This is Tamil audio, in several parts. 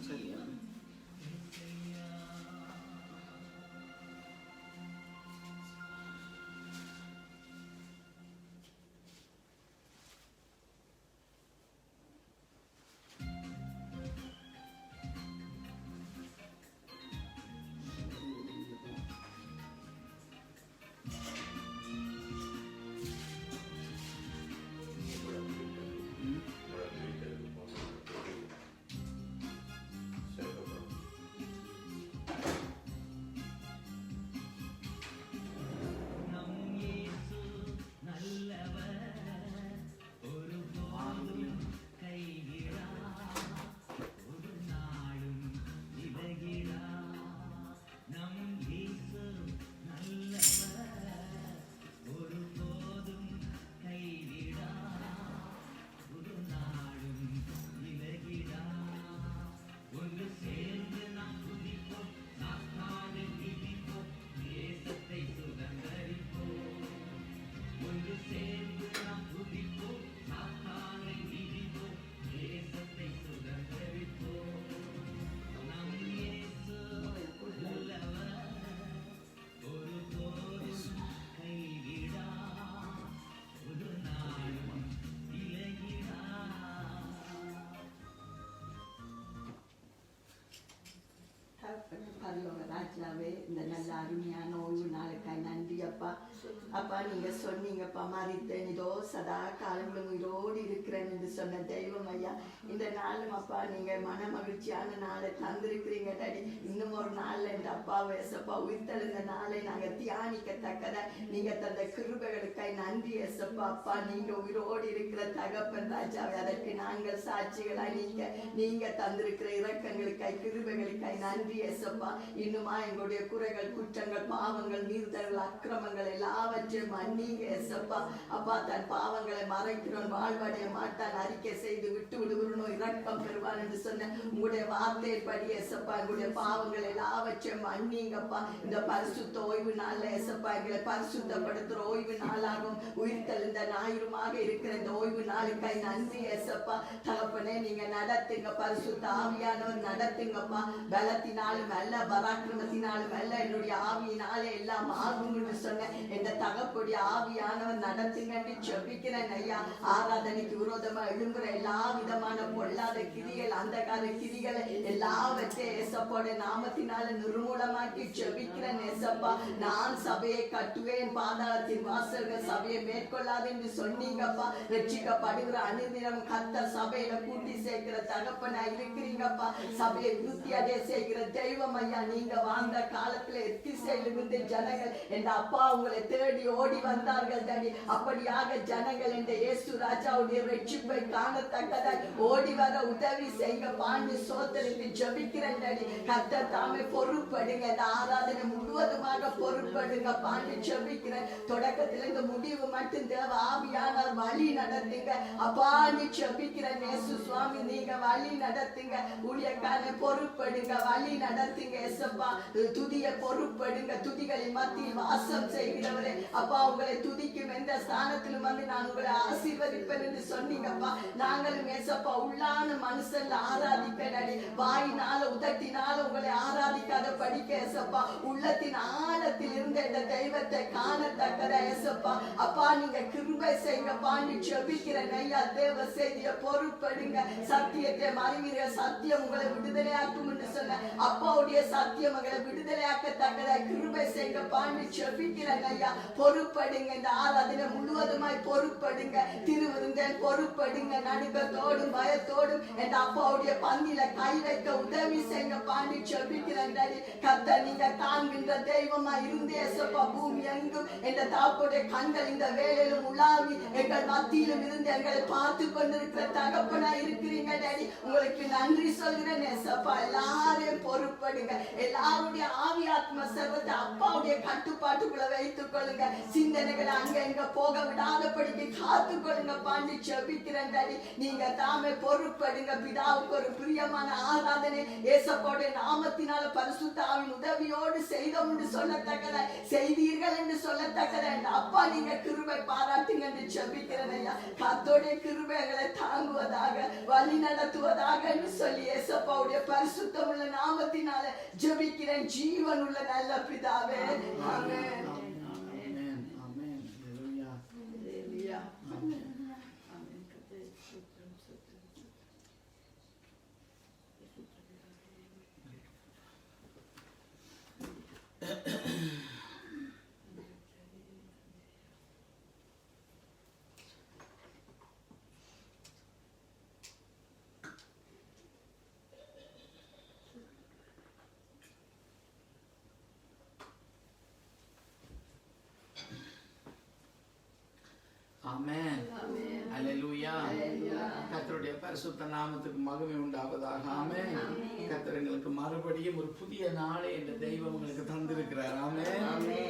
சரியா? ராஜாவே இந்த நல்ல அருமையான ஓய்வு நாளுக்காய் நன்றி அப்பா. அப்பா நீங்க சொன்னீங்கப்பா, மறித்தேன் இதோ சதா காலங்களும் உயிரோடு இருக்கிறேன் என்று சொன்ன தெய்வம் ஐயா. இந்த நாளும் அப்பா நீங்க மன மகிழ்ச்சியான நாளை தந்திருக்கிறீங்க டாடி. இன்னும் ஒரு நாள்ல இந்த அப்பா ஏசப்பா உயிர்த்தெழுந்த நாளை நாங்க தியானிக்கத்தக்கத நீங்க தந்த கிருபைகளுக்காய் நன்றி ஏசப்பா. அப்பா நீங்க உயிரோடு இருக்கிற தகப்பன் ராஜாவே, அதற்கு நாங்கள் சாட்சிகளாய் நீங்க தந்திருக்கிற இரக்கங்களுக்காய் கிருபைகளுக்காய் நன்றி ஏசப்பா. இன்னுமா எங்களுடைய குறைகள் குற்றங்கள் பாவங்கள் மீறுதல்கள் அக்கிரமங்கள் எல்லாவற்றையும் மன்னிங்க ஏசப்பா. அப்பா தன் பாவங்களை மறைக்கிறோம் வாழ்வடைய மாட்டான், அறிக்கை செய்து விட்டு விடுகிறோம் இரக்கம் பெறுவான் என்று சொன்ன உங்களுடைய வார்த்தைப்படி ஏசப்பா எங்களுடைய பாவங்கள் எல்லாவற்றையும் மன்னிங்கப்பா. இந்த பரிசுத்த ஓய்வு நாள்ல ஏசப்பா எங்களை பரிசுத்தப்படுத்துற ஓய்வு நாளாகும் உயிர்த்தெழுந்த ஞாயிறுமாக இருக்கிற இந்த ஓய்வு நாளுக்காய் நன்றி ஏசப்பா. தகப்பனே நீங்க நடத்துங்க, பரிசுத்த ஆவியானவர் நடத்துங்கப்பா. பலத்தினாலும் அல்ல பராக்கிரமத்தினாலும் அல்ல என்னுடைய ஆவியினாலே எல்லாம் ஆகும் என்று சொன்ன என்ற தகப்புடைய ஆவியானவர் நடத்துங்கன்னு செபிக்கிறேன் ஐயா. ஆராதனைக்கு விரோதமா எழும்புற எல்லா விதமான பொல்லாத கிரிகள் அந்தகார கிரிகளை எல்லாவற்றையும் ஏசப்போட நாமத்தினால நிர்மூலமாக்கி செபிக்கிறேன் ஏசப்பா. நான் சபையை கட்டுவேன், பாதாளத்தின் வாசல்கள் சபையை மேற்கொள்ளாது என்று சொன்னீங்கப்பா. ரட்சிக்கப்படுகிற அனுதினம் கர்த்தர் சபையில கூட்டி சேர்க்கிற தகப்பனா இருக்கிறீங்கப்பா. சபையை விருத்தி அடைய செய்கிற தெய்வம் ஐயா. நீங்க வாழ்ந்த காலத்துல எத்திசையிலிருந்து ஜனங்கள் என்ற அப்பா உங்களை தேடி ஓடி வந்தார்கள் டாடி. அப்படியாக ஜனங்கள் என்ற இயேசு ராஜாவுடைய ரட்சிப்பை காணத்தக்கதாய் ஓடி வர உதவி செய்யுங்க பாண்டி சோதரித்து ஜபிக்கிறேன் டாடி. கர்த்தர் தாமே பொறுப்படுங்க, இந்த ஆராதனை முழுவதுமாக பொறுப்படுங்க பாண்டி ஜபிக்கிறேன். தொடக்கத்திலிருந்து முடிவு மட்டும் தேவ ஆவியானவர் வழி நடத்துங்க அப்பா நீ ஜபிக்கிறேன் இயேசு சுவாமி. நீங்க வழி நடத்துங்க, ஊழியக்காரனை பொறுப்படுங்க, வழி நடத்துங்க ஏசப்பா. துதிய பொறுப்படுங்க, துதிகளின் மத்தியில் வாசம் செய்கிறவரே அப்பா. உங்களை துதிக்கும் எந்த ஸ்தானத்திலும் வந்து நான் உங்களை ஆசீர்வதிப்பேன் என்று சொன்னீங்கப்பா. நாங்களும் ஏசப்பா உள்ளான மனுஷன் ஆராதிப்பேன் அடி. வாயினால உதட்டினால உங்களை ஆராதிக்காத படிக்க ஏசப்பா உள்ளத்தின் ஆழத்தில் இருந்த இந்த தெய்வத்தை காணத்தக்கத ஏசப்பா. அப்பா நீங்க கிருபை செய்யுங்கப்பா நீ ஜெபிக்கிறேன் ஐயா. தேவ செய்திய பொறுப்படுங்க, சத்தியத்தை மறைவீங்க, சத்தியம் உங்களை விடுதலையாக்கும் என்று சொன்ன அப்பாவுடைய சத்தியம் உங்களை விடுதலையாக்கத்தக்கத கிருபை செய்யுங்கப்பா நீ ஜெபிக்கிறேன் ஐயா. பொறுப்படுங்க, இந்த ஆராதனை முழுவதுமாய் பொறுப்படுங்க, திருவிருந்தேன் பொறுப்படுங்க, நடுக்கத்தோடும் பயத்தோடும் என் அப்பாவுடைய பந்தியில கை வைக்க உதவி செய்யுங்க பாண்டி ஜெபிக்கிறேன் டாடி. கர்த்தர் நீங்க காண்கின்ற தெய்வமா இருந்து ஏசப்பா பூமி எங்கும் என்ற தாப்புடைய கண்கள் இந்த வேலையிலும் உலாவி எங்கள் மத்தியிலும் இருந்து எங்களை பார்த்து கொண்டிருக்கிற தகப்பனா இருக்கிறீங்க டாடி. உங்களுக்கு நன்றி சொல்கிறேன் ஏசப்பா. எல்லாரையும் பொறுப்படுங்க, எல்லாருடைய ஆவி ஆத்ம சர்வத்தை அப்பாவுடைய கட்டுப்பாட்டுக்குள்ள வைத்துக் கொள்ளுங்க. சிந்தனைகளை அங்க எங்க போக விடாதபடிக்கு காத்துக் கொள்ளுங்க பாண்டி ஜெபிக்கிறேன். ஜெபிக்கிறேன் டாடி. நீங்க தாமே பொறுப்படுங்க. பிதாவுக்கு ஒரு பிரியமான ஆராதனை இயேசுவோட நாமத்தினால பரிசுத்த ஆவியின் உதவியோடு செய்தோம் என்று சொல்லத்தக்கத செய்தீர்கள் என்று சொல்லத்தக்கத அப்பா நீங்க கிருபை பாராட்டுங்க என்று ஜெபிக்கிறேன் ஐயா. கர்த்தருடைய கிருபைகளை தாங்குவதாக வழி நடத்துவதாக என்று சொல்லி இயேசுவோடைய பரிசுத்தம் உள்ள நாமத்தினால ஜெபிக்கிறேன் ஜீவன் உள்ள நல்ல பிதாவே. ஆமென். ஆமென். அல்லேலூயா. கர்த்தருடைய பரிசுத்த நாமத்துக்கு மகிமை உண்டாவதாக. ஆமென். கர்த்தர் எங்களுக்கு மறுபடியும் ஒரு புதிய நாளை என்ற தெய்வம் உங்களுக்கு தந்திருக்கிறார். ஆமென்.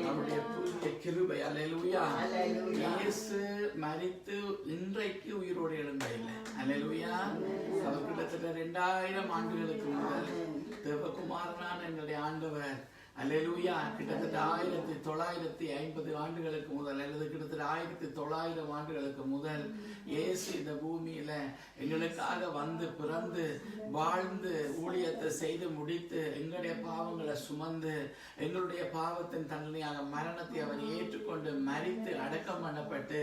அவருடைய புதிய கிருபை. அல்லேலூயா. இயேசு மரித்து இன்றைக்கு உயிரோடு எழுந்ததில்லை. அல்லேலூயா. அவர் கிட்டத்தட்ட 2000 ஆண்டுகளுக்கு முதல் தேவகுமாரனான எங்களுடைய ஆண்டவர் அல்லேலூயா கிட்டத்தட்ட 1950 ஆண்டுகளுக்கு முதல் அல்லது கிட்டத்தட்ட 1900 ஆண்டுகளுக்கு முதல் இயேசு இந்த பூமியில எங்களுக்காக வந்து பிறந்து வாழ்ந்து ஊழியத்தை செய்து முடித்து எங்களுடைய பாவங்களை சுமந்து எங்களுடைய பாவத்தின் தண்டனையாக மரணத்தை அவர் ஏற்றுக்கொண்டு மரித்து அடக்கம் பண்ணப்பட்டு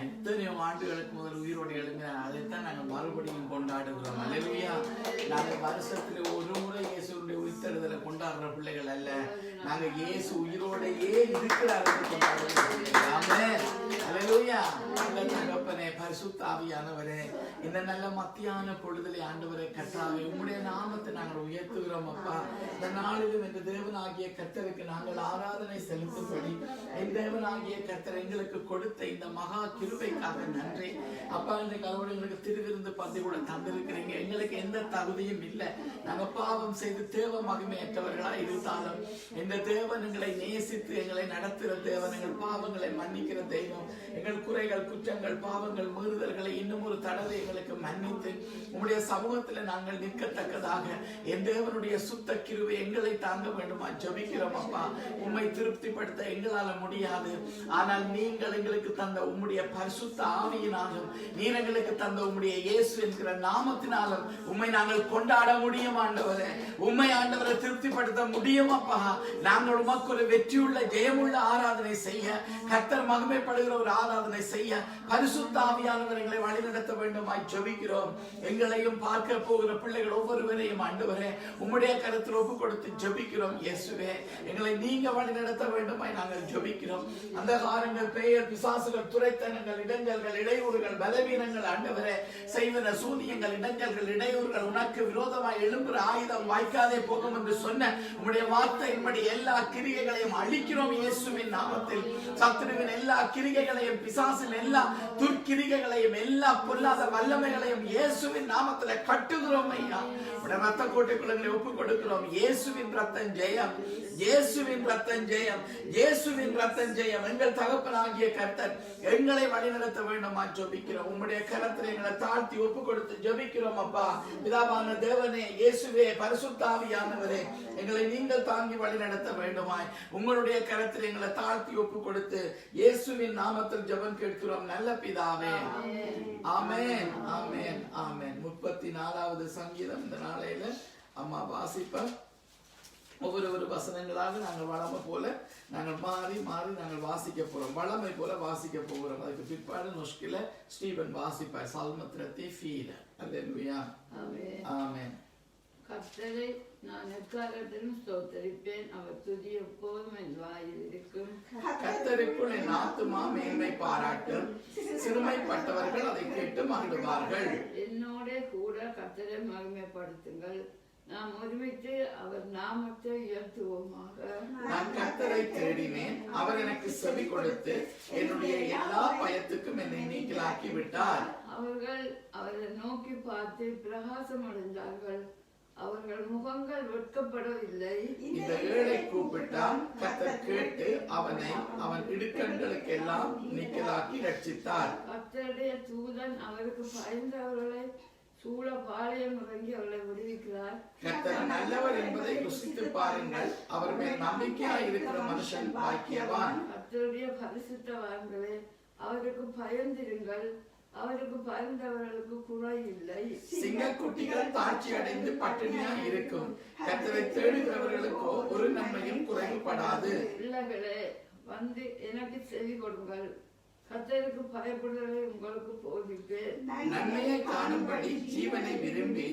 எத்தனையோ ஆண்டுகளுக்கு முதல் உயிரோடு எழுந்தார். அதைத்தான் நாங்கள் மறுபடியும் கொண்டாடுகிறோம். அல்லேலூயா. நாங்கள் வருஷத்துல ஒரு முறை இயேசுடைய உயிர்த்தெழுதலை கொண்டாடுற பிள்ளைகள் அல்ல. நாங்க இயேசு உயிரோடையே இருக்கிறார் என்று கொண்டாடுகிறோம். ஆமென். அல்லேலூயா. நல்ல தகப்பனே, பரிசுத்த ஆவியானவரே, இந்த நல்ல மத்தியான பொழுதிலே ஆண்டவரே கர்த்தாவே உம்முடைய நாமத்தை நாங்கள் உயர்த்துகிறோம் அப்பா. இந்த நாளிலும் இந்த தேவனாகிய கர்த்தருக்கு நாங்கள் ஆராதனை செலுத்தும்படி என் தேவனாகிய கர்த்தர் எங்களுக்கு கொடுத்த இந்த மகா கிருபைக்காக நன்றி அப்பா. இன்றைக்கு அதோடு எங்களுக்கு திருவிருந்து பந்தி கூட தந்திருக்கிறீங்க. எங்களுக்கு எந்த தகுதியும் இல்லை. நாங்க பாவம் செய்து தேவ மகிமையற்றவர்களா இருந்தாலும் இந்த தேவன் எங்களை நேசித்து எங்களை நடத்துகிற தேவன், எங்கள் பாவங்களை மன்னிக்கிற தெய்வம், எங்கள் குறைகள் குற்றங்கள் பாவங்கள் மீறுதல்களை இன்னும் ஒரு தடவை எங்களுக்கு மன்னித்து உம்முடைய சமூகத்தில் நாங்கள் நிற்கத்தக்கதாக என் தேவனுடைய சுத்த கிருபை எங்களை தாங்க வேண்டுமா ஜெபிக்கிறோம் அப்பா. உம்மை திருப்திப்படுத்த எங்களால முடியாது. ஆனால் நீங்கள் எங்களுக்கு தந்த உம்முடைய பரிசுத்த ஆவியினாலும் நீர் எங்களுக்கு தந்த உம்முடைய இயேசு என்கிற நாமத்தினாலும் உம்மை நாங்கள் கொண்டாட முடியும் ஆண்டவரே. உம்மை ஆண்டவரை திருப்திப்படுத்த முடியும் அப்பா. நாங்கள் உமக்கு ஒரு வெற்றியுள்ள ஜெயமுள்ள ஆராதனை செய்ய, கர்த்தர் மகிமைப்படுகிற ஒரு ஆராதனை செய்ய பரிசுத்த ஆவியானவர் எங்களை வழிநடத்த வேண்டுமாய் ஜெபிக்கிறோம். எங்களையும் பார்க்க போகிற பிள்ளைகள் ஒவ்வொருவரையும் ஆண்டவரே உம்முடைய கருத்தில் ஒப்பு கொடுத்து ஜெபிக்கிறோம். இயேசுவே, எங்களை நீங்க வழிநடத்த வேண்டுமாய் நாங்கள் ஜெபிக்கிறோம். அந்த காரங்கள் பெயர் பிசாசுகள் துரைத்தனங்கள் இடைஞ்சல்கள் இடையூறுகள் பலவீனங்கள் ஆண்டவரே செய்வன சூனியங்கள் இடைஞ்சல்கள் இடையூறுகள் உனக்கு விரோதமாய் எழும்புற ஆயுதம் வாய்க்காதே போகும் என்று சொன்ன உம்முடைய வார்த்தையின்படி எல்லா கிரியைகளையும் அழிக்கிறோம் இயேசுவின் நாமத்தில். சத்துருவின் எல்லா கிரியைகளையும் பிசாசின் எல்லா துர்க்கிரிகைகளையும் எல்லா பொல்லாத வல்லமைகளையும் இயேசுவின் நாமத்துல கட்டுகிறோம் ஐயா. ரத்த கோட்டைக்குள்ளங்களை ஒப்பு கொடுக்கிறோம். இயேசுவின் ரத்தம் ஜெயம், இயேசுவின் ரத்தம் ஜெயம், இயேசுவின் ரத்தம் ஜெயம். எங்கள் தகப்பனாகிய கர்த்தர் எங்களை வழிநடத்த வேண்டுமா ஜெபிக்கிறோம். உம்முடைய கரத்தில் எங்களை தாழ்த்தி ஒப்பு கொடுத்து ஜெபிக்கிறோம் அப்பா. பிதாவான தேவனே, இயேசுவே, பரிசுத்த ஆவியானவரே, எங்களை நீங்கள் தாங்கி வழிநடத்த வேண்டுமாய் உங்களுடைய கரத்தில் எங்களை தாழ்த்தி ஒப்பு கொடுத்து இயேசுவின் நாமத்தில் ஜெபம் கேட்கிறோம் நல்ல பிதாவே. ஆமென், ஆமென், ஆமென். 34வது சங்கீதம் இந்த நாளையில அம்மா வாசிப்ப ஒவ்வொரு வசனங்களாக நாங்கள் வளமை போல நாங்கள் மாறி மாறி நாங்கள் வாசிக்க போறோம். வளமை போல வாசிக்க போகிறோம். அதுக்கு பிற்பாடு நொஷ்கில ஸ்டீபன் வாசிப்பார். சால்மத்திரத்தை ஃபீல. அல்லேலூயா. ஆமென். கர்த்தரை நான் எக்காலத்திலும் ஸ்தோத்தரிப்பேன். அவர் துதி எப்போதும் என் வாயில் இருக்கும். கர்த்தருக்குள் என் ஆத்துமா மேன்மை பாராட்டும். சிறுமைப்பட்டவர்கள் அதை கேட்டு மகிழ்வார்கள். என்னோட கூட கர்த்தரை மகிமைப்படுத்துங்கள். நாம் ஒருமித்து அவர் நாமத்தை உயர்த்துவோமாக. நான் கர்த்தரை தேடினேன், அவர் எனக்கு செவி கொடுத்து என்னுடைய எல்லா பயத்துக்கும் என்னை நீங்களாக்கி விட்டார். அவர்கள் அவரை நோக்கி பார்த்து பிரகாசம் அடைந்தார்கள். அவர்கள் முகங்கள் வெட்கப்படவில்லை. இந்த ஏழை கூப்பிட்டான், கர்த்தர் கேட்டு அவனை அவன் இடுக்கண்களுக்கெல்லாம் நீக்கலாக்கி ரட்சித்தார். கர்த்தருடைய தூதன் அவருக்கு பயந்தவர்களை சூழ பாளையம் இறங்கி அவளை விடுவிக்கிறார். கர்த்தர் நல்லவர் என்பதை ருசித்து பாருங்கள், அவர் மேல் நம்பிக்கையாய் இருக்கிற மனுஷன் பாக்கியவான். கர்த்தருடைய பரிசுத்தவான்களே, அவருக்கு பயந்திருங்கள், அவருக்கு பயந்தவர்களுக்கு குறை இல்லை. சிங்கக்குட்டிகள் தாட்சி அடைந்து பட்டினியாய் இருக்கும், கர்த்தரை தேடுகிறவர்களுக்கோ ஒரு நன்மையும் குறைவுபடாது. பிள்ளைகளே, வந்து எனக்கு செவி கொடுங்கள், கர்த்தருக்கு பயப்படுவதை உங்களுக்கு போதிப்பேன். நன்மையை காணும்படி ஜீவனை விரும்பி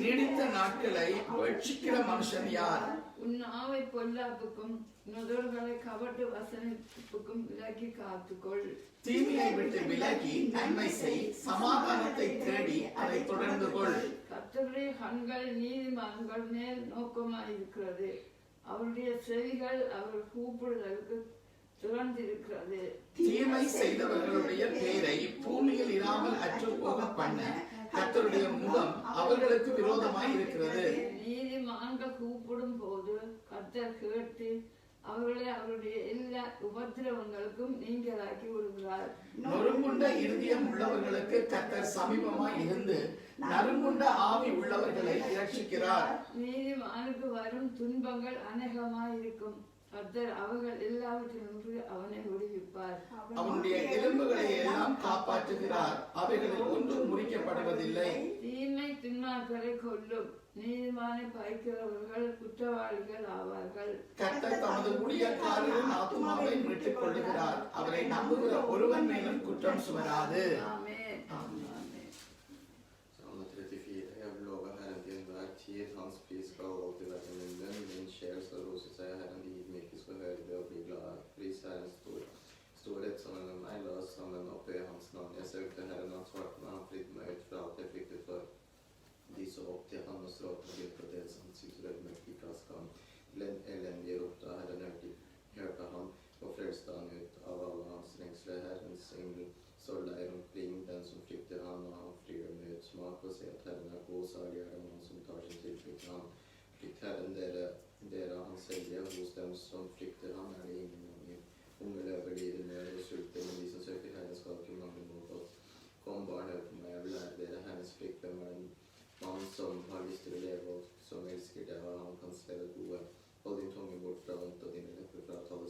நீடித்த நாட்களை வீழ்ச்சிக்கிற மனுஷன் யார்? உன் நாவை பொல்லாப்புக்கும் முதல்களை கபட்டு வசனத்துக்கும் விலக்கி காத்துக்கொள். தீமையை விட்டு விலகி நன்மை செய், சமாதானத்தை தேடி அதை தொடர்ந்து கொள். கர்த்தருடைய கண்கள் நீதிமான்கள் மேல் நோக்கமாயிருக்கிறது, அவருடைய செவிகள் அவர் கூப்பிடுதலுக்கு திறந்திருக்கிறது. தீமை செய்தவர்களுடைய பேரை பூமியில் இராமல் அற்று போக பண்ண கர்த்தருடைய முகம் அவர்களுக்கு விரோதமாய் இருக்கிறது. நீதிமான்கள் கூப்பிடும் போது கர்த்தர் கேட்டு அவர்களை அவருடைய எல்லா உபத்திரவங்களுக்கும் நீங்களாக்கி விடுகிறார். நொறுங்குண்ட இருதயம் உள்ளவர்களுக்கு கர்த்தர் சமீபமாய் இருந்து நறுங்குண்ட ஆவி உள்ளவர்களை இரட்சிக்கிறார். நீதிமானுக்கு வரும் துன்பங்கள் அநேகமாய் இருக்கும், கர்த்தர் அவர்கள் எல்லாவற்றிலிருந்து அவனை விடுவிப்பார். அவனுடைய எலும்புகளை எல்லாம் காப்பாற்றுகிறார், அவைகளில் ஒன்றும் முறிக்கப்படுவதில்லை. தீமை துன்மார்க்கரை கொல்லும், நீதிமானை பாய்க்கிறவர்கள் குற்றவாளிகள் ஆவார்கள். கர்த்தர் தமது ஊழியக்காரரின் ஆத்துமாவை மீட்டுக் கொள்ளுகிறார், அவரை நம்புகிற ஒருவன் மேலும் குற்றம் சுமராது. ஆமென். Salme 34. Jeg vil love Herren til enhver tid, hans pris skal alltid være min lønn. Min sjel skal rose seg, Herren de ydmyke skal høre det og bli glad. Pris Herrens storhet sammen med meg, la oss sammen opphøye hans navn. Jeg søkte Herren, han svarte meg, han fridde meg ut fra alt jeg fryktet for. De så opp til han og strålte meg ut fra deres ansikt, rødmørkt i kaskam. Elendige ropte, Herren hørte han og frelste han ut av alle hans rengsler. Herrens engel så leir omkring den som frykter han, og han frir dem ut. Smak og se at Herren er god, salig er det man som tar sin tilflukt til han. Frykt Herren, dere av hans hellige, hos dem som frykter han er det ingen mangel. Unge løver lider nød og sulter, men de som søker Herren skal ikke mangle noe godt. Kom barn, hør på meg, jeg vil lære dere Herrens frykt. Hvem er den mann som har lyst til å leve og som elsker det, og han kan sleve gode. Hold din tunge bort fra ondt og dine lepper fra å tale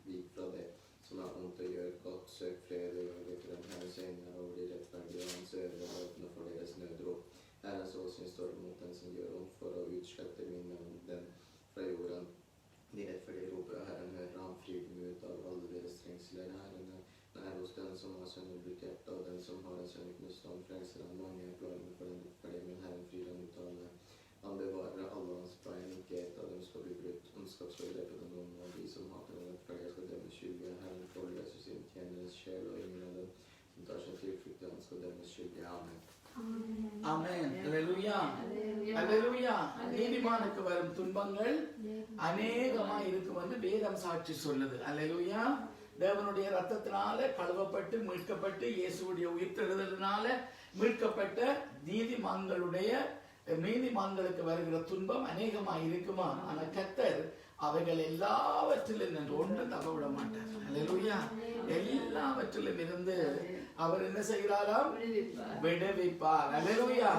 vik fra det som er ondt og gjør godt. Søk fred og gjør det frem. Herrens øyne er over de rettferdige, og hans ører er åpne for deres nødrop. Herrens åsyn står mot den som gjør ondt, for å utslette den fra jorden. De rettferdige roper, og Herren hører, han frir dem ut av alle deres trengsler. Herren er hos den som har sønderbrutt hjerte, og den som har en sønderknust ånd, frelser han mange plager for den rettferdige, men Herren frir han ut av alle. Han bevarer alle hans bein, ikke ett av dem skal bli brutt. Ondskap skal drepe den onde, og de som hater den rettferdige skal dømmes skyldige. Herren forløser sin tjeneres sjel, og ingen av dem som tar sin tilflukt, han skal dømmes skyldige. Amen. ஆமென். அல்லேலூயா. அல்லேலூயா. நீதிமானுக்கு வரும் துன்பங்கள் அநேகமாய் இருக்கும் என்று வேதம் சாட்சி சொல்லுது. அல்லேலூயா. தேவனுடைய ரத்தத்தினால கழுவப்பட்டு மீட்கப்பட்டு இயேசுவுடைய உயிர்த்தெழுதலினால மீட்கப்பட்ட நீதிமான்களுக்கு வருகிற துன்பம் அநேகமாய் இருக்குமா? ஆனா கர்த்தர் அவைகள் எல்லாவற்றிலும் நின்று ஒன்று தப்ப விட மாட்டார். அல்லேலூயா. எல்லாவற்றிலும் இருந்து அவர் என்ன செய்கிறாராம்? விடுவிப்பார். அல்லேலூயா.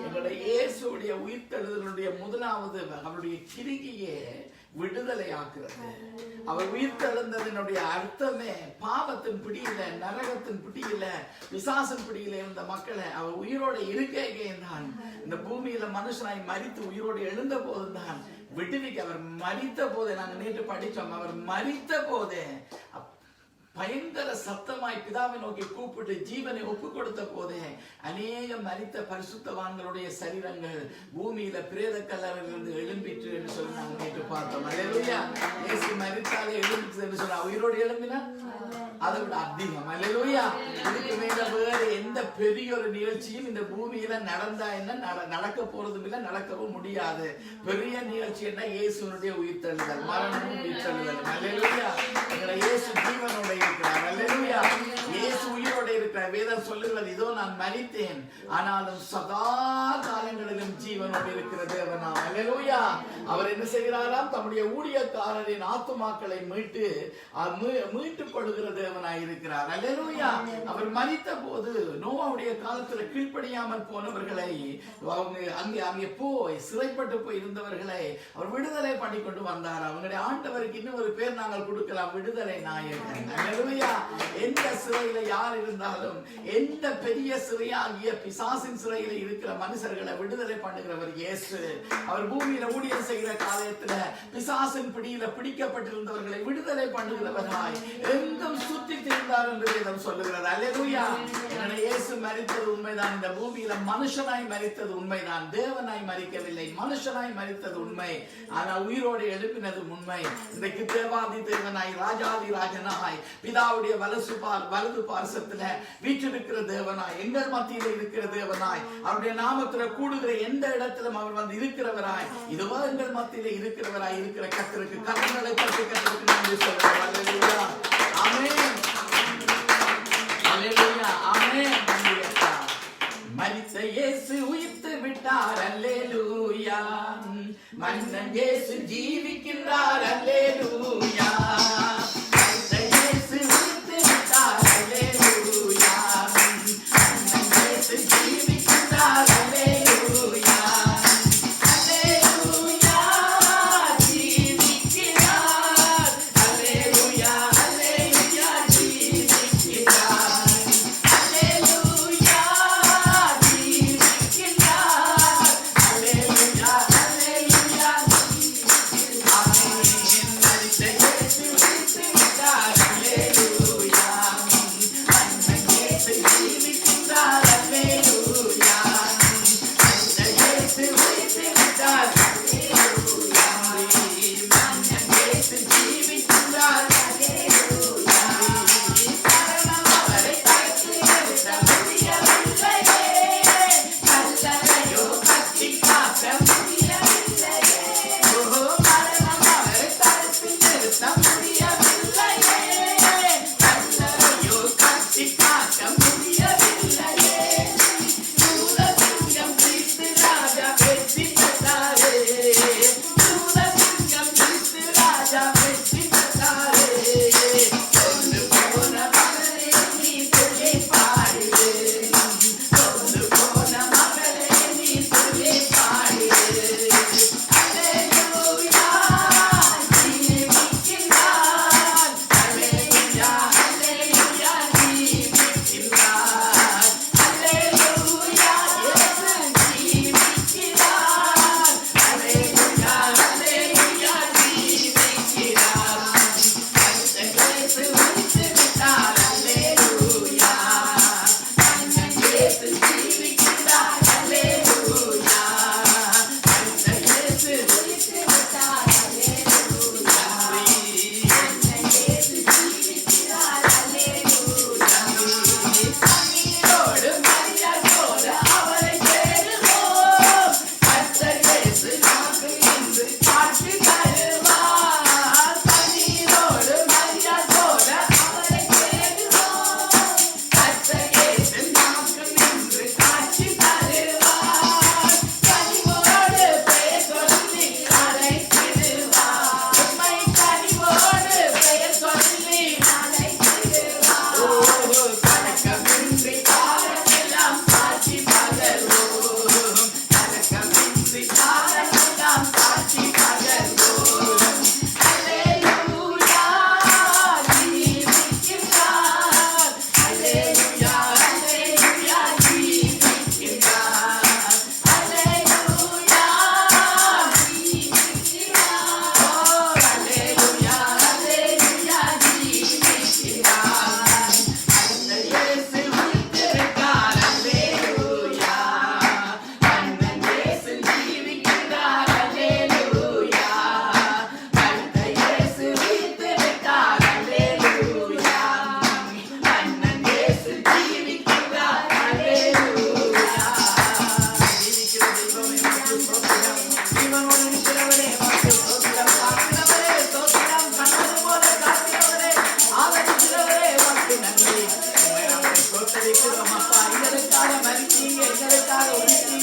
எங்களுடைய இயேசுடைய உயிர்த்தெழுதலுடைய முதலாவது அவருடைய கிரிகையே விடுதலை ஆக்குறது. அவர் உயிர்த்தெழுந்ததனுடைய அர்த்தமே பாவத்தின் பிடியில, நரகத்தின் பிடியில, பிசாசின் பிடியில இருந்த மக்களை அவர் உயிரோட இருக்கேன் இந்த பூமியில மனுஷனாய் மரித்து உயிரோடு எழுந்த போதுதான் விடுவிக்க. அவர் மரித்த போதே, நாங்க நேற்று படிச்சோம், அவர் மரித்த போதே பயங்கர சத்தமாய் பிதாவை நோக்கி கூப்பிட்டு ஜீவனை ஒப்பு கொடுத்த போதே அநேக மரித்த பரிசுத்தவான்களுடைய சரீரங்கள் பூமியில பிரேத கல்லறையிலிருந்து எழும்பிற்று என்று சொல்லி நாங்கள் நேற்று பார்த்தோம். அல்லேலூயா. இயேசு மரித்தாலே எழும்பிற்று என்று சொன்னா உயிரோடு எழும்பினா அதை விட அதிகம். அல்லேலூயா. இதுக்கு மேல வேறு எந்த பெரிய ஒரு நிகழ்ச்சியும் இந்த பூமியில நடந்தா என்ன, நடக்க போறதும் இல்லை, நடக்கவும் முடியாது. பெரிய நிகழ்ச்சி என்ன? இயேசுனுடைய உயிர்த்தெழுதல், மரணமும் உயிர்த்தெழுதல். அல்லேலூயா. எங்களை இயேசு ஜீவனுடைய இருக்கிறார். அல்லேலூயா. இயேசு உயிரோடு இருக்கிறார். வேதம் சொல்லுகிறது, இதோ நான் மரித்தேன் ஆனாலும் சதா காலங்களிலும் ஜீவனோடு இருக்கிற தேவனாம். அல்லேலூயா. அவர் என்ன செய்கிறாராம்? தம்முடைய ஊழியக்காரரின் ஆத்துமாக்களை மீட்டுக் கொள்கிற தேவனாய் இருக்கிறார். அல்லேலூயா. அவர் மரித்த போது நோவாவுடைய காலத்துல கீழ்ப்படியாமல் போனவர்களை, அங்கே போய் சிறைப்பட்டு போய் இருந்தவர்களை அவர் விடுதலை பண்ணி கொண்டு வந்தார். அவங்களுடைய ஆண்டவருக்கு இன்னும் ஒரு பேர் நாங்கள் கொடுக்கலாம், விடுதலை நாயகன். அல்லேலூயா. எந்த சிறையில யார் இருந்தாலும், எந்த பெரிய சிறையாகிய பிசாசின் சிறையில இருக்கிற மனுஷர்களை விடுதலை பண்ணுகிறவர் இயேசு. அவர் பூமியில ஊழியம் செய்கிற காலத்துல பிசாசின் பிடியில பிடிக்கப்பட்டிருந்தவர்களை விடுதலை பண்ணுகிறவராய் எங்கும் சுத்தி திரிந்தார் என்று வேதம் சொல்லுகிறது. அல்லேலூயா. இயேசு மரித்தது உண்மைதான். இந்த பூமியில மனுஷனாய் மரித்தது உண்மைதான். தேவனாய் மரிக்கவில்லை, மனுஷனாய் மரித்தது உண்மை. ஆனால் உயிரோடு எழுப்பினது உண்மை. இன்றைக்கு தேவாதி தேவனாய், ராஜாதி ராஜனாய், பிதாவுடைய வலது பார்சத்துல வீற்றிருக்கிற தேவனாய், எங்கள் மத்தியில இருக்கிற தேவனாய், அவருடைய நாமத்துல கூடுகிற எந்த இடத்திலும் அவர் வந்து இருக்கிறவராய், இதுவோ எங்கள் மத்தியில இருக்கிறவராய் இருக்கிற கர்த்தருக்கு கரங்களை தட்டி கர்த்தருக்கு நன்றி சொல்றோம். அல்லேலூயா. ஆமென். அல்லேலூயா. ஆமென். மரித்த இயேசு உயிர்த்து விட்டார். அல்லேலூயா. மன்னன் இயேசு ஜீவிக்கின்றார். அல்லேலூயா. மரித்த இயேசு உயிர்த்து விட்டார். அல்லேலூயா. மன்னன் இயேசு ஜீவிக்கின்றார். அல்லேலூயா. அல்லேலூயா. ஜீவிக்கிறார். அல்லேலூயா. அல்லேலூயா. ஜீவிக்கிறார். அல்லேலூயா. ஜீவிக்கிறார். அல்லேலூயா. அல்லேலூயா. ஆமென். மரித்த இயேசு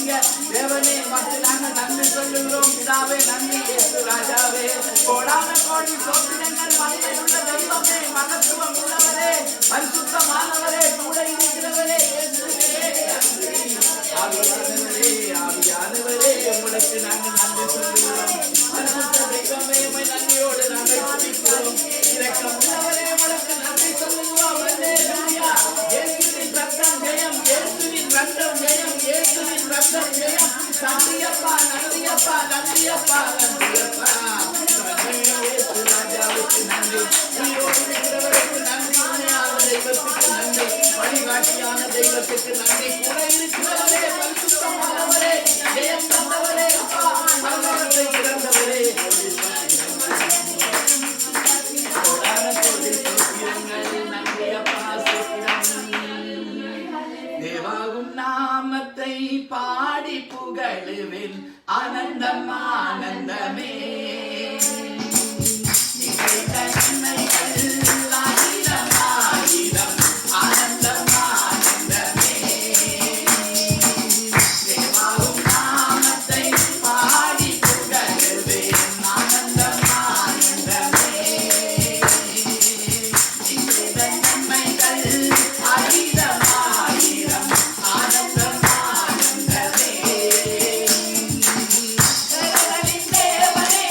செய்தீங்க தேவனே. உமக்கு நாங்கள் நன்றி சொல்லுகிறோம் பிதாவே. நன்றி இயேசு ராஜாவே. கோடான கோடி சோத்திரங்கள் மகிமையுள்ள தெய்வமே, மகத்துவம் உள்ளவரே, பரிசுத்தமானவரே, கூட இருக்கிறவரே இயேசுவே. ஆவியானவரே, ஆவியானவரே, உங்களுக்கு நாங்கள் நன்றி சொல்லுகிறோம். பரிசுத்த தெய்வமே, உம்மை நன்றியோடு நாங்கள் துதிக்கிறோம். இரக்கம் உள்ளவரே, உங்களுக்கு நன்றி சொல்லுகிறோம். அல்லேலூயா. இயேசுவின் ரத்தம் ஜெயம், இயேசுவின் ரத்தம் ஜெயம், இயேசுவின் ரத்தம் ஜெயம். நன்றியப்பா, நன்றியப்பா, நன்றியப்பா, நன்றியப்பா. இயேசு ராஜாவுக்கு நன்றி. உயிரோடு இருக்கிறவருக்கு நன்றி. உண்மையான தெய்வத்துக்கு நன்றி. வழிகாட்டியான தெய்வத்துக்கு நன்றி. கூட இருக்கிறவரே, பரிசுத்தமானவரே, ஜெயம் தந்தவரே, அப்பா பரலோகத்தை திறந்தவரே, தேவாகும் நாமத்தை பாடி புகழுவேன். ஆனந்தம் ஆனந்தமே. ஆயிரம் ஆயிரம் ஆனந்தம் ஆனந்தமே. தேவாகும் நாமத்தை பாடி புகழுவேன். ஆனந்தம் ஆனந்தமே. நன்மைகள் ஆயிரம் ஆயிரம் ஆனந்தம் ஆனந்தமே. தேவனே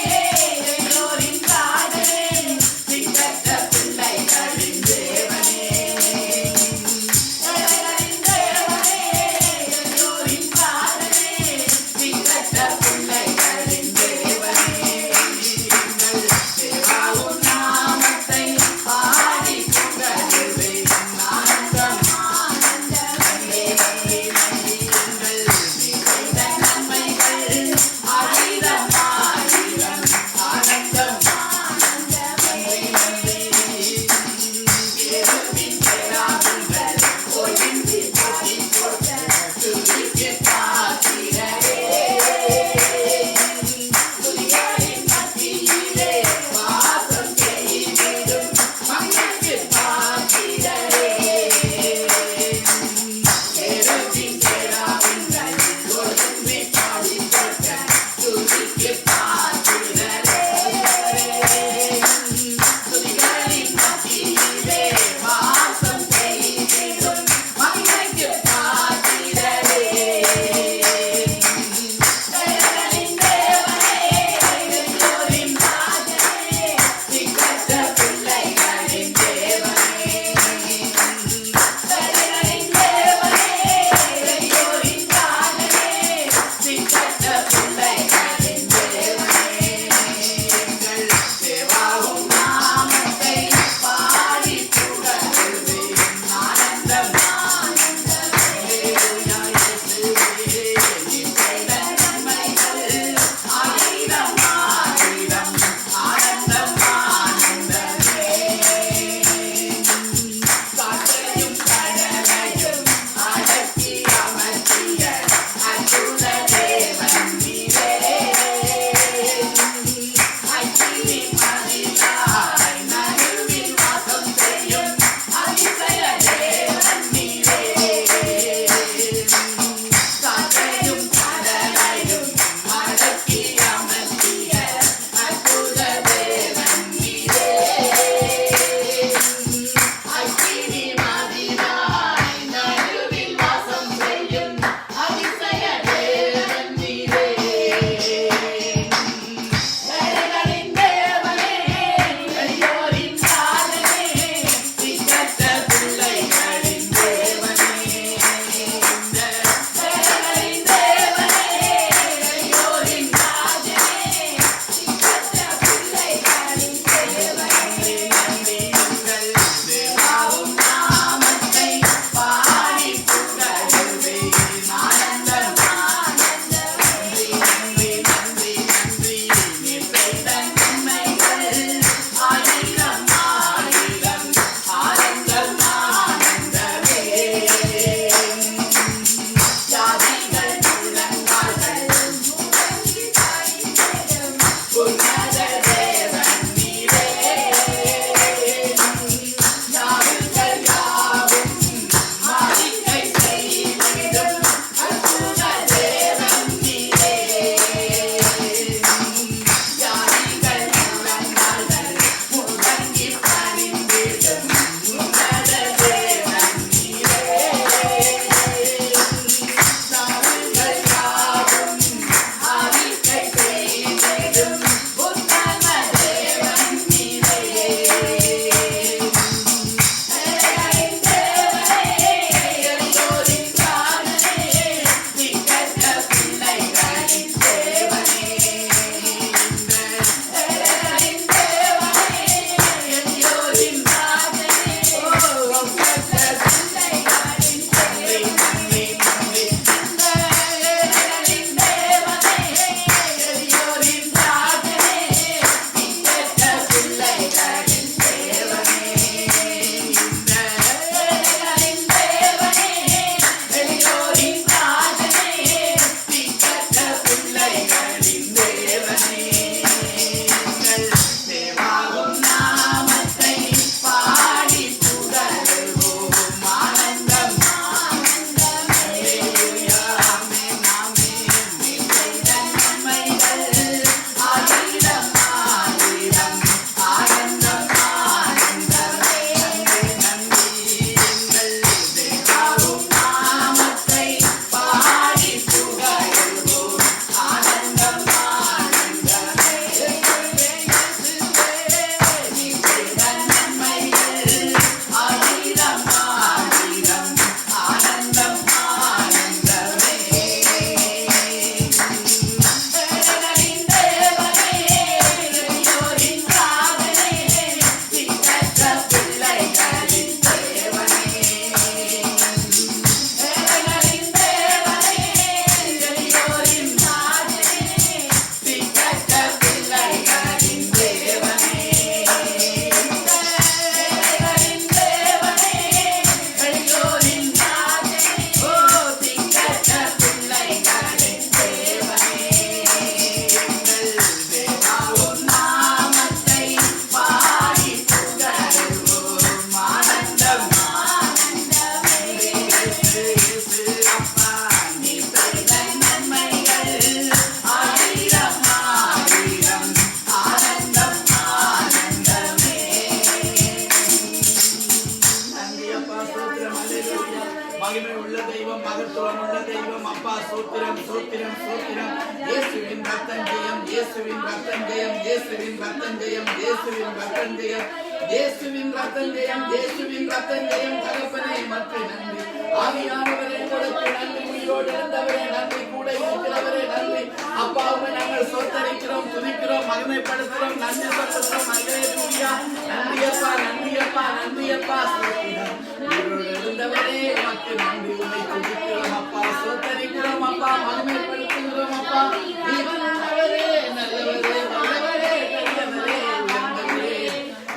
தெய்வம் அப்பா. சோத்திரம் சோத்திரம் சோத்திரம். இயேசுவின் ரத்தம் ஜெயம், இயேசுவின் ரத்தம் ஜெயம், இயேசுவின் ரத்தம் ஜெயம், இயேசுவின் ரத்தம் ஜெயம், இயேசுவின் ரத்தம் ஜெயம், இயேசுவின் ரத்தம் ஜெயம். தகப்பனே உமக்கு நன்றி. ஆவியானவரே உங்களுக்கு நன்றி. உயிரோடு இருந்தவரே நன்றி. கூட இருக்கிறவரே நன்றி. அப்பாவை நாங்கள் சோத்தரிக்கிறோம், துதிக்கிறோம், மகிமைப்படுத்துகிறோம், நன்றி சொல்லுகிறோம். அல்லேலூயா. நன்றி அப்பா, நன்றி அப்பா, நன்றி அப்பா. சோத்திரம். உயிரோடு இருந்தவரே உமக்கு நன்றி. உம்மை துதிக்கிறோம் அப்பா, சோத்தரிக்கிறோம் அப்பா, மகிமைப்படுத்துகிறோம் அப்பா. நீர் நல்லவரே, நல்லவரே, வல்லவரே, பெரியவரே, உயர்ந்தவரே,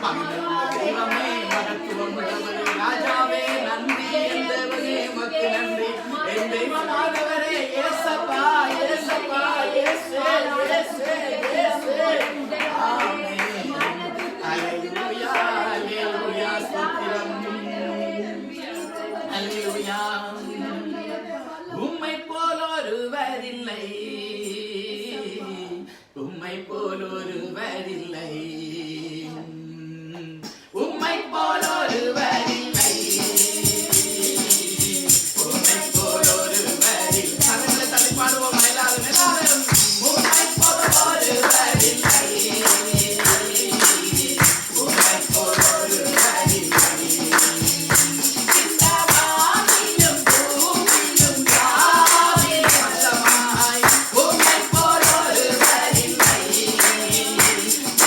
மகிமையுள்ள தெய்வமே, மகத்துவம் உள்ளவரே, ராஜாவே, நன்றி. என் தேவனே உமக்கு நன்றி. என் தெய்வமானவரே, இயேசப்பா, இயேசப்பா, இயேசு, இயேசு, இயேசு. ஆமென். அல்லேலூயா, அல்லேலூயா, ஸ்தோத்திரம். அல்லேலூயா. உம்மை போல் ஒருவரில்லை, உம்மை போல் ஒருவரில்லை, உம்மை போல் ஒருவரில்லை, உம்மை போல் ஒருவரில்லை. கரங்களை தட்டி பாடுவோம் எல்லாரும் எல்லாரும். உம்மை போல் ஒருவரில்லை, உம்மை போல் ஒருவரில்லை. இந்த வானிலும் பூமியிலும் யாவிலும் வல்லமாய் உம்மை போல் ஒருவரில்லை.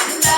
இந்த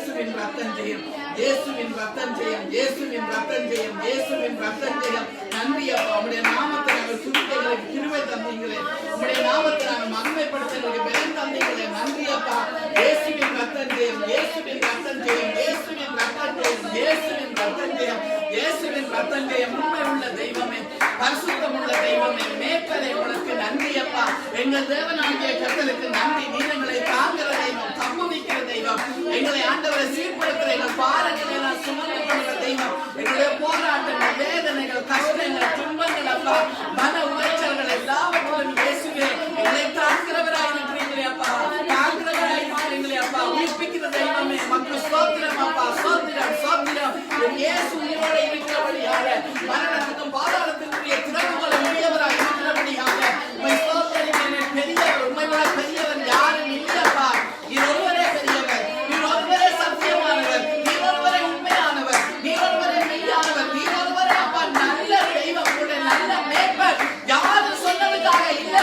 இயேசுவின் ரத்தம் ஜெயம், இயேசுவின் ரத்தம் ஜெயம், இயேசுவின் ரத்தம் ஜெயம், இயேசுவின் ரத்தம் ஜெயம். நன்றி அப்பா, உம்முடைய நாமத்தை நாங்கள் துதிக்கிறதுக்கு கிருபை தந்தீங்களே, உம்முடைய நாமத்தை நாங்கள் மகிமைப்படுத்துறதுக்கு பலன் தந்தீங்களே. நன்றி அப்பா. இயேசுவின் ரத்தம் ஜெயம், இயேசுவின் ரத்தம் ஜெயம், இயேசுவின் ரத்தம் ஜெயம், இயேசுவின் ரத்தம் ஜெயம், இயேசுவின் ரத்தம் ஜெயம். உண்மை உள்ள தெய்வமே, பரிசுத்தம் உள்ள தெய்வமே, மேய்ப்பரே உனக்கு நன்றி அப்பா. எங்கள் தேவனாகிய கர்த்தருக்கு நன்றி. நீர் எங்களை தாங்குகிற தெய்வம், தப்புவிக்கிற தெய்வம், எங்களை ஆண்டவரை சீர்படுத்துகிற எங்கள் பாரங்களை எல்லாம் சுமந்து கொள்கிற தெய்வம். எங்களுடைய போராட்டங்கள், வேதனைகள், கஷ்டங்கள், துன்பங்கள் அப்பா, மன உளைச்சல்கள் எல்லாவற்றிலும் இயேசுவே எங்களை தாங்குகிறவராய் இருக்கிறீங்களே அப்பா, தாங்குகிறவராய் இருக்கிறீங்களே அப்பா. உயிர்ப்பிக்கிற தெய்வமே, மக்கள் சோத்திரம் அப்பா, சோத்திரம், சோத்திரம். இயேசு உயிரோட இருக்கிறபடியாக, மரணத்துக்கும் பாதாளத்திற்குரிய திறவுகளை உடையவராய் இருக்கிறபடியாக உம்மை சோதரிக்கிறேன். பெரியவர், உம்மை விட பெரியவர் யாரும் இல்லப்பா. நீர் ஒருவரே பெரியவர், நீர் ஒருவரே சத்தியமானவர், நீர் ஒருவரே உண்மையானவர், நீர் ஒருவரே மெய்யானவர், நீர் ஒருவரே அப்பா நல்ல தெய்வம், உங்களுடைய நல்ல மேய்ப்பர். யாரும் சொன்னதுக்காக இல்ல,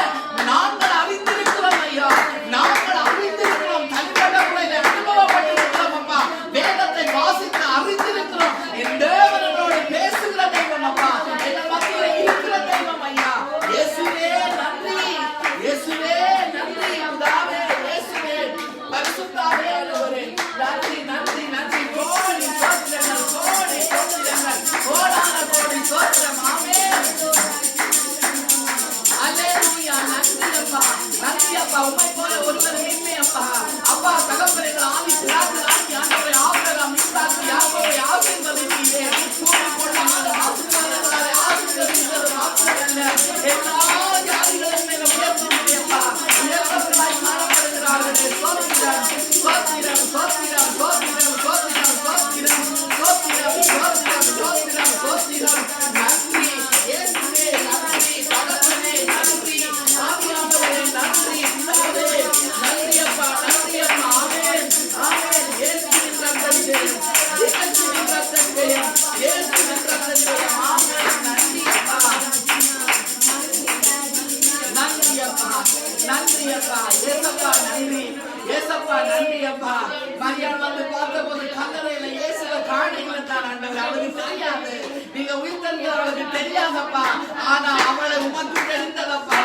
நாங்கள் அறிந்திருக்கிறோம் ஐயா, நாங்கள் அறிந்திருக்கிறோம், தனிப்பட்ட முறையில் அனுபவப்பட்டிருக்கிறோம் அப்பா, வேதத்தை வாசித்து அறிந்திருக்கிறோம். என் தேவனோடு பேசுகிற தெய்வம் அப்பா, எங்கள் மத்தியில் இருக்கிற தெய்வம் ஐயா. இயேசுவே நன்றி, இயேசுவே நன்றி, பிதாவே இயேசுவே, பரிசுத்த ஆவியானவரே நன்றி, நன்றி, நன்றி. கோடி சோத்திரங்கள், கோடி சோத்திரங்கள், கோடான கோடி சோத்திரம். ஆமென். அல்லேலூயா. நன்றி அப்பா, நன்றி அப்பா. உம்மை போல ஒருவர் இல்லை அப்பா. அப்பா தகப்பனைகள் ஆதி பிதாக்கள் ஆதி ஆண்டவரை ஆபிரகாம், ஈசாக்கு, யாக்கோபை ஆசீர்வதித்தீரே. கூடி கொள்ளாத ஆசீர்வாதங்களாலே ஆசீர்வதித்தது மாத்திரமல்ல, எல்லா ஜாதிகளின் மேலும் உயர்த்துகிறேப்பா. உயர்த்தவர்களாய் காணப்படுகிறார்களே. சோத்திரம், சோத்திரம், சோத்திரம், சோத்திரம், சோத்திரம், சோத்திரம், சோத்திரம், சோத்திரம், சோத்திரம், சோத்திரம். நன்றி இயேசுவே, நன்றி தகப்பனே, நன்றி ஆவியானவரே, நன்றி பிதாவே, நன்றி அப்பா, நன்றி அப்பா. ஆமென், ஆமென். இயேசுவின் ரத்தம் ஜெயம், இயேசுவின் ரத்தம் ஜெயம், இயேசுவின் ரத்தம் ஜெயம். ஆமென். நன்றி அப்பா, நன்றி அப்பா, நன்றி அப்பா. ஏசப்பா நன்றி, ஏசப்பா நன்றி அப்பா. மரியாள் வந்து பார்த்தபோது கல்லறையில இயேசுவை காணீங்களே தான் ஆண்டவர், அவளுக்கு தெரியாது, நீங்க உயிர்த்தெழுந்தது அவளுக்கு தெரியாதப்பா. ஆனா அவளை உமக்கு தெரிந்ததப்பா.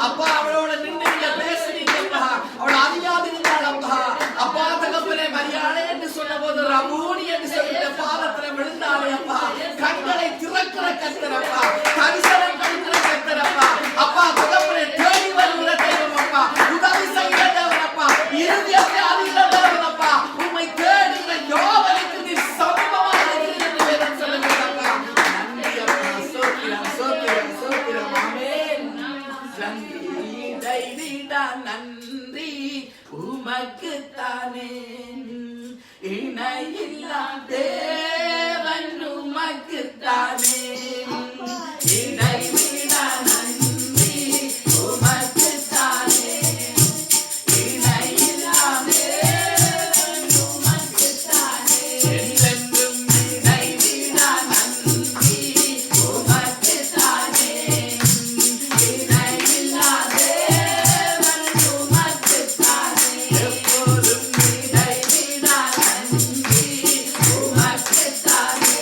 அப்பா அவளோட நின்று நீங்க பேசுனீங்கப்பா, அவளை அறியாதிருந்தாளப்பா. அப்பா தகப்பனே, மரியாளே என்று சொன்ன போது ரமூனி என்று சொல்லிட்டு பாதத்துல விழுந்தாளே அப்பா. கண்களை திறக்கிற கர்த்தரப்பா, தரிசனம் கொடுக்கிற கர்த்தரப்பா. அப்பா தகப்பனே, தேடி வருகிற தெய்வம் அப்பா, உதவி செய்கிற தேவனப்பா, இறுதியத்தை அறிகிற தேவனப்பா. உம்மை தேடுகிற யோவனுக்கு நீ சமீபமாக இருக்கிறீர் என்று வேதம் சொல்லுகிறதப்பா. நன்றி அப்பா, சோத்திரம், சோத்திரம், சோத்திரம். ஆமென். நன்றி தைவிடா நன்றி உமக்குத்தானே, இணையில்லா தேவன் உமக்குத்தானே. இணைவிடா நன்றி உமக்குத்தானே, இணையில்லா தேவன் உமக்குத்தானே. என்றென்றும் இணைவிடா நன்றி உமக்குத்தானே, இணையில்லா தேவன் உமக்குத்தானே. எப்போதும் இணைவிடா நன்றி உமக்குத்தானே.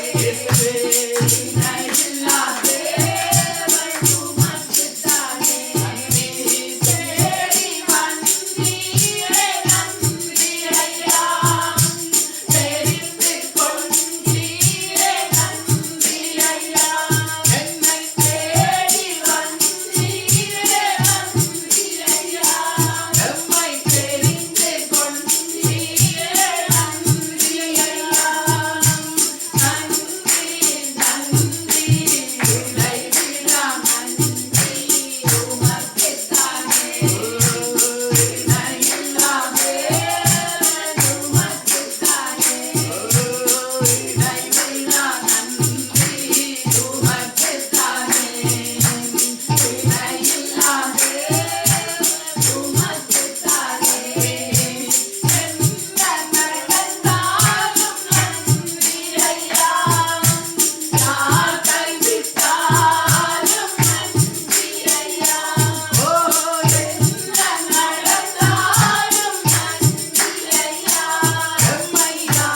இணையில்லா தேவன் உமக்குத்தானே. நன்றி தேடி வந்தீரே, நன்றி ஐயா. தெரிந்து கொண்டீரே, நன்றி ஐயா. என்னை தேடி வந்தீரே, நன்றி ஐயா. எம்மை தெரிந்து கொண்டீரே, நன்றி ஐயா. நன்றி, நன்றி, இணைவிடா நன்றி உமக்குத்தானே. இணையில்லா தேவன் உமக்குத்தானே. இணைவிடா நன்றி உமக்குத்தானே. இணையில்லா தேவன் உமக்குத்தானே. என்ன நடந்தாலும் நன்றி ஐயா. யார் கைவிட்டாலும் நன்றி ஐயா. ஓ, என்ன நடந்தாலும் நன்றி ஐயா. எம்மை யார்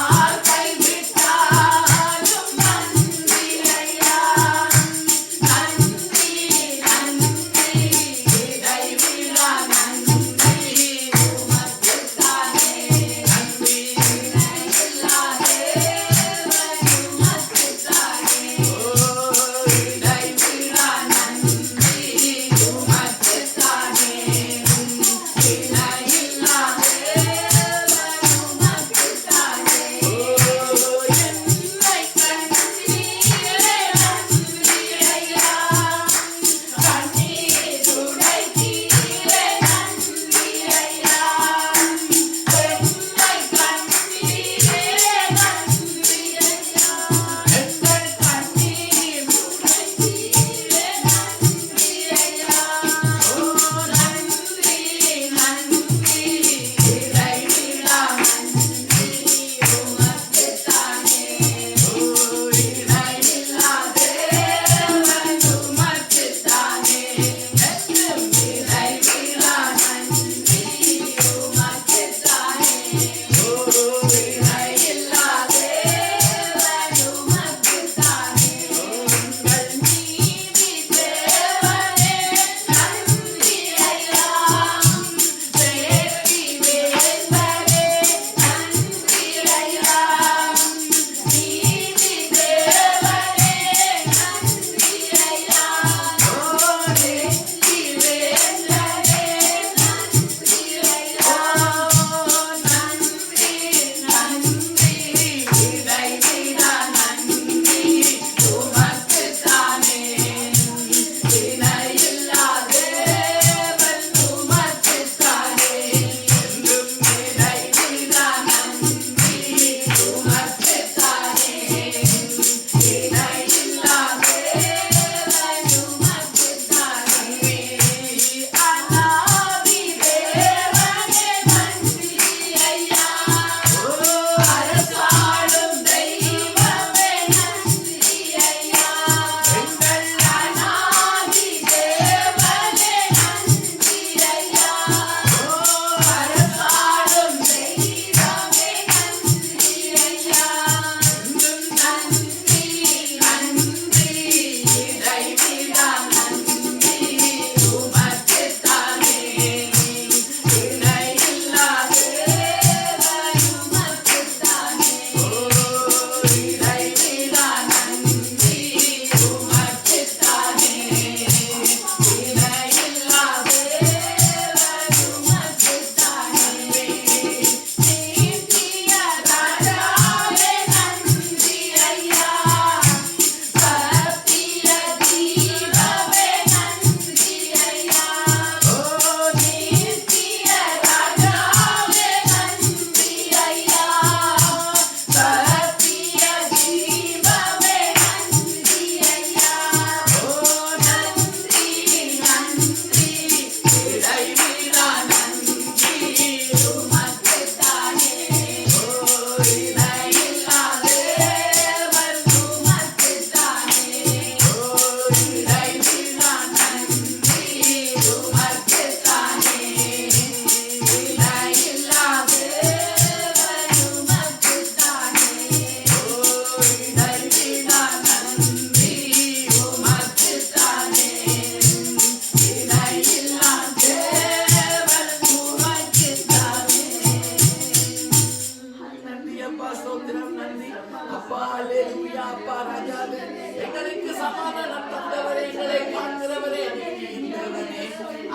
அப்பா அல்லேலூயா அப்பா ராஜாவே எங்களுக்கு சமாதானம் தந்தவரே எங்களை காக்கிறவரே நீதியுள்ளவரே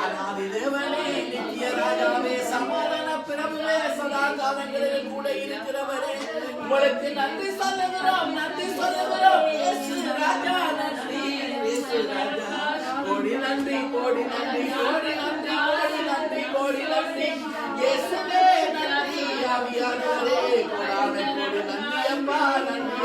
அநாதி தேவனே நித்திய ராஜாவே சமாதான பிரபுவே சதா காலங்களில் கூட இருக்கிறவரே உங்களுக்கு நன்றி சொல்லுகிறோம் இயேசு ராஜா நன்றி இயேசு ராஜா கோடி நன்றி கோடி நன்றி கோடி நன்றி கோடி நன்றி கோடி நன்றி இயேசுவே நன்றி ஆவியானவரே கோடான கோடி நன்றி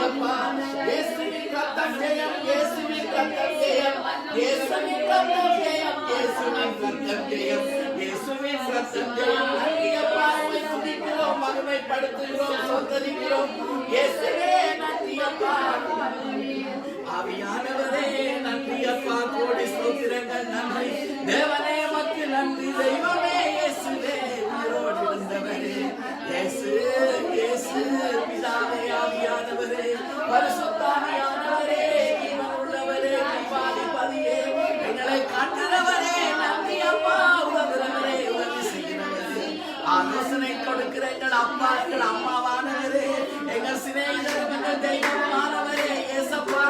அப்பா இயேசுவின் ரத்தம் ஜெயம் இயேசுவின் ரத்தம் ஜெயம் இயேசுவின் ரத்தம் ஜெயம் இயேசுவின் ரத்தம் ஜெயம் இயேசுவின் ரத்தம் ஜெயம் நன்றி அப்பா உம்மை துதிக்கிறோம் மகிமைப்படுத்துகிறோம் சோதரிக்கிறோம் இயேசுவே நன்றி அப்பா ஆவியானவரே நன்றி அப்பா கோடி ஸ்தோத்திரங்கள் நன்றி தேவனே உமக்கு நன்றி தெய்வமே இயேசுவே உயிரோடு இருந்தவரே இயேசு இயேசு பிதாவே ஆவியானவரே பரிசுத்த ஆவியானவரே ஜீவன் உள்ளவரே கிருபாதிபதியே எங்களை காட்டுகிறவரே நன்றி அப்பா உதவுகிறவரே உதவி செய்கிறவரே ஆலோசனை கொடுக்கிற எங்கள் அப்பா எங்கள் அம்மாவானவரே எங்கள் சிநேகிதரும் எங்கள் தெய்வமானவரே ஏசப்பா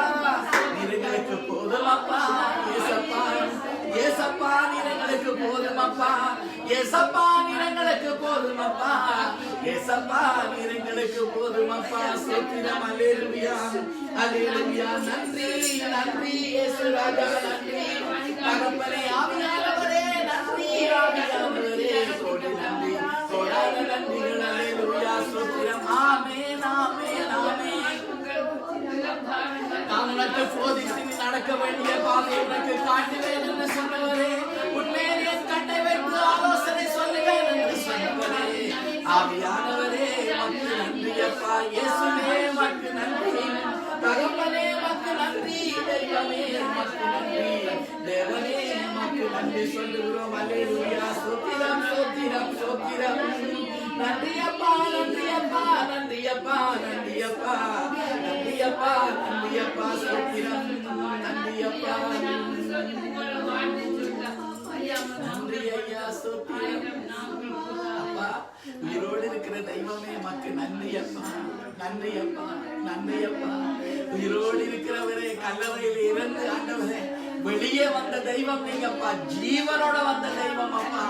நீர்களுக்கு போதும் அப்பா ஏசப்பா ஏசப்பா நீர்களுக்கு போதும் அப்பா ஏசப்பா நீர்களுக்கு போதும் அப்பா ஏசப்பா நீர்களுக்கு போதும் அப்பா ஸ்தோத்திரம் அல்லேலூயா அல்லேலூயா நன்றி நன்றி இயேசு ராஜா நன்றி தகப்பனே ஆவியானவரே நன்றி ஆவியானவரே கோடி நன்றி கோடான நன்றிகள் அல்லேலூயா ஸ்தோத்திரம் ஆமென் ஆமென் ஆமென் நான் உனக்கு போதித்து நீ நடக்க வேண்டிய பாதை உனக்கு காட்டுவேன் என்று சொன்னவரே உன்மேல் என் கண்ணை வைத்து ஆலோசனை சொல்லுவேன் என்று சொன்னவரே ஆவியானவரே மக்கு நன்றி அப்பா இயேசுவே மக்கு நன்றி தகப்பனே மக்கு நன்றி தெய்வமே மக்கு நன்றி தேவனே மக்கு நன்றி சொல்லுகிறோம் அல்லேலூயா ஸ்தோத்திரம் ஸ்தோத்திரம் ஸ்தோத்திரம் நன்றி அப்பா நன்றி அப்பா நன்றி அப்பா நன்றி அப்பா நன்றி அப்பா நன்றி அப்பா ஸ்தோத்திரம் நன்றி அப்பா நன்றி ஐயா ஸ்தோத்திரம் அப்பா உயிரோடு இருக்கிற தெய்வமே மக்கு நன்றி அப்பா நன்றி அப்பா நன்றி அப்பா உயிரோடு இருக்கிறவரே கல்லறையில் இருந்து ஆண்டவரே வெளியே வந்த தெய்வம் நீங்கப்பா ஜீவனோட வந்த தெய்வம் அப்பா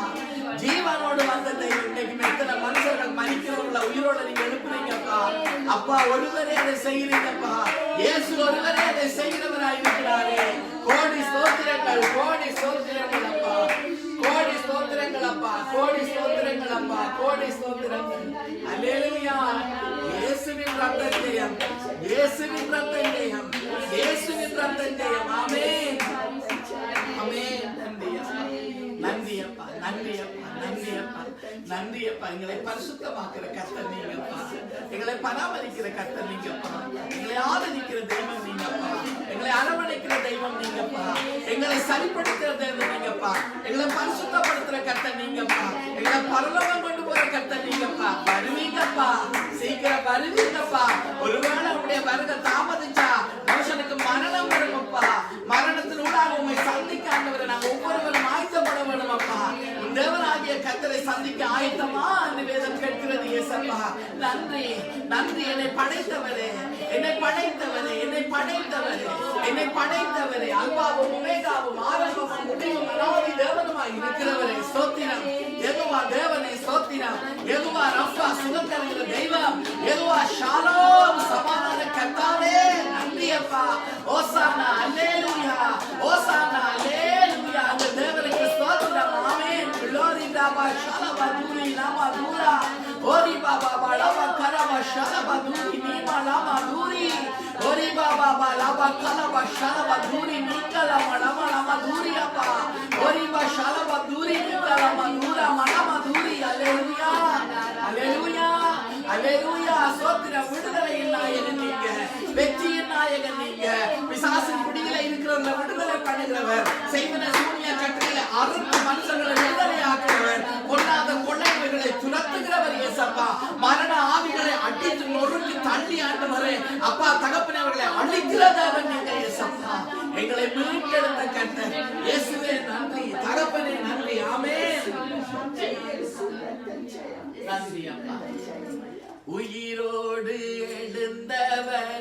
ஜீவனோடு வந்த தெய்வம் இன்னைக்கு எத்தனை மனுஷர்கள் மரிக்கிறவங்கள உயிரோட நீங்க எழுப்புறீங்கப்பா அப்பா ஒருவரே அதை செய்யறீங்கப்பா இயேசு ஒருவரே அதை செய்கிறவராய் இருக்கிறாரே கோடி ஸ்தோத்திரங்கள் கோடி ஸ்தோத்திரங்கள் அப்பா கோடி ஸ்தோத்திரங்கள் அப்பா கோடி ஸ்தோத்திரங்கள் அப்பா கோடி ஸ்தோத்திரங்கள் அல்லேலூயா இயேசுவின் ரத்தம் ஜெயம் இயேசுவின் ரத்தம் ஜெயம் இயேசுவின் ரத்தம் ஜெயம் ஆமென் ஆமென் நன்றி அப்பா நன்றி அப்பா நன்றி அப்பா நன்றி அப்பா எங்களை பரிசுத்தமாக்குற கர்த்தர் நீங்கப்பா எங்களை பராமரிக்கிற கர்த்தர் நீங்கப்பா எங்களை ஆதரிக்கிற தெய்வம் நீங்கப்பா எங்களை அரவணைக்கிற தெய்வம் நீங்கப்பா எங்களை சரிப்படுத்துற தெய்வம் நீங்கப்பா எங்களை பரிசுத்தப்படுத்துற கர்த்தர் நீங்கப்பா எங்களை பரலோகம் கொண்டு போற கர்த்தர் நீங்கப்பா வருவீங்கப்பா சீக்கிரம் வருவீங்கப்பா ஒருவேளை உங்களுடைய வருகை தாமதிச்சா மனுஷனுக்கு மரணம் வருமப்பா மரணத்தினூடாக உண்மை சந்திக்க ஆண்டவரை நாங்கள் ஒவ்வொருவரும் ஆயத்தப்பட வேணும் அப்பா தேவனாகிய கர்த்தரை சந்திக்க ஆயத்தமா என்று வேதம் கேட்கிறது இயேசப்பா நன்றி நன்றி என்னை படைத்தவரே என்னை படைத்தவரே என்னை படைத்தவரே என்னை படைத்தவரே அல்பாவும் ஒமேகாவும் ஆரம்பமும் முடிவும் அனாதி தேவனுமாய் இருக்கிறவரே ஸ்தோத்திரம் யெகோவா தேவனே ஸ்தோத்திரம் யெகோவா ரப்பா சுகந்தருகிற தெய்வம் யெகோவா ஷாலோம் சமாதான கர்த்தாவே நன்றி அப்பா ஓசானா அல்லேலூயா ஓசானா அல்லேலூயா அந்த தேவனுக்கு ஸ்தோத்திரம் ஆமென் glory baba shalaba duri lama dura ori baba lama karama shalaba duri nima lama duri ori baba lama karama shalaba duri nikala lama duri apa ori baba shalaba duri nikala dura lama duri alleluia alleluia alleluia ஸ்தோத்திர விடுதலையின் நாயகன் நீங்க வெற்றியின் நாயகன் நீங்க பிசாசின் பிடியில இருக்கிறவங்களை விடுதலை பண்ணுகிறவர் செய்வன சூனிய கட்டளையில அறுப்பு மனுஷர்களை விடுதலை ஆக்குகிறவர் பொல்லாத கொள்ளைகளை துரத்துகிறவர் இயேசப்பா மரண ஆவிகளை அடித்து நொறுக்கி தள்ளி ஆண்டவரே அப்பா தகப்பனே அவர்களை அழிக்கிறதவன் நீங்க இயேசப்பா எங்களை மீட்டெடுத்த கர்த்தர் இயேசுவே நன்றி தகப்பனே நன்றி ஆமென் நன்றி அப்பா உயிரோடு எழுந்தவர்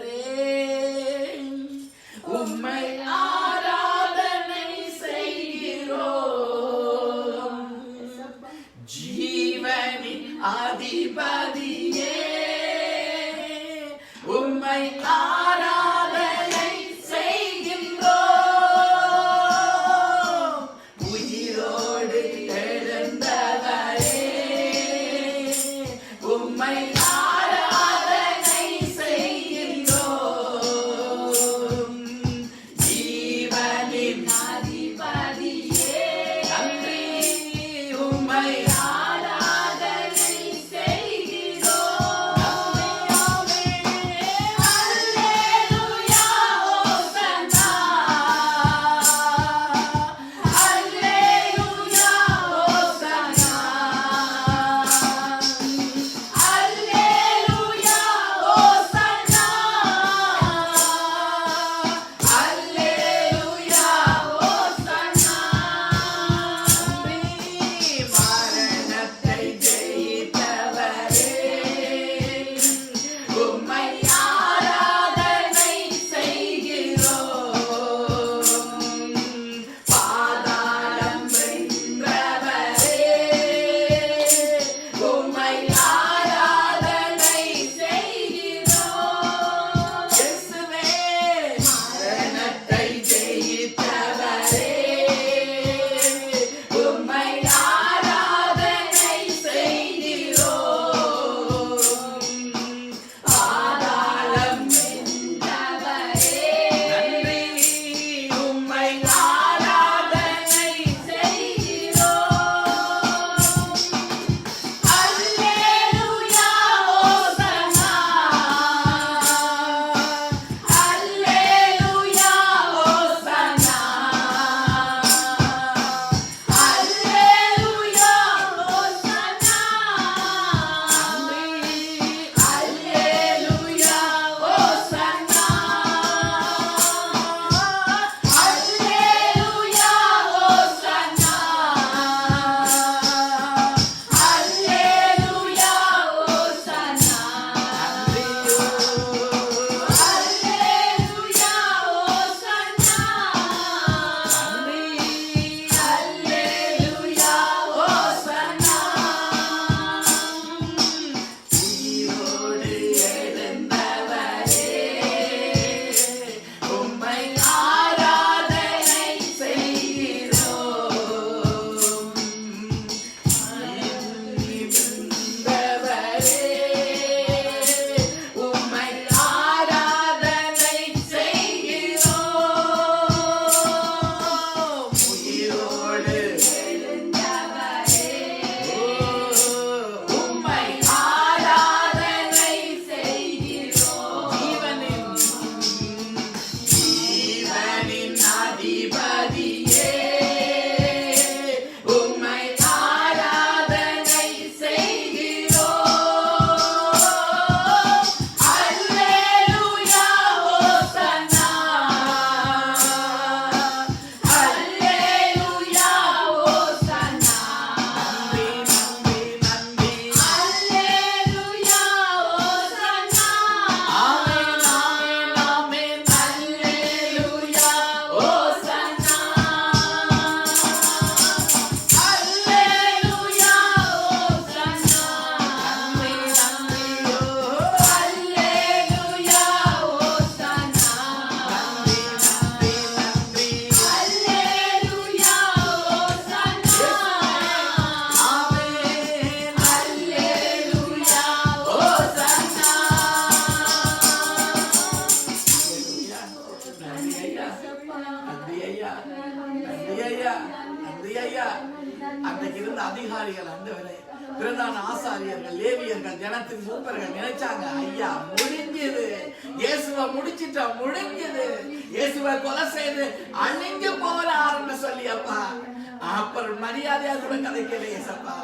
உம்மை ஆராதனை செய்கின்றோம். உயிரோடு எழுந்தவரே உம்மை ஆராதனை செய்கின்றோம். ஜீவனின் அதிபதியே நன்றி உம்மை ஆராதனை செய்கிறோம். அல்லேலூயா ஓசன்னா அல்லேலூயா ஓசன்னா அல்லேலூயா ஓசன்னா அல்லேலூயா ஓசன்னா. மரணத்தை ஜெயித்தவரே உம்மை ஆராதனை செய்கிறோம். பாதாளம் வென்றவரே உம்மை ஆராதனை செய்கிறோம். இயேசுவே மரணத்தை ஜெயித்தவரே உம்மை ஆராதனை செய்கிறோம். பாதாளம் வென்றவரே நன்றி உம்மை ஆராதனை செய்கிறோம். அல்லேலூயா ஓசன்னா அல்லேலூயா ஓசன்னா அல்லேலூயா ஓசன்னா அல்லேலூயா ஓசன்னா அல்லேலூயா ஓசன்னா அல்லேலூயா ஓசன்னா அல்லேலூயா ஓசன்னா அல்லேலூயா ஓசன்னா. உயிரோடு எழுந்தவரே உம்மை ஆராதனை செய்கிறோம். வென்றவரே உம்மை ஆராதனை செய்கிறோம். உயிரோடு எழுந்தவரே உம்மை ஆராதனை செய்கிறோம். ஜீவனின் அதிபதியே உம்மை ஆராதனை செய்கிறோம். அல்லேலூயா ஓசன்னா அல்லேலூயா ஓசன்னா அல்லேலூயா ஓசன்னா ஆமென் ஆமென் அல்லேலூயா ஓசன்னா அல்லேலூயா ஓசன்னா அல்லேலூயா ஓசன்னா அல்லேலூயா ஓசன்னா ஆமென் அல்லேலூயா ஓசன்னா. நன்றி ஐயா நன்றி ஐயா நன்றி ஐயா நன்றி ஐயா. அன்றைக்கு இருந்த அதிகாரிகள் ஆண்டவரே, பிரதான ஆசாரியர்கள், லேவியர்கள், ஜனத்தின் மூப்பர்கள் நினைச்சாங்க, ஐயா முடிஞ்சது, இயேசுவை முடிச்சிட்டோம், முடிஞ்சது, இயேசுவை கொலை செய்து அழிஞ்சு போறாருன்னு சொல்லி அப்பா அப்புறம் மரியாதையா கூட கதைக்கல ஏசப்பா.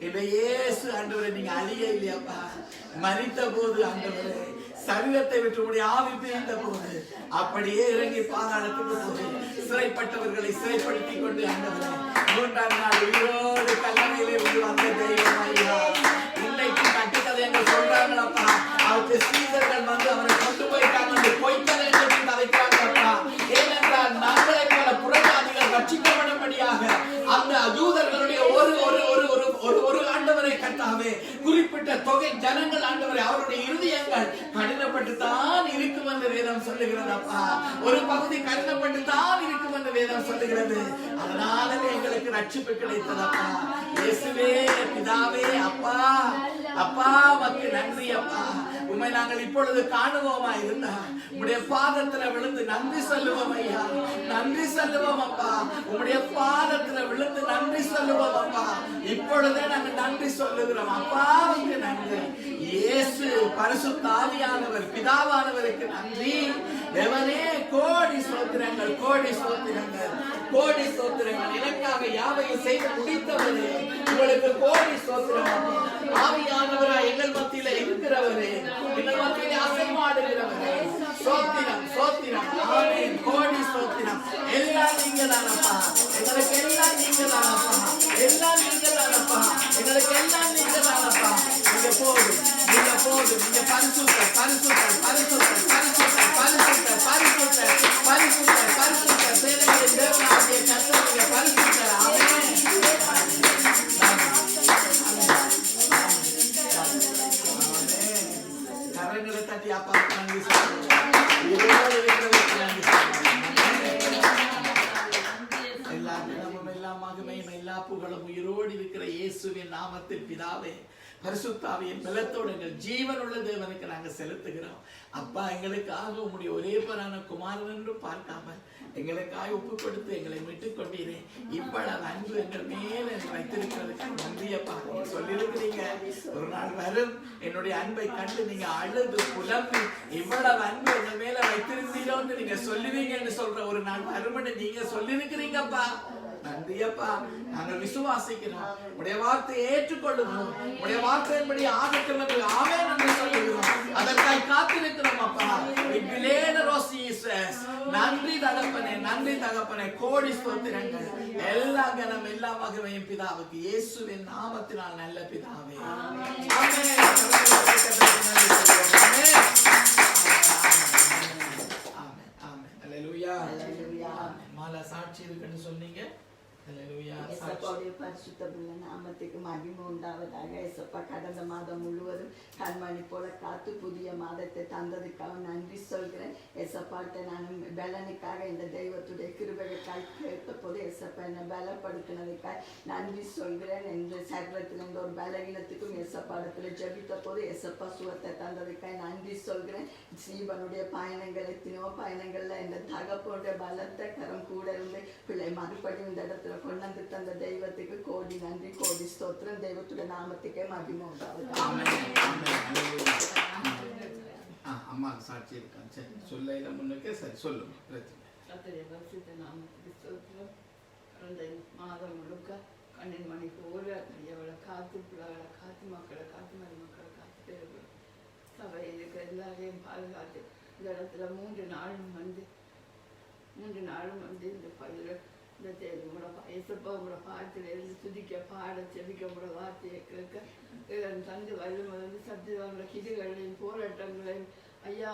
இந்த இயேசு ஆண்டவரே நீங்க அழிய இல்லையாப்பா. மரித்த போது ஆண்டவரே சரீரத்தை விட்டு உடைய ஆவி பிரிந்த போது அப்படியே இறங்கி பாதாளத்துக்கு போது சிறைப்பட்டவர்களை சிறைப்படுத்தி கொண்டு ஆண்டவரே மூன்றாம் நாள் உயிரோடு கல்லறையிலே வந்த தெய்வம் ஐயா. இன்னைக்கு கட்டுக்கதை எங்க சொல்றாங்களப்பா, அவருக்கு சீடர்கள் வந்து அவரை கொண்டு போயிட்டாங்க, பொய்க்கதை கதைக்காங்கப்பா. ஏனென்றால் நாங்களை போல புறஜாதிகள் ரட்சிக்கப்படும்படியாக அந்த யூதர்களுடைய ஒரு ஒரு ஒரு ஒரு ஒரு ஒரு ஆண்டவரை கட்டாவே குறிப்பிட்ட தொகை ஜனங்கள் ஆண்டவரை அவருடைய இருதயங்கள் கடினப்பட்டு தான் வேதம் சொல்லுகிறதப்பா. ஒரு பகுதி கடினப்பட்டு தான் இருக்கும் என்று வேதம் சொல்லுகிறது. அதனால எங்களுக்கு ரட்சிப்பு கிடைத்ததப்பா. இயேசுவே, பிதாவே, அப்பா அப்பா உமக்கு நன்றி அப்பா. உம்மை நாங்கள் இப்பொழுது காணுவோமா இருந்தா உம்முடைய பாதத்துல விழுந்து நன்றி சொல்லுவோம் ஐயா. நன்றி சொல்லுவோம் அப்பா. உம்முடைய பாதத்துல விழுந்து நன்றி சொல்லுவோம் அப்பா. இப்பொழுதே நாங்கள் நன்றி சொல்லுகிறோம் அப்பாவுக்கு நன்றி. இயேசு பரிசுத்த ஆவியானவர் பிதாவானவருக்கு நன்றி. தேவனே, கோடி ஸ்தோத்திரங்கள், கோடி ஸ்தோத்திரங்கள், கோடி ஸ்தோத்திரங்கள். எனக்காக யாவையும் செய்து முடித்தவரே உங்களுக்கு கோடி ஸ்தோத்திரம். ஆவியானவராய் எங்கள் மத்தியில இருக்கிறவரே, எங்கள் மத்தியில அசைமாடுகிறவரே, ஸ்தோத்திரம் ஸ்தோத்திரம். ஆமென். கோடி ஸ்தோத்திரம். எல்லாம் நீங்க தானப்பா. எங்களுக்கு எல்லாம் நீங்க தானப்பா. எல்லாம் நீங்க தானப்பா. எங்களுக்கு எல்லாம் நீங்க தானப்பா. நீங்க போதும், நீங்க போதும். நீங்க பரிசுத்தர், பரிசுத்தர், பரிசுத்தர், பரிசுத்தர், பரிசுத்தர், பரிசுத்தர், பரிசுத்தர், பரிசுத்தர். சேனைகளின் தேவனாகிய கர்த்தர் நீங்க பரிசுத்தர். ஆமென். கரங்களை தட்டி அப்பா நன்றி சொல்லுங்க. எல்லா தினமும் எல்லா மகிமையும் எல்லா புகழும் உயிரோடு இருக்கிற இயேசுவின் நாமத்தில் பிதாவே, பரிசுத்தாவியின் பலத்தோடு எங்கள் ஜீவன் உள்ள தேவனுக்கு நாங்கள் செலுத்துகிறோம். அப்பா, எங்களுக்காக உம்முடைய ஒரே பரான குமாரன் என்று பார்க்காம எங்களுக்காக ஒப்பு கொடுத்து எங்களை மீட்டுக் கொண்டீரே. இவ்வளவு அன்பு எங்கள் மேல வைத்திருக்கிறதுக்கு நன்றி அப்பா. நீங்க சொல்லியிருக்கிறீங்க, ஒரு நாள் வரும் என்னுடைய அன்பை கண்டு நீங்க அழுது புலம்பி இவ்வளவு அன்பு எங்கள் மேல வைத்திருந்தீரோன்னு நீங்க சொல்லுவீங்கன்னு சொல்ற ஒரு நாள் வரும்னு நீங்க சொல்லியிருக்கிறீங்கப்பா. நன்றியப்பா. நாங்கள் விசுவாசிக்கிறோம். உடைய வார்த்தையை ஏற்றுக்கொள்ளுகிறோம். உடைய வார்த்தையின்படி ஆகட்டும் என்று ஆமென் என்று சொல்லுகிறோம். அதற்காக காத்திருக்கிறோம் அப்பா. நன்றி தகப்பனே, நன்றி தகப்பனே. கோடி ஸ்தோத்திரங்கள். எல்லா கனம் எல்லா மகிமையும் பிதாவுக்கு இயேசுவின் நாமத்தினால் நல்ல பிதாவே. மாலா சாட்சி இருக்குன்னு சொன்னீங்க. பரிசுத்தமுள்ள நாமத்துக்கு மகிமை உண்டாவதாக. ஏசப்பா, கடந்த மாதம் முழுவதும் கண்மணி போல காத்து புதிய மாதத்தை தந்ததுக்காக நன்றி சொல்கிறேன். ஏசப்பாட்ட நான் பலனுக்காக இந்த தெய்வத்துடைய கிருபைக்காய் கேட்ட போது ஏசப்பா என்னை பலப்படுத்தினதுக்காக நன்றி சொல்கிறேன். இந்த சரீரத்தில் இந்த ஒரு பலவீனத்துக்கும் ஏசப்பாடத்தில் ஜெபித்த போது ஏசப்பா சுகத்தை தந்ததுக்காக நன்றி சொல்கிறேன். ஜீவனுடைய பயணங்கள் எத்தனையோ பயணங்கள்ல இந்த தகப்பனுடைய பலத்தை கரம் கூட இருந்து பிள்ளை மறுபடியும் இந்த இடத்துல கொண்டாந்து தந்த தெய்வத்துக்கு கோடி நன்றி, கோடி ஸ்தோத்திரம். தெய்வத்துடைய நாமத்துக்கே மகிமை உண்டாவது. அம்மா சாட்சி இருக்கான். சரி, சொல்ல முன்னுக்கே சரி சொல்லுங்க. கடந்த மாதம் முழுக்க கண்ணின் மணி போல எவ்வளோ காத்து பிள்ளைகளை காத்து மக்களை காத்து மருமக்களை காத்து சபையில் இருக்கிற எல்லாரையும் பாதுகாத்து இந்த இடத்துல மூன்று நாளும் வந்து இந்த பயிர் இந்த உங்களோட வயசப்பா உங்களோட பாட்டில் இருந்து துதிக்க பாட செபிக்க உங்களோட வார்த்தையை கேட்க தந்து வல்லுமது சத்தியங்களோட கிதுகளையும் போராட்டங்களையும் ஐயா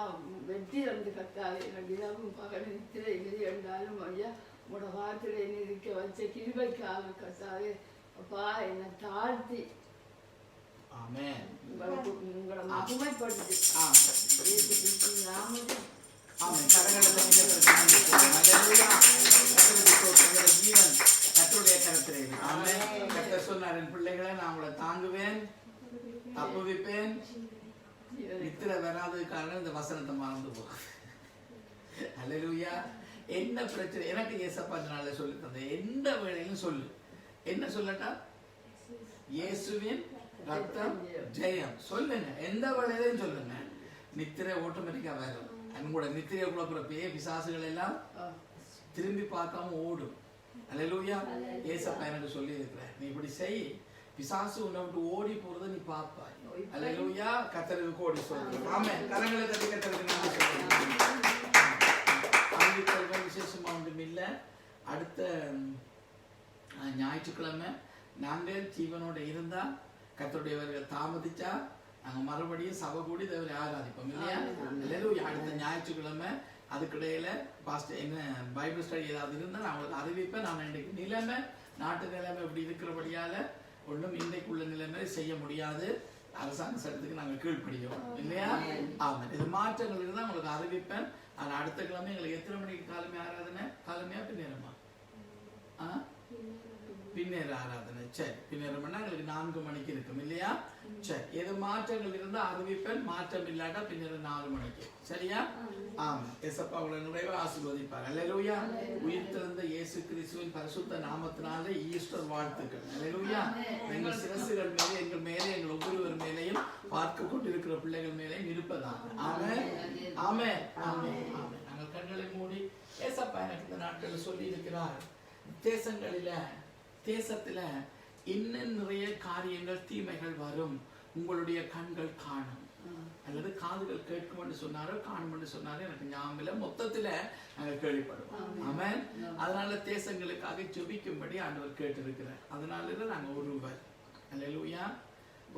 வெற்றி வந்து கத்தாது. எனக்கு இரவும் பகல் நித்திரை இல்லை என்றாலும் ஐயா உங்களோட வார்த்தையை நிற்க வச்ச கிருபைக்காக கத்தாது. அப்பா, என்னை தாழ்த்தி உங்களை மகிமைப்படுத்தி நாமத்தில் பிள்ளைகளை நான் உங்களை தாங்குவேன், தப்புவிப்பேன். நித்திர வராதது காரணம் இந்த வசனத்தை மறந்து போகும். அல்லேலூயா. என்ன பிரச்சனை எனக்கு ஏசப்பா நாள சொல்லி தந்த எந்த வேளையிலும் சொல்லு. என்ன சொல்லட்டா? இயேசுவின் ரத்தம் ஜெயம் சொல்லுங்க. எந்த வேளையிலும் சொல்லுங்க. நித்திரை ஆட்டோமேட்டிக்கா வரும். உங்களோட நித்திரையை குழப்புற பேய் பிசாசுகள் எல்லாம் திரும்பி பார்க்காம ஓடும். அல்லேலூயா. ஏசப்பா எனக்கு சொல்லி இருக்கிறேன், நீ இப்படி செய், பிசாசு உன்னை விட்டு ஓடி போறதை நீ பார்ப்பாய். அல்லேலூயா. கர்த்தருக்கு கோடி சொல்றேன். ஆமென். கரங்களை தட்டி கர்த்தருக்கு நன்றி சொல்றேன். விசேஷமா ஒன்றும் இல்லை. அடுத்த ஞாயிற்றுக்கிழமை நாங்கள் ஜீவனோட இருந்தா கர்த்தருடையவர்கள் தாமதிச்சா நாங்கள் மறுபடியும் சபை கூடி தேவரை ஆராதிப்போம் இல்லையா? அல்லேலூயா. அடுத்த ஞாயிற்றுக்கிழமை அதுக்கிடையில பாஸ்டர் என்ன பைபிள் ஸ்டடி ஏதாவது இருந்தால் நான் உங்களுக்கு அறிவிப்பேன். நான் இன்றைக்கு நிலைமை நாட்டு நிலைமை இப்படி இருக்கிறபடியால ஒன்றும் இன்றைக்குள்ள நிலைமை செய்ய முடியாது. அரசாங்க சட்டத்துக்கு நாங்கள் கீழ்ப்படியோம் இல்லையா? ஆமாம். இது மாற்றங்கள் இருந்தால் உங்களுக்கு அறிவிப்பேன். ஆனால் அடுத்த கிழமை எங்களுக்கு எத்தனை மணிக்கு காலமே ஆராதனை? காலமையா பின்னேரமா? பின்னேற ஆராதனை. சரி, பின்னேறம் பண்ணா எங்களுக்கு 4 மணிக்கு இருக்கும் இல்லையா? சரி, எது மாற்றங்கள் இருந்தா அறிவிப்பேன். மாற்றம் இல்லாட்டா பின்னேற 4 மணிக்கு. சரியா? ஆமா. ஏசப்பா உங்களை நிறைவா ஆசீர்வதிப்பார். அல்லேலூயா. உயிர்த்தெழுந்த இயேசு கிறிஸ்துவின் பரிசுத்த நாமத்தினாலே ஈஸ்டர் வாழ்த்துக்கள். அல்லேலூயா. எங்கள் சிரசுகள் மேலே, எங்கள் மேலே, எங்கள் ஒவ்வொருவர் மேலேயும் பார்க்க கொண்டிருக்கிற பிள்ளைகள் மேலேயும் இருப்பதாக. ஆமென், ஆமென், ஆமென், ஆமென். நாங்கள் கண்களை மூடி ஏசப்பா எனக்கு இந்த நாட்களில் சொல்லி இருக்கிறார், தேசத்துல இன்னும் நிறைய காரியங்கள் தீமைகள் வரும், உங்களுடைய கண்கள் காணும் அல்லது காதுகள் கேட்கும் என்று சொன்னாரோ காணும் என்று சொன்னாரோ எனக்கு ஞாபகம் மொத்தத்துல நாங்கள் கேள்விப்படுவோம். ஆமென். அதனால தேசங்களுக்காக ஜெபிக்கும்படி ஆண்டவர் கேட்டிருக்கிறார். அதனால நாங்க ஒருவர், அல்லேலூயா,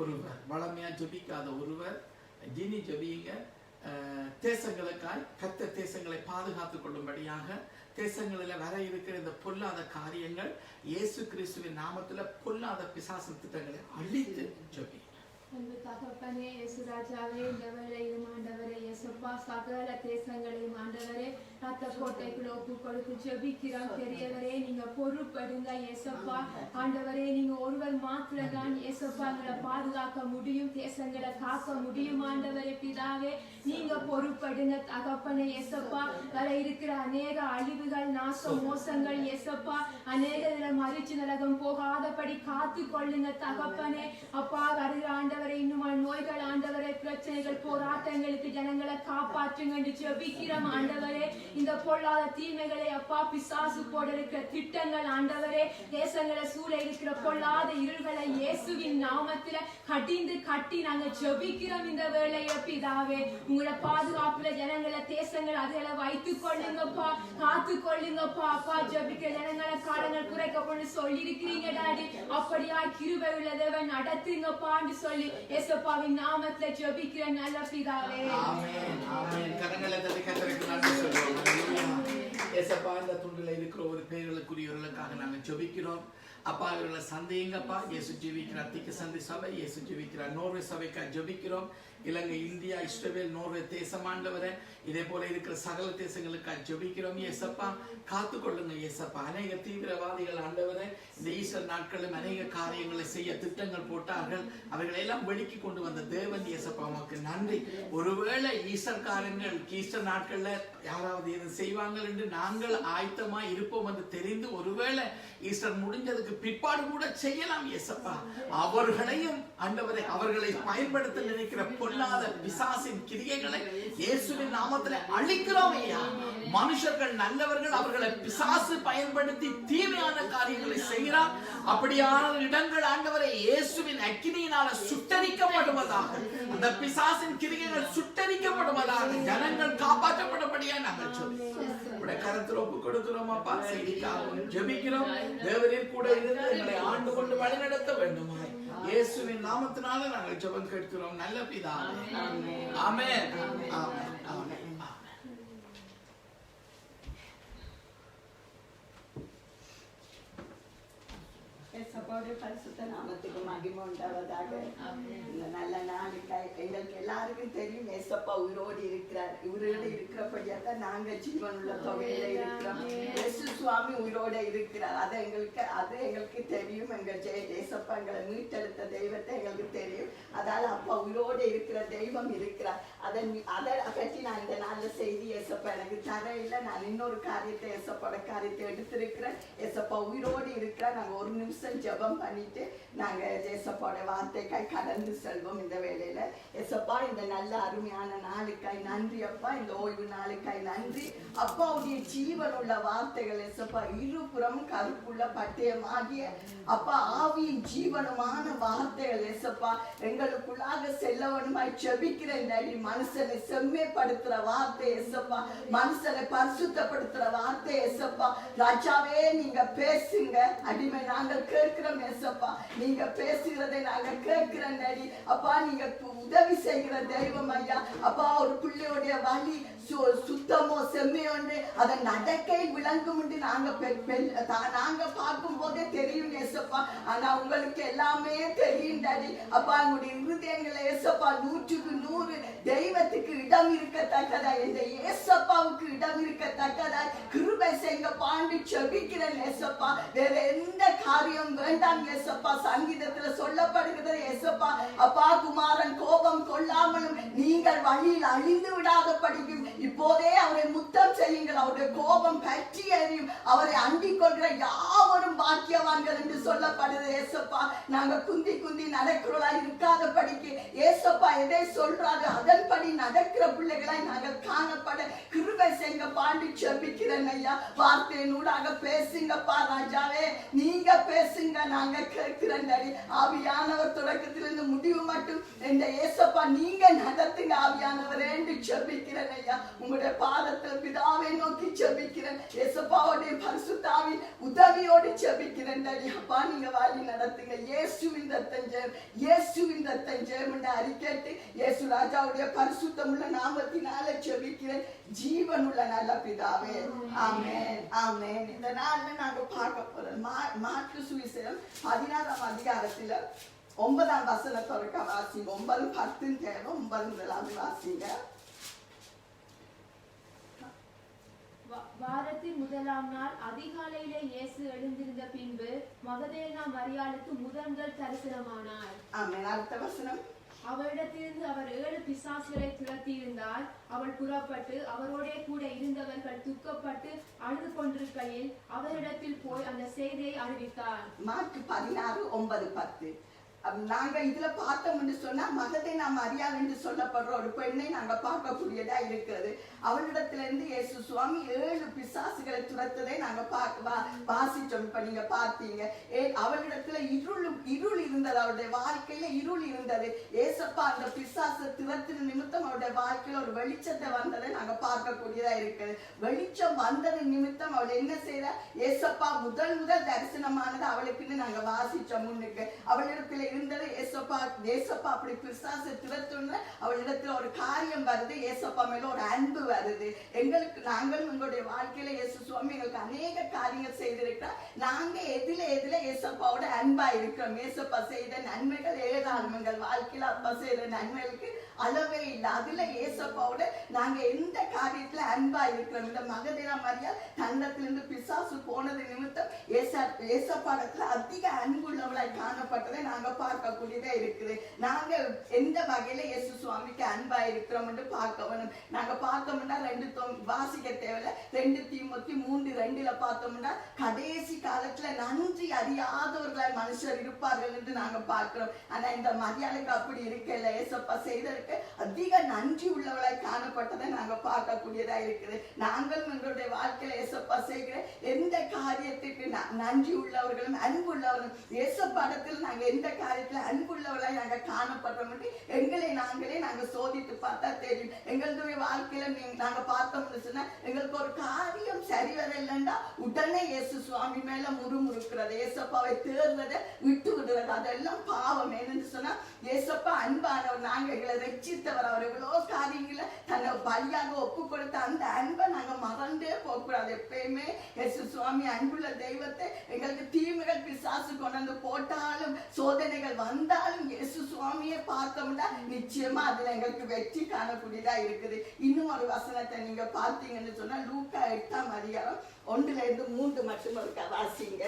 ஒருவர் வளமையா ஜெபிக்காத ஒருவர் ஜினி ஜெபியுங்க. தேசங்களுக்காய் கர்த்தர் தேசங்களை பாதுகாத்துக் கொள்ளும்படியாக தேசங்களில் வர இருக்கிற இந்த பொல்லாத காரியங்கள் இயேசு கிறிஸ்துவின் நாமத்துல பொல்லாத பிசாசு திட்டங்களை அழித்து ஜெபி. அன்பு தகப்பனே, இயேசு ராஜாவே, இந்த வேளையிலும் ஆண்டவரே இயேசுப்பா சகல தேசங்களையும் ஆண்டவரே ரத்த கோட்டைக்குள்ள ஒப்பு கொடுத்து ஜெபிக்கிறோம். பெரியவரே, நீங்க பொறுப்படுங்க இயேசுப்பா. ஆண்டவரே, நீங்க ஒருவர் மாத்திரம் தான் இயேசுப்பா எங்களை பாதுகாக்க முடியும், தேசங்களை காக்க முடியும். ஆண்டவரே பிதாவே, நீங்க பொறுப்படுங்க தகப்பனே இயேசுப்பா. வர இருக்கிற அநேக அழிவுகள், நாசம், மோசங்கள் இயேசுப்பா அநேக மறிச்சு நரகம் போகாதபடி காத்து கொள்ளுங்க தகப்பனே. அப்பா வருகிற ஆண்டவரே இன்னும் நோய்கள் ஆண்டவரே, பிரச்சனைகள், போராட்டங்களுக்கு ஜனங்களை காப்பாற்றுங்க என்று ஜெபிக்கிறோம் ஆண்டவரே. இந்த பொல்லாத தீமைகளை அப்பா பிசாசு போட இருக்கிற திட்டங்கள் ஆண்டவரே, தேசங்களை சூழ இருக்கிற பொல்லாத இருள்களை இயேசுவின் நாமத்தில கட்டிந்து கட்டி நாங்க ஜெபிக்கிறோம் இந்த வேளையில பிதாவே. உங்களோட பாதுகாப்புல ஜனங்களை தேசங்கள் அதுகளை வைத்துக் கொள்ளுங்கப்பா, காத்து கொள்ளுங்கப்பா. அப்பா ஜெபிக்கிற ஜனங்களை காலங்கள் குறைக்கப்படும் சொல்லி இருக்கிறீங்க டாடி. அப்படியா கிருபை உள்ள தேவன் நடத்துங்கப்பான்னு சொல்லி இயேசுவின் நாமத்தில ஜெபிக்கிற நல்ல பிதாவே. ஆமென், ஆமென். கரங்களை தட்டி கர்த்தருக்கு நன்றி சொல்லுவோம். ஏசப்பா இந்த துண்டில் இருக்கிற ஒரு பேர்களுக்குரியவர்களுக்காக நாங்கள் ஜெபிக்கிறோம். அப்பா இவர்களை சந்தேகப்பா. இயேசு ஜெபிக்கிற அத்திக்க சந்தி சபை, இயேசு ஜெபிக்கிற நோர்வே சபைக்காக ஜெபிக்கிறோம். இலங்கை, இந்தியா, இஸ்ரவேல், நோர்வே தேசம் ஆண்டவரே, இதே போல இருக்கிற சகல தேசங்களுக்காக ஜெபிக்கிறோம். ஏசப்பா காத்துக்கொள்ளுங்க ஏசப்பா. அநேக தீவிரவாதிகள் ஆண்டவரே இந்த ஈஸ்டர் நாட்களும் அநேக காரியங்களை செய்ய திட்டங்கள் போட்டார்கள். அவைகளை எல்லாம் வெளிக்கி கொண்டு வந்த தேவன் ஏசப்பா உமக்கு நன்றி. ஒருவேளை ஈஸ்டர்காரங்கள் ஈஸ்டர் நாட்கள்ல யாராவது எது செய்வாங்க என்று நாங்கள் ஆயத்தமா இருப்போம் என்று தெரிந்து ஒருவேளை ஈஸ்டர் முடிஞ்சதுக்கு பிற்பாடு கூட செய்யலாம் ஏசப்பா. அவர்களையும் ஆண்டவரை அவர்களை பயன்படுத்த நினைக்கிற பொல்லாத பிசாசின் கிரியைகளை இயேசுவின் நாமத்திலே அழிக்கிறோம் ஐயா. மனுஷர்கள் நல்லவர்கள், அவர்களை பிசாசு பயன்படுத்தி தீமையான காரியங்களை செய்கிறார். அப்படியான இடங்கள் ஆண்டவரை இயேசுவின் அக்கினியினால சுட்டரிக்கப்படுவதாக, அந்த பிசாசின் கிரியைகள் சுட்டரிக்கப்படுவதாக, ஜனங்கள் காப்பாற்றப்படும்படியா நாங்கள் சொல்லி கருத்தில் ஒப்பு கொடுக்கிறோம் அப்பா. செய்திக்காக ஜெபிக்கிறோம். தேவரீர் கூட இருந்து எங்களை ஆண்டு கொண்டு வழிநடத்த வேண்டுமாய் இயேசுவின் நாமத்தினால நாங்கள் ஜெபம் கேட்கிறோம் நல்ல பிதாவே. ஆமென், ஆமென், ஆமென். பரிசுத்த நாமத்துக்கு மகிமை உண்டாவதாக. இந்த நல்ல நாளுக்காய் எங்களுக்கு எல்லாருக்கும் தெரியும் ஏசப்பா உயிரோடு இருக்கிறார். உயிரோடு இருக்கிறபடியாதான் நாங்க ஜீவனுள்ள தொகையில இருக்கிறோம். இயேசு சுவாமி உயிரோட இருக்கிறார். அது எங்களுக்கு தெரியும். எங்கள் ஏசப்பா எங்களை மீட்டெடுத்த தெய்வத்தை எங்களுக்கு தெரியும். அதால அப்பா உயிரோடு இருக்கிற தெய்வம் இருக்கிறார். அதை பற்றி நான் இந்த நாள்ல செய்தி ஏசப்பா எனக்கு தர இல்லை. நான் இன்னொரு காரியத்தை ஏசப்போட காரியத்தை எடுத்திருக்கிறேன். ஏசப்பா உயிரோடு இருக்கிறார். நாங்க ஒரு நிமிஷம் ஜெபம் பண்ணிட்டு நாங்க ஏசப்பாவோட வார்த்தைக்காய் கடந்து செல்வோம் இந்த வேளையில. ஏசப்பா இந்த நல்ல அருமையான நாளுக்காய் நன்றி அப்பா. இந்த ஓய்வு நாளுக்காய் நன்றி அப்பாவுடைய ஜீவனுள்ள வார்த்தைகள் ஏசப்பா இருபுறம் கருப்புள்ள பட்டயமாகிய அப்பா ஆவியின் ஜீவனமான வார்த்தைகள் ஏசப்பா எங்களுக்குள்ளாக செல்லவனுமாய் ஜெபிக்கிற இந்த மனுஷனை செம்மைப்படுத்துற வார்த்தை ஏசப்பா, மனுஷனை பரிசுத்தப்படுத்துற வார்த்தை ஏசப்பா. ராஜாவே நீங்க பேசுங்க, அடிமை நாங்கள் கேட்கிறோம் பேசுறோம் ஏசப்பா. நீங்க பேசுகிறதை நாங்க கேட்கிறோம் டாடி. அப்பா நீங்க உதவி செய்கிற தெய்வம் ஐயா. அப்பா ஒரு பிள்ளையோடைய வழி சுத்தமோ செம்மையோண்டு அதை நடக்கை விளங்கும் என்று நாங்க பார்க்கும் போதே தெரியும் ஏசப்பா. ஆனா உங்களுக்கு எல்லாமே தெரியும் டாடி. அப்பா உங்களுடைய இருதயங்களை ஏசப்பா 100க்கு 100 தெய்வத்துக்கு இடம் இருக்கத்தக்கதா, இந்த ஏசப்பாவுக்கு இடம் இருக்கத்தக்கதா கிருபை செய்ய பாண்டு செபிக்கிறேன் ஏசப்பா. வேற எந்த காரியம் வேண்டாம் ஏசப்பா. சங்கீதத்துல சொல்லப்படுகிறது ஏசப்பா, அப்பா குமாரன் கோபம் கொள்ளாமலும் நீங்கள் வழியில் அழிந்து விடாத படிக்கும் இப்போதே அவரை முத்தம் செய்யுங்கள். அவருடைய கோபம் பற்றி எறியும். அவரை அண்டிக் கொள்கிற யாவரும் பாக்கியவான்கள் என்று சொல்லப்படுது ஏசப்பா. நாங்க குந்தி குந்தி நடக்கிறதா இருக்காத படிக்கு ஏசப்பா எதை சொல்றாரு அதன்படி நடக்கிற பிள்ளைகளாய் நாங்கள் காணப்பட கிருபை செய்ய பாண்டி செபிக்கிறேன் ஐயா. வார்த்தையினூடாக பேசுங்கப்பா ராஜாவே. நீங்க பேசுங்க, நாங்க கேட்கிறேன் டாடி. ஆவியானவர் தொடக்கத்திலிருந்து முடிவு மட்டும் இந்த ஏசப்பா நீங்க நடத்துங்க ஆவியானவர் என்று செபிக்கிறேன் ஐயா. உங்களுடைய பாதத்தில் பிதாவை நோக்கி செபிக்கிறேன் ஏசப்பாவுடைய பரிசுத்தாவின் உதவியோடு செபிக்கிறேன் டாடி. அப்பா நீங்க வழி நடத்துங்க. இயேசுவின் ரத்தம் ஜெயம், இயேசுவின் ரத்தம் ஜெயம் என்று அறிக்கைட்டு இயேசு ராஜாவுடைய பரிசுத்தமுள்ள நாமத்தினால செபிக்கிறேன் ஜீவனுள்ள நல்ல பிதாவே. ஆமென் ஆமென். இந்த நாள்ல நாங்க பார்க்க போறோம் மாற்கு சுவிசேஷம் 16ஆம் அதிகாரத்துல 9ஆம் வசனத்தோட வாசிங்க. 9, 10 தேவை. 9 முதலாவது வாசிங்க. வாரத்தின் முதலாம் நாள் அதிகாலையிலே இயேசு எழுந்திருந்த பின்பு மகதலேனா மரியாளுக்கு முதல் தரிசனமானார். ஆமென். அடுத்த வசனம். அவரிடத்திலிருந்து அவர் 7 பிசாசுகளை துரத்தி இருந்தார். அவள் புறப்பட்டு அவரோடே கூட இருந்தவர்கள் துக்கப்பட்டு அழுது கொண்டிருக்கையில் அவரிடத்தில் போய் அந்த செய்தியை அறிவித்தார். மார்க் 16, 9, 10. நாங்க இதுல பார்த்தோம்னு சொன்னா மகதலேனா மரியாள் என்று சொல்லப்படுற ஒரு பெண்ணை நாங்க பார்க்கக்கூடியதா இருக்கிறது. அவளிடத்துல இருந்து இயேசு சுவாமி 7 பிசாசுகளை துரத்ததை நாங்க வாசிச்சோம். இப்ப நீங்க பார்த்தீங்க. அவளிடத்துல இருள் இருந்தது. அவருடைய வாழ்க்கையில இருள் இருந்தது. ஏசப்பா அந்த பிசாசு துரத்தின நிமித்தம் அவருடைய வாழ்க்கையில ஒரு வெளிச்சத்தை வந்ததை நாங்க பார்க்கக்கூடியதா இருக்குது. வெளிச்சம் வந்தது நிமித்தம் அவள் என்ன செய்யற ஏசப்பா முதல் தரிசனமானது அவளுக்குன்னு நாங்க வாசிச்சோம். முன்னுக்கு அவளிடத்துல இருந்தது ஏசப்பா அப்படி பிசாசை துரத்துன அவளிடத்துல ஒரு காரியம் வருது. ஏசப்பா மேல ஒரு அன்பு வருது. நாங்கள் உங்களுடைய வாழ்க்கையில இயேசு சுவாமி எங்களுக்கு அநேக காரியங்கள் செய்திருக்கிறார். நாங்க எதுல ஏசப்பாவோட அன்பா இருக்கிறோம். ஏசப்பா செய்த நன்மைகள் ஏராளம். எங்கள் வாழ்க்கையில அப்பா செய்யற நன்மைகளுக்கு அளவே இல்லை. அதுல ஏசப்பாவோட நாங்க எந்த காரியத்துல அன்பா இருக்கிறோம். இந்த மகதலேனா மரியாள் தண்டத்திலிருந்து பிசாசு போனது நிமித்தம் ஏசப்பாடத்துல அதிக அன்புள்ளவளாய் காணப்பட்டதை நாங்க பார்க்கக்கூடியதா இருக்குது. நாங்க எந்த வகையில இயேசு சுவாமிக்கு அன்பா இருக்கிறோம் என்று பார்க்கணும். நாங்க பார்த்தோம்னா 2 வாசிக்க தேவையில்ல. 2 தீமோத்தி 3:2 பார்த்தோம்னா கடைசி காலத்துல நன்றி அறியாதவர்களாய் மனுஷர் இருப்பார்கள் என்று நாங்க பார்க்கிறோம். ஆனா இந்த மரியாளுக்கு அப்படி இருக்கல. ஏசப்பா செய்ததற்கு அதிக நன்றி உள்ளவளாய் காணப்பட்டதை நாங்க பார்க்கக்கூடியதா இருக்குது. நாங்கள் எங்களுடைய வாழ்க்கையில ஏசப்பா செய்கிற எந்த காரியத்துக்கு நன்றி உள்ளவர்களும் அன்பு உள்ளவர்களும் ஏசப்பாடத்தில் நாங்க எந்த காரியத்துல அன்புள்ளவளாய் நாங்க காணப்படுறோம் என்று எங்களை நாங்க சோதித்து பார்த்தா தெரியும். எங்களுடைய வாழ்க்கையில நாங்க பார்த்தோம்னு சொன்னா எங்களுக்கு ஒரு காரியம் சரி வரலன்னா உடனே இயேசு சுவாமி மேல முறுமுறுக்கிறது, ஏசப்பாவை தேர்றதை விட்டு விடுறது, அதெல்லாம் பாவம். என்னன்னு சொன்னா ஏசப்பா அன்பானவர், நாங்க எங்களை ரட்சித்தவர், அவர் எவ்வளவு காரியங்களை தன்னை பலியாக ஒப்பு கொடுத்த அந்த அன்பை நாங்க மறந்தே போகக்கூடாது. எப்பயுமே இயேசு சுவாமி அன்புள்ள தெய்வத்தை எங்களுக்கு தீமைகள் பிசாசு கொண்டு போட்டாலும் சோதனைகள் வந்தாலும் இயேசு சுவாமியை பார்த்தோம்னா நிச்சயமா அதுல எங்களுக்கு வெற்றி காணக்கூடியதா இருக்குது. இன்னும் ஒரு வசனத்தை நீங்க பார்த்தீங்கன்னு சொன்னா லூக்கா 8ஆம் அதிகாரம் 1-3 மட்டும் இருக்கா வாசிங்க.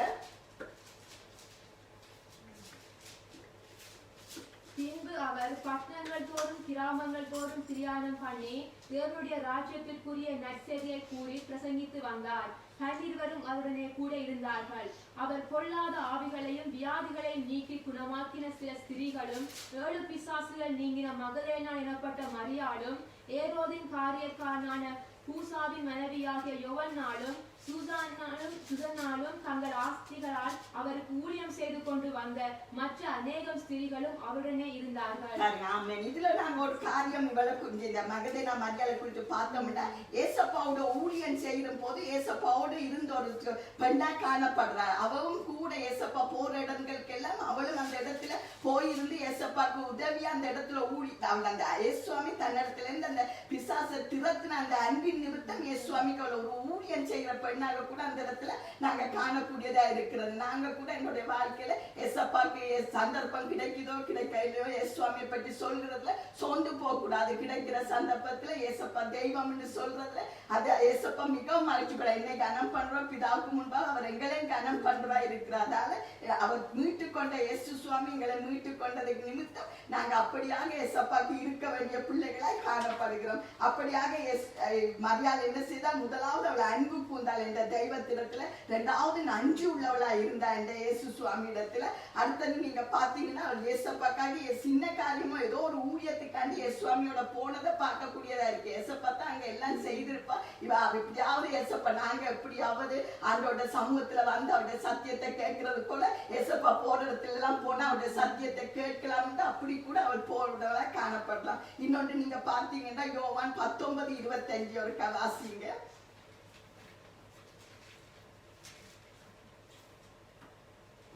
பின்பு அவர் பட்டணங்கள் தோறும் கிராமங்கள் தோறும் பிரயாணம் பண்ணி தேவனுடைய ராஜ்யத்திற்குரிய நற்செய்தியை கூறி பிரசங்கித்து வந்தார். கண்ணீர்வரும் அவருடனே கூட இருந்தார்கள். அவர் பொல்லாத ஆவிகளையும் வியாதிகளையும் நீக்கி குணமாக்கின சில ஸ்திரீகளும் 7 பிசாசுகள் நீங்கின மகதலேனா எனப்பட்ட மரியாளும் ஏரோதின் காரியக்காரனான பூசாவின் மனைவியாகிய யோவன்னாலும் சுசன்னாலும் தங்கள் ஆஸ்திகளால் அவருக்கு ஊழியம் செய்து கொண்டு வந்த மற்ற அநேகம் ஸ்திரீகளும் அவருடனே இருந்தார்கள். இதுல நாங்க ஒரு காரியம் இவளை குறிஞ்சு இந்த மகதேனா மரியாதை குறித்து பார்த்தோம்னா ஏசப்பாவோட ஊழியம் செய்யும் போது ஏசப்பாவோடு இருந்த ஒரு பெண்ணா காணப்படுறாள். அவவும் கூட ஏசப்பா போற இடங்களுக்கெல்லாம் அவளும் அந்த இடத்துல போயிருந்து ஏசப்பாக்கு உதவியா அந்த இடத்துல அவள் அந்த ஏசுவாமி தன்னிடத்துல இருந்து அந்த பிசாசை திறத்தின அந்த அன்பின் நிமித்தம் ஏசுவாமிக்கு அவள் ஒரு ஊழியம் செய்கிற பெண்ணாக கூட அந்த இடத்துல நாங்க காணக்கூடியதா இருக்கிறது. நாங்க கூட என்னுடைய வாழ்க்கையில ஏசப்பாக்கு சந்தர்ப்பம் கிடைக்குதோ கிடைக்கலையோ ஏசுவாமியை பற்றி சொல்றதுல சோர்ந்து போக கூடாது. கிடைக்கிற சந்தர்ப்பத்துல ஏசப்பா தெய்வம்னு சொல்றதுல அது ஏசப்பா மிகவும் மகிழ்ச்சிப்பட என்னை கனம் பண்றோம் பிதாவுக்கு முன்பாக அவர் எங்களையும் கனம் பண்றா இருக்கிறதால அவர் மீட்டு கொண்ட இயேசு சுவாமி எங்களை மீட்டு கொண்டதுக்கு நிமித்தம் நாங்க அப்படியாக ஏசப்பாக்கு இருக்க வேண்டிய பிள்ளைகளாய் காணப்படுகிறோம். அப்படியாக மரியாதை என்ன செய்தால் முதலாவது அவளை அன்பு பூந்தாள் என்ற தெய்வத்திடத்துல, இரண்டாவது நன்றி உள்ளவளா இருந்தா இந்த இயேசு சுவாமி இடத்துல. அடுத்தது நீங்க பாத்தீங்கன்னா அவள் ஏசப்பாக்காக சின்ன காரியமோ ஏதோ ஒரு ஊழியத்துக்காண்டி சுவாமியோட போனதை பார்க்கக்கூடியதா இருக்கு. ஏசப்பா தான் அங்க எல்லாம் செய்திருப்பா. இவ எப்படியாவது ஏசப்பா நாங்க எப்படியாவது அவரோட சமூகத்துல வந்து அவருடைய சத்தியத்தை கேட்கறது போல ஏசப்பா போற இடத்துல எல்லாம் போனா அவருடைய சத்தியத்தை கேட்கலாம் அப்படி கூட அவள் போறதா காணப்படலாம். இன்னொன்று நீங்க பாத்தீங்கன்னா யோவான் 19:25 ஒரு வாசிங்க.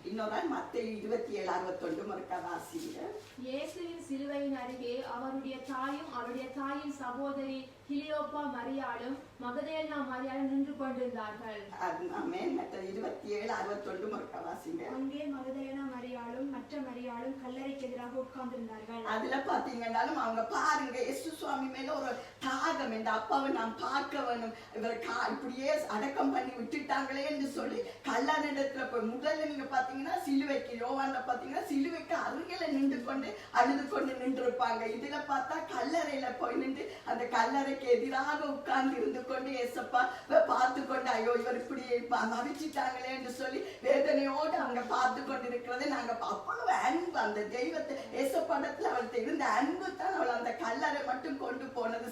இன்னொரு மத்தேயு 27:61 மறுக்கா வாசிங்க. இயேசுவின் சிலுவையின் அருகே அவருடைய தாயும் அவருடைய தாயின் சகோதரி கிளியோப்பா மரியாளும் மகதலேனா மரியாளும் நின்று கொண்டிருந்தார்கள். ஆமென். மத்த 27:61 மறுக்கா வாசிங்க. அங்கே மகதலேனா மரியாளும் மற்ற மரியாளும் கல்லறைக்கு எதிராக உட்கார்ந்திருந்தார்கள். அதுல பாத்தீங்கன்னாலும் அவங்க பாருங்க இயேசு சுவாமி மேல ஒரு தாகம், இந்த அப்பாவை நாம் பார்க்க வேணும், இவரை இப்படியே அடக்கம் பண்ணி விட்டுட்டாங்களே என்று சொல்லி கல்லறையிடத்துல போய் முதல்ல நீங்க பாத்தீங்கன்னா சிலுவைக்கு யோவான்ல பாத்தீங்கன்னா சிலுவைக்கு அருகில நின்று கொண்டு அழுது கொண்டு நின்று இருப்பாங்க. இதுல பார்த்தா கல்லறையில போய் நின்று அந்த கல்லறைக்கு எதிராக உட்கார்ந்து இருந்து கொண்டு ஏசப்பா பார்த்து கொண்டு ஐயோ இவர் இப்படி மறிச்சிட்டாங்களே என்று சொல்லி வேதனையோடு அவங்க பார்த்து கொண்டு இருக்கிறதை நாங்க அவ்வளவு அன்பு அந்த தெய்வத்தை ஏசப்படத்துல அவள்கிட்ட இருந்த அன்பு தான் அவள் அந்த கல்லறை மட்டும் கொண்டு போனது.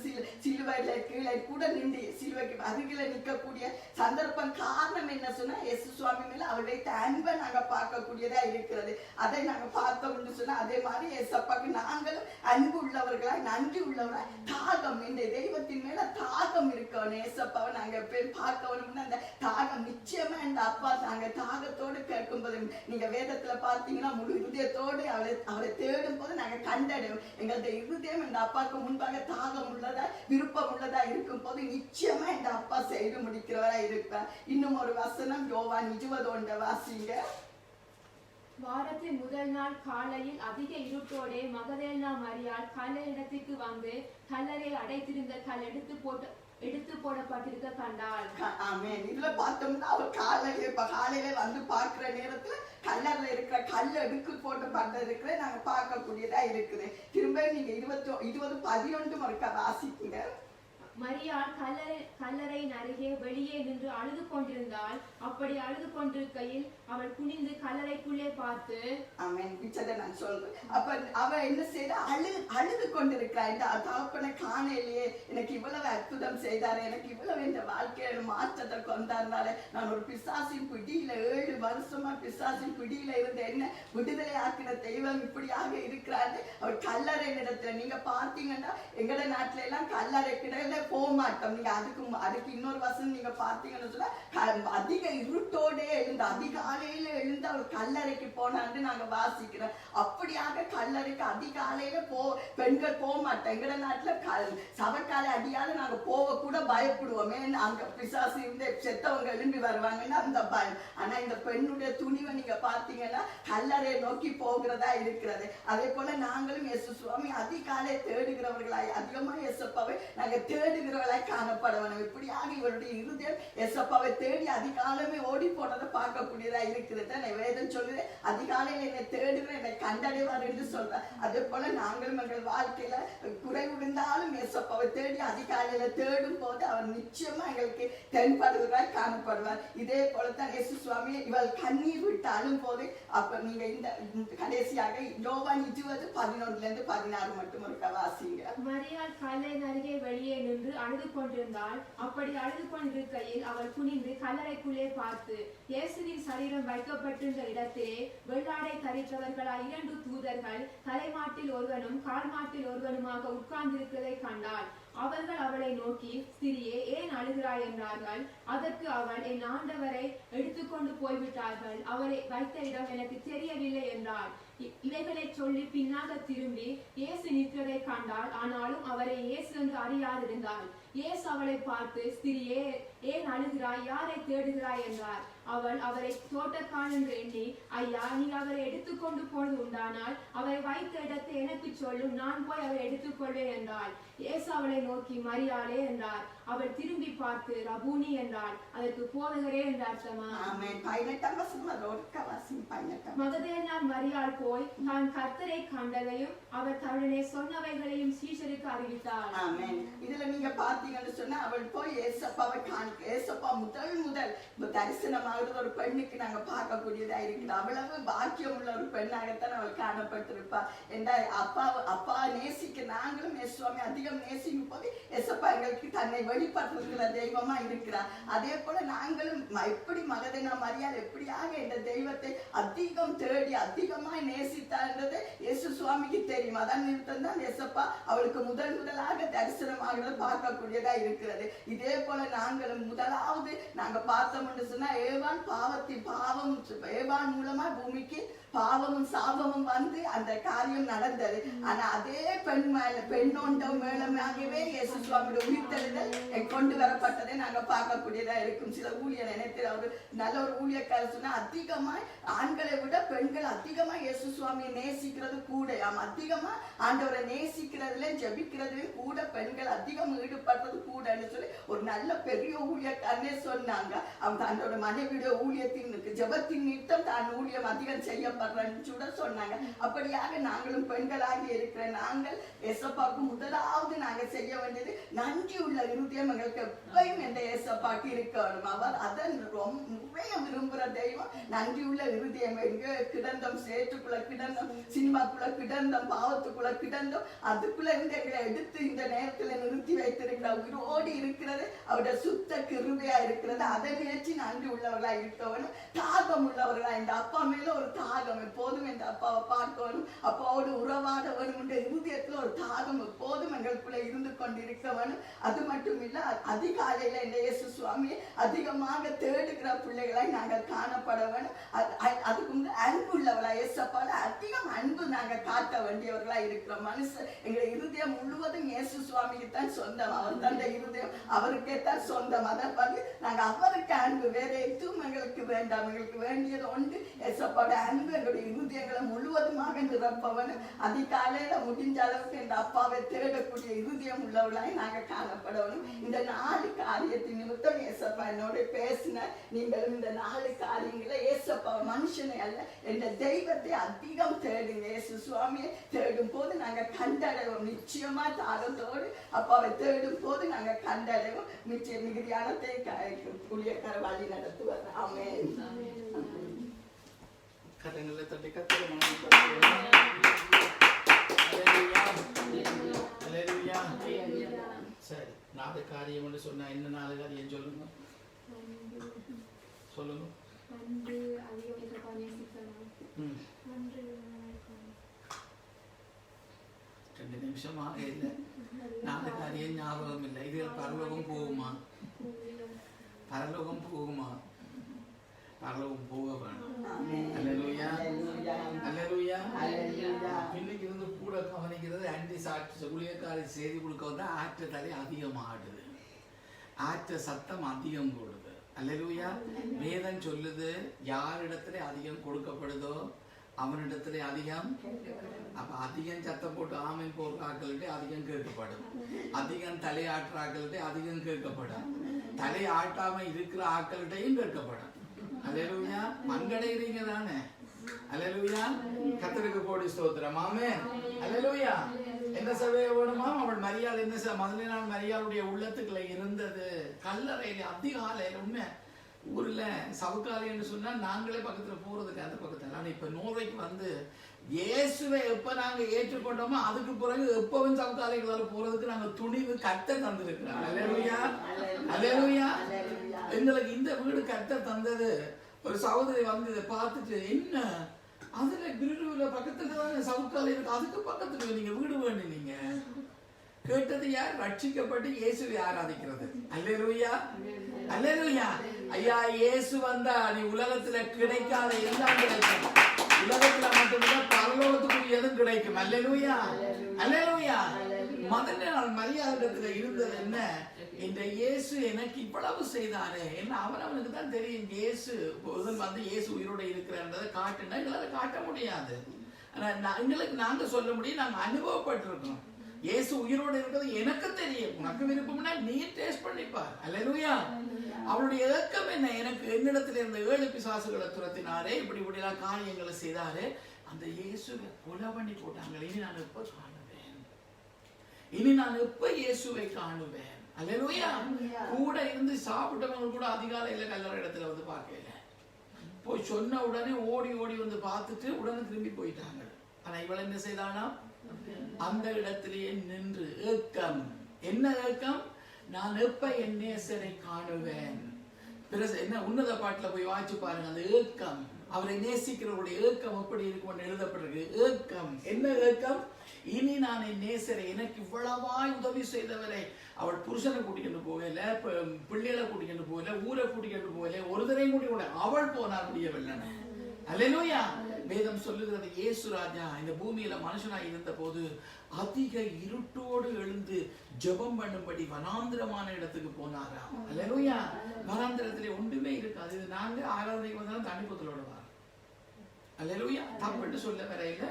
சிலுவையில கீழே கூட நின்று சிலுவைக்கு அருகில நிற்கக்கூடிய சந்தர்ப்பம். காரணம் என்ன சொன்னா இயேசு சுவாமி மேல அவளுடைய அன்பை நாங்க பார்க்கக்கூடியதா இருக்கிறது. அதை நாங்க பார்த்தோம்னு சொன்னா அதே மாதிரி ஏசப்பாக்கு நாங்களும் அன்பு உள்ளவர்களாய் நன்றி உள்ளவர்களாய் தாகம் இந்த தெய்வத்தின் மேல தாகம் இருக்கணும். ஏசப்பாவை நாங்க போய் பார்க்கணும்னு அந்த தாகம் நிச்சயமா இந்த அப்பா நாங்க தாகத்தோடு கேட்கும்போது நீங்க வேதத்துல பார்த்தீங்கன்னா முழு இருதயத்தோடு அவளை தேடும் போது நாங்க கண்டடைவோம். எங்களது இருதயம் இந்த அப்பாவுக்கு முன்பாக தாகம் உள்ளதா விருப்பம் உள்ளதா இருக்கும் போது நிச்சயமா இந்த அப்பா செய்து முடிக்கிறவரா இருப்பார். இன்னும் ஒரு வசனம் யோவான் 20 வாசிங்க. வாரத்தின் முதல் நாள் காலையில் அதிக இருட்டோடே மகதலேனா மரியாள் கல்லறையிடத்திற்கு வந்து கல்லறையை அடைத்திருந்த கல் எடுத்து போடப்பட்டிருக்க கண்டாள். ஆமென். இதுல பார்த்தோம்னா அவர் காலையில வந்து பார்க்கிற நேரத்துல கல்லறையில இருக்கிற கல் எடுத்து போடப்பட்டிருக்கிற நாங்க பார்க்கக்கூடியதா இருக்குது. திரும்ப நீங்க 20:11 மறுக்கா வாசிக்குங்க. மரியாள் கல்லறையின் அருகே வெளியே நின்று அழுது கொண்டிருந்தாள். அப்படி அழுது கொண்டிருக்கையில் அவள் குனிந்து கல்லறைக்குள்ளே பார்த்து ஆமென் பிச்சதை நான் சொல்றேன். அப்ப அவ என்ன செய்யறா அழுது கொண்டிருக்கிறாள். இந்த தகப்பனை காணையிலேயே எனக்கு இவ்வளவு அற்புதம் செய்தாரு, எனக்கு இவ்வளவு இந்த வாழ்க்கையில மாற்றத்தை கொண்டாடினாரு, நான் ஒரு பிசாசின் பிடியில 7 வருஷமா பிசாசின் பிடியில இருந்த என்ன விடுதலை ஆக்கின தெய்வம் இப்படியாக இருக்கிறாரு. அவர் கல்லறை இடத்துல நீங்க பார்த்தீங்கன்னா எங்கட நாட்டுல எல்லாம் கல்லறை கிடையில போக மாட்டோம். நீங்க அதுக்கு இன்னொரு வசனம் நீங்க பார்த்தீங்கன்னு சொன்னா அதிக இருட்டோடே எழுந்து அதிகாலையில எழுந்து அவர் கல்லறைக்கு போனான்னு நாங்க வாசிக்கிறோம். அப்படியாக கல்லறைக்கு அதிகாலையில பெண்கள் போக மாட்டோம். எங்கட நாட்டுல சவக்காலை அடியால நாங்க போக கூட பயப்படுவோமே, அங்க பிசாசு இருந்து செத்தவங்க எழும்பி வருவாங்கன்னா அந்த பயம். ஆனா இந்த பெண்ணுடைய துணிவை நீங்க பார்த்தீங்கன்னா கல்லறையை நோக்கி போகிறதா இருக்கிறது. அதே போல நாங்களும் இயேசு சுவாமி அதிகாலை தேடுகிறவர்களாய் அதிகமா இயேசப்பாவை நாங்க தேடுகிறவர்களாய் காணப்பட வேணும். இப்படியாக இவருடைய இருதயம் இயேசப்பாவை தேடி அதிகாலமே ஓடி போனதை பார்க்கக்கூடியதா இருக்கிறது. வேதம் சொல்லுது அதிகாலையில் என்னை தேடுகிற என்னை கண்டடைவார் என்று சொல்றார். அதே போல நாங்களும் எங்கள் வாழ்க்கையில குறைவு இருந்தாலும் இயேசப்பாவை தேடி அதிகாலையில தேடும் போது அவர் நிச்சயமா எங்களுக்கு தென்படுவதாய் காணப்படுவார். இதே போலத்தான் இயேசு சுவாமி இவள் கண்ணீர் விட்டு அழும் போது அப்ப நீங்க இந்த கடைசியாக யோவான் 20:11-16 மட்டும் ஒரு வாசிங்க. மரியாள் கல்லறையின் அருகே வெளியே நின்று நின்று அழுது கொண்டிருந்தாள். அப்படி அழுது கொண்டிருக்கையில் அவள் குனிந்து கல்லறைக்குள்ளே பார்த்து இயேசுவின் சரீரம் வைக்கப்பட்டிருந்த இடத்திலே வெள்ளாடை தரித்தவர்களாய் 2 தூதர்கள் தலைமாட்டில் ஒருவனும் கால்மாட்டில் ஒருவனுமாக உட்கார்ந்திருக்கிறதை கண்டாள். அவர்கள் அவளை நோக்கி, ஸ்திரியே, ஏன் அழுகிறாய் என்றார்கள். அதற்கு அவள், என் ஆண்டவரை எடுத்துக்கொண்டு போய்விட்டார்கள், அவரை வைத்த இடம் எனக்கு தெரியவில்லை என்றாள். இவைகளை சொல்லி பின்னாக திரும்பி இயேசு நிற்கிறதை கண்டாள். ஆனாலும் அவரை இயேசு என்று அறியாதிருந்தாள். இயேசு அவளை பார்த்து, ஸ்திரியே, ஏன் அழுகிறாய், யாரை தேடுகிறாய் என்றார். அவள் அவரை தோட்டக்காரன் என்று எண்ணி, ஐயா, நீ அவரை எடுத்துக்கொண்டு போனது உண்டானால் அவரை வைத்த இடத்தை எனக்கு சொல்லும், நான் போய் அவரை எடுத்துக்கொள்வேன் என்றாள். இயேசு அவளை நோக்கி, மரியாளே என்றார். அவள் திரும்பி பார்த்து, ரபூனி என்றாள். அதற்கு போதகரே என்று அர்த்தமா. மகதலேனாள் மரியாள் போய் தான் கர்த்தரை கண்டதையும் அவர் தன்னுடனே சொன்னவைகளையும் சீஷருக்கு அறிவித்தாள். இதுல நீங்க பாத்தீங்கன்னு சொன்னா அவள் போய் ஏசப்பாவை ஏசப்பா முதல் தரிசனமாகிறது ஒரு பெண்ணுக்கு நாங்க பார்க்கக்கூடியதா இருக்குது. அவ்வளவு பாக்கியம் உள்ள ஒரு பெண்ணாகத்தான் அவள் காணப்பட்டிருப்பா. என்ற அப்பா நேசிக்க நாங்களும் சுவாமி அதிகம் நேசிக்கும் போது ஏசப்பா எங்களுக்கு தன்னை வெளிப்படுத்துகிற தெய்வமா இருக்கிறார். அதே போல நாங்களும் எப்படி மகதலேனா மரியாள் எப்படியாக இந்த தெய்வத்தை அதிகம் தேடி அதிகமாய் நேசித்தார்ன்றது இயேசு சுவாமிக்கு தெரியும். அதான் நிமித்தம் தான் ஏசப்பா அவளுக்கு முதலாக தரிசனமாகிறது பார்க்கக்கூடியதா இருக்கிறது. இதே போல நாங்களும் முதலாவது நாங்க பார்த்தோம் என்று சொன்னா ஏவான் மூலமா பூமிக்கு பாவமும் சாபமும் வந்து அந்த காரியம் நடந்தது. ஆனா அதே பெண்ணோண்ட மேலமாகவே இயேசு சுவாமியோட உயிர்த்தெழுதல் கொண்டு வரப்பட்டதை நாங்க பார்க்கக்கூடியதா இருக்கும். சில ஊழியர் நினைத்து அவரு நல்ல ஒரு ஊழியக்காரர் சொன்னா அதிகமாய் ஆண்களை விட பெண்கள் அதிகமா இயேசு சுவாமியை நேசிக்கிறது கூட, அதிகமா ஆண்டவரை நேசிக்கிறதுல ஜெபிக்கிறதுலயும் கூட பெண்கள் அதிகம் ஈடுபடுறது கூடன்னு சொல்லி ஒரு நல்ல பெரிய ஊழியக்காரனே சொன்னாங்க. அவங்க தன்னோட மனைவியுடைய ஊழியத்தின் ஜெபத்தின் நிமித்தம் தான் ஊழியம் அதிகம் செய்யப்படுறன்னு கூட சொன்னாங்க. அப்படியாக நாங்களும் பெண்களாகி இருக்கிற நாங்கள் ஏசப்பாவுக்கு முதலாவது நாங்க செய்ய வேண்டியது நன்றி உள்ள இருதயம் எங்களுக்கு எப்பயும் என்ற ஏசப்பாக்கு இருக்கணும். அவர் அதன் நிறைய விரும்புகிற தெய்வம் நன்றி உள்ள இருதயம். எங்க கிடந்தம், சேற்றுக்குள்ள கிடந்தம், சினிமாக்குள்ள கிடந்தம், பாவத்துக்குள்ள கிடந்தம், அதுக்குள்ள இருந்து எங்களை எடுத்து இந்த நேரத்துல நிறுத்தி வைத்திருக்கிற உயிரோடு இருக்கிறது அவருடைய சுத்த கிருபையா இருக்கிறது. அதை நினைச்சு நன்றி உள்ளவர்களா இருக்கணும், தாகம் உள்ளவர்களா. இந்த அப்பா மேல ஒரு தாகம், எப்போதும் இந்த அப்பாவை பார்க்கணும், அப்பாவோடு உறவாட வேணும் என்ற இருதயத்துல ஒரு தாகம் எப்போதும் எங்களுக்குள்ள இருந்து கொண்டிருக்க வேணும். அது மட்டும் இல்ல, அதிகாலையில இந்த இயேசு சுவாமியை அதிகமாக தேடுகிற பிள்ளைகளாய் நாங்கள் காணப்பட வேணும். அதுக்கு அன்பு உள்ளவர்களா, இயேசப்பால அதிகம் அன்பு நாங்க காட்ட வேண்டியவர்களா இருக்கிற மனுஷன். எங்களை இருதயம் முழுவதும் இயேசு சுவாமிக்கு தான் சொந்தம். அவர் தந்த இருதயம் அவருக்கே தான் சொந்தம். அதை பார்த்து நாங்க அவருக்கு அன்பு, வேற எதுவும் எங்களுக்கு வேண்டாம். எங்களுக்கு வேண்டியது ஒன்று இயேசப்பாட அன்பு. எங்களுடைய இருதயங்களை முழுவதுமாக நிரப்பவன். அதிகாலையில முடிஞ்ச அளவுக்கு இந்த அப்பாவை தேடக்கூடிய இருதயம் உள்ளவர்களாய் நாங்க காணப்படணும். இந்த 4 காரியத்தின் நிமித்தம் இயேசப்பா என்னோட பேசின. நீங்கள் இந்த 4 காரியங்களை இயேசப்பா மனுஷனை அல்ல என்ற தெய்வத்தை அதிகம் தேடுங்க. இயேசு சுவாமியை தேடும் போது நாங்க கண்டடைவோம். நிச்சயமா தாகத்தோடு அப்பாவை தேடும் போது நாங்க கண்டடைவோம். நிச்சயம் மிகுதியானத்தை ஊழியக்கார வழி நடத்துவார். ஆமென். கரங்களை தட்டி சரி, 4 காரியம் சொன்னா என்ன 4 காரியம் சொல்லுங்க. சொல்லுங்க. 2 நிமிஷமா இல்ல, 4 காரியம் ஞாபகம் இல்லை. இது பரலோகம் போகுமா? பரலோகம் போகுமா? பரலோகம் போக வேணும். அல்லேலூயா, அல்லேலூயா. இன்னைக்கு இருந்து கூட கவனிக்கிறது ஆன்டி சாட்சி ஊழியக்காரி செய்தி கொடுக்க வந்து ஆற்ற தலை அதிகம் ஆடுது, ஆற்ற சத்தம் அதிகம் கூடுது. அல்லேலூயா. வேதம் சொல்லுது, யாரிடத்துல அதிகம் கொடுக்கப்படுதோ அவனிடத்துல அதிகம். அப்ப அதிகம் சத்தம் போட்டு ஆமீன் போடுறாக்கள்கிட்ட அதிகம் கேட்கப்படும், அதிகம் தலையாட்டுறாக்கள்கிட்ட அதிகம் கேட்கப்படும், தலை ஆட்டாம இருக்கிற ஆக்கள்கிட்டையும் கேட்கப்படும். அல்லேலூயா. மங்கடைகிறீங்க தானே? அல்லேலூயா. கர்த்தருக்கு கோடி ஸ்தோத்திரம். ஆமென். அல்லேலூயா. என்ன சபையை வேணுமா? அவள் மரியாள் என்ன மகதலேனாள் மரியாளுடைய உள்ளத்துக்குள்ள இருந்தது. கல்லறையில அதிகாலையில உண்மை ஊர்ல சவுக்காலை என்று சொன்னா நாங்களே பக்கத்துல போறதுக்கு அந்த பக்கத்துல. ஆனா இப்ப நோர்வேக்கு வந்து இயேசுவை எப்ப நாங்க ஏற்றுக்கொண்டோமோ அதுக்கு பிறகு எப்பவும் சவுக்காலைகளால போறதுக்கு நாங்க துணிவு கர்த்தர் தந்திருக்கிறோம். அல்லேலூயா, அல்லேலூயா. எங்களுக்கு இந்த வீடு கர்த்தர் தந்தது. ஒரு சகோதரி வந்து இதை பார்த்துட்டு, என்ன அதுல பிரிடுல பக்கத்துல தான் சவுக்காலை இருக்கு, அதுக்கு பக்கத்துல நீங்க வீடு வேணும் நீங்க கேட்டது யார்? ரட்சிக்கப்பட்டு இயேசுவை ஆராதிக்கிறது. அல்லேலூயா, அல்லேலூயா. ஐயா, இயேசு வந்தா நீ உலகத்துல கிடைக்காத எல்லாம் கிடைக்கும். உலகத்துல மட்டும்தான் பரலோகத்துக்கு எதுவும் கிடைக்கும். அல்லேலூயா, அல்லேலூயா. முதல் நாள் மரியாதைத்துல இருந்தது என்ன? இந்த இயேசு எனக்கு இவ்வளவு செய்தாரே என்ன, அவனுக்கு தான் தெரியும். இயேசு வந்து இயேசு உயிரோட இருக்கிறன்றதை காட்டுனா எங்களால காட்ட முடியாது. ஆனா எங்களுக்கு நாங்க சொல்ல முடியும், நாங்க அனுபவப்பட்டிருக்கோம். இயேசு உயிரோடு இருக்கிறது எனக்கு தெரியும். உனக்கு விருப்பம்னா நீ டேஸ்ட் பண்ணிப்பார். அல்லேலூயா. அவருடைய ஏக்கம் என்ன? எனக்கு என்னிடத்துல இருந்த 7 பிசாசுகளை துரத்தினாரே, இப்படி இப்படிலாம் காரியங்களை செய்தாரு. அந்த இயேசுவை கொலை பண்ணி போட்டாங்க. இனி நான் எப்ப காணுவேன்? இனி நான் எப்ப இயேசுவை காணுவேன்? அல்லேலூயா. கூட இருந்து சாப்பிட்டவங்க கூட அதிகாலையில கல்லறை இடத்துல வந்து பார்க்கல. போய் சொன்ன உடனே ஓடி ஓடி வந்து பார்த்துட்டு உடனே திரும்பி போயிட்டாங்க. ஆனா இவள் என்ன செய்தானா? அந்த இடத்திலேயே நின்று ஏக்கம். என்ன ஏக்கம்? நான் எப்ப என் நேசரை காணுவேன்? என்ன உன்னத பாட்டுல போய் வாய்ச்சி பாருங்க. அந்த ஏக்கம், அவரை நேசிக்கிறவருடைய ஏக்கம் எப்படி இருக்கும் எழுதப்பட்டிருக்கு. ஏக்கம். என்ன ஏக்கம்? இனி நான் என் நேசரை, எனக்கு இவ்வளவாய் உதவி செய்தவரை, அவள் புருஷனை கூட்டிக்கிட்டு போகல, பிள்ளைகளை கூட்டிக்கிட்டு போகல, ஊரை கூட்டிக்கிட்டு போகல, ஒரு தரையும் கூட்டி கூட அவள் போனார் முடியவில்லை. அல்லேலூயா. வேதம் சொல்லுகிறது, இயேசு ராஜா இந்த பூமியில மனுஷனாய் இருந்த போது அதிக இருட்டோடு எழுந்து ஜெபம் பண்ணும்படி வனாந்திரமான இடத்துக்கு போனாராம். அல்லேலூயா. வனாந்திரத்திலே ஒன்றுமே இருக்காது. இது நாங்க ஆராதனைக்கு வந்தாலும் தண்ணி புத்தலோட வரோம். அல்லேலூயா. தப்புன்னு சொல்ல வரையில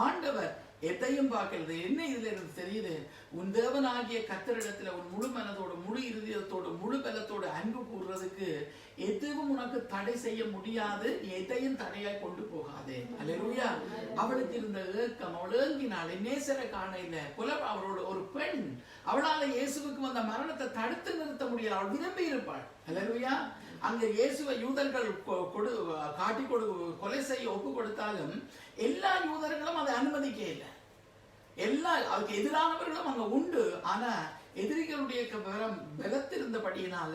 ஆண்டவர் எதையும் பார்க்கிறது. என்ன இதுல இருந்து தெரியுது? உன் தேவனாகிய கர்த்தரிடத்துல உன் முழு மனதோடு, முழு இருதயத்தோடு, முழு பலத்தோடு அன்பு கூறுறதுக்கு எதுவும் உனக்கு தடை செய்ய முடியாது. எதையும் தடையாய் கொண்டு போகாதே. அல்லேலூயா. அவளுக்கு இருந்த ஏக்கம், அவள் ஏங்கினாள். நேசரை காணையில அவளோட ஒரு பெண், அவளால இயேசுவுக்கு வந்த மரணத்தை தடுத்து நிறுத்த முடியாது. அவள் விரும்பி இருப்பாள். அல்லேலூயா. அங்க இயேசுவை யூதர்கள் கொலை செய்ய ஒப்பு கொடுத்தாலும் எல்லா யூதர்களும் அதை அனுமதிக்க இல்லை. எல்லா அதுக்கு எதிரானவர்களும் அங்க உண்டு. ஆனா எதிரிகளுடைய பலத்திருந்தபடியினால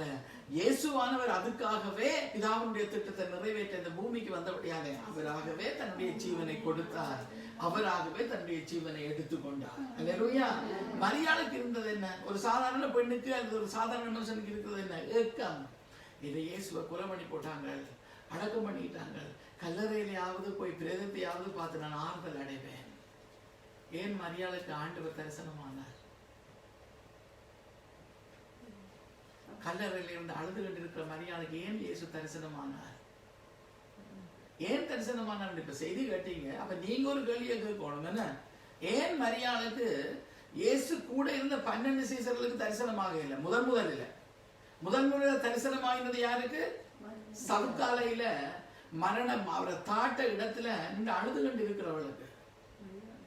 இயேசுவானவர் அதுக்காகவே பிதாவுடைய திட்டத்தை நிறைவேற்ற இந்த பூமிக்கு வந்தபடியாலே அவராகவே தன்னுடைய ஜீவனை கொடுத்தார். அவராகவே தன்னுடைய ஜீவனை எடுத்துக்கொண்டார். அல்லேலூயா. மரியாளுக்கு இருந்தது என்ன? ஒரு சாதாரண பெண்ணுக்கு அல்லது ஒரு சாதாரண மனுஷனுக்கு இருக்கிறது என்ன? ஏக்கம். இதை இயேசுவை கொலை பண்ணி போட்டாங்க, அடக்கம் பண்ணிட்டாங்க. கல்லறையிலையாவது போய் பிரேதத்தையாவது பார்த்து நான் ஆறுதல் அடைவேன். ஏன் மரியாளுக்கு ஆண்டவர் தரிசனமானார்? கல்லறையில இருந்து அழுது கொண்டிருக்கிற மரியாளுக்கு ஏன் இயேசு தரிசனமானார்? ஏன் தரிசனமானார்? இப்ப செய்தி கேட்டீங்க. அப்ப நீங்க ஒரு கேள்வியை கேட்கணும். என்ன? ஏன் மரியாளுக்கு இயேசு கூட இருந்த 12 சீசர்களுக்கு தரிசனமாக இல்லை? முதல் தரிசனமாகினது யாருக்கு? சவுக்காலையில மரணம் அவரை தாட்ட இடத்துல நின்று அழுது கொண்டு இருக்கிறவளுக்கு.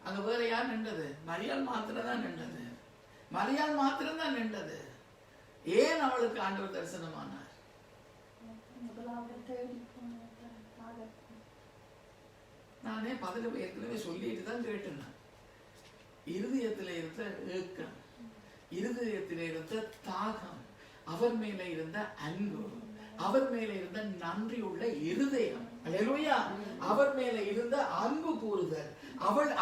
அங்க வேற யார் நின்றது? மரியாள் மாத்திரம் தான் நின்றது. மரியாள் மாத்திரம் தான் நின்றது. ஏன் அவளுக்கு ஆண்டவர் தரிசனமானார்? நானே பதில ஏற்கனவே சொல்லிட்டு தான் கேட்டேன். இருதயத்தில இருந்த ஏக்கம், இருதயத்தில இருந்த தாகம், அவர் மேல இருந்த அன்பு, அவர் மேல இருந்த நன்றி உள்ள இருதயம். அல்லேலூயா. அவர் மேல இருந்த அன்பு கூறுதல்,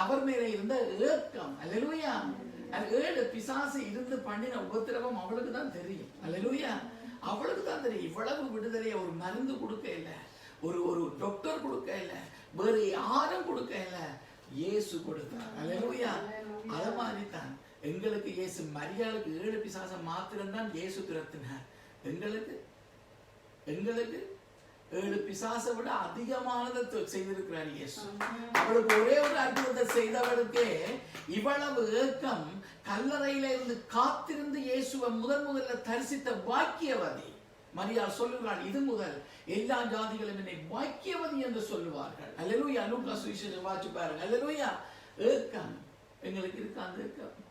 அவர் மேல இருந்த ஏக்கம். அல்லேலூயா. 7 பிசாசு இருந்து பண்ணின உபத்திரவம் அவளுக்கு தான் தெரியும். அல்லேலூயா. அவளுக்கு தான் தெரியும். இவ்வளவு விடுதலையை ஒரு மருந்து கொடுக்க இல்ல, ஒரு டாக்டர் கொடுக்க இல்ல, வேற யாரும் கொடுக்க இல்ல, இயேசு கொடுத்தார். அல்லேலூயா. அத மாதிரி தான் எங்களுக்கு இயேசு. மரியாளுக்கு 7 பிசாசம் மாத்திரம்தான் இயேசு துரத்தினார். எங்களுக்கு 7 பிசாசை விட அதிகமானதை செய்திருக்கிறார் இயேசு. அவளுக்கு ஒரே ஒரு அற்புதத்தை செய்தவளுக்கே இவ்வளவு ஏக்கம். கல்லறையில இருந்து காத்திருந்து இயேசுவை முதல்ல தரிசித்த பாக்கியவதி மரியாள் சொல்லுகிறாள், இது முதல் எல்லா ஜாதிகளும் என்னை பாக்கியவதி என்று சொல்லுவார்கள். அல்லேலூயா. லூக்கா சுவிசேஷம் வாசிச்சு பாருங்க. அல்லேலூயா. ஏக்கம் எங்களுக்கு இருக்கு. அந்த ஏக்கம்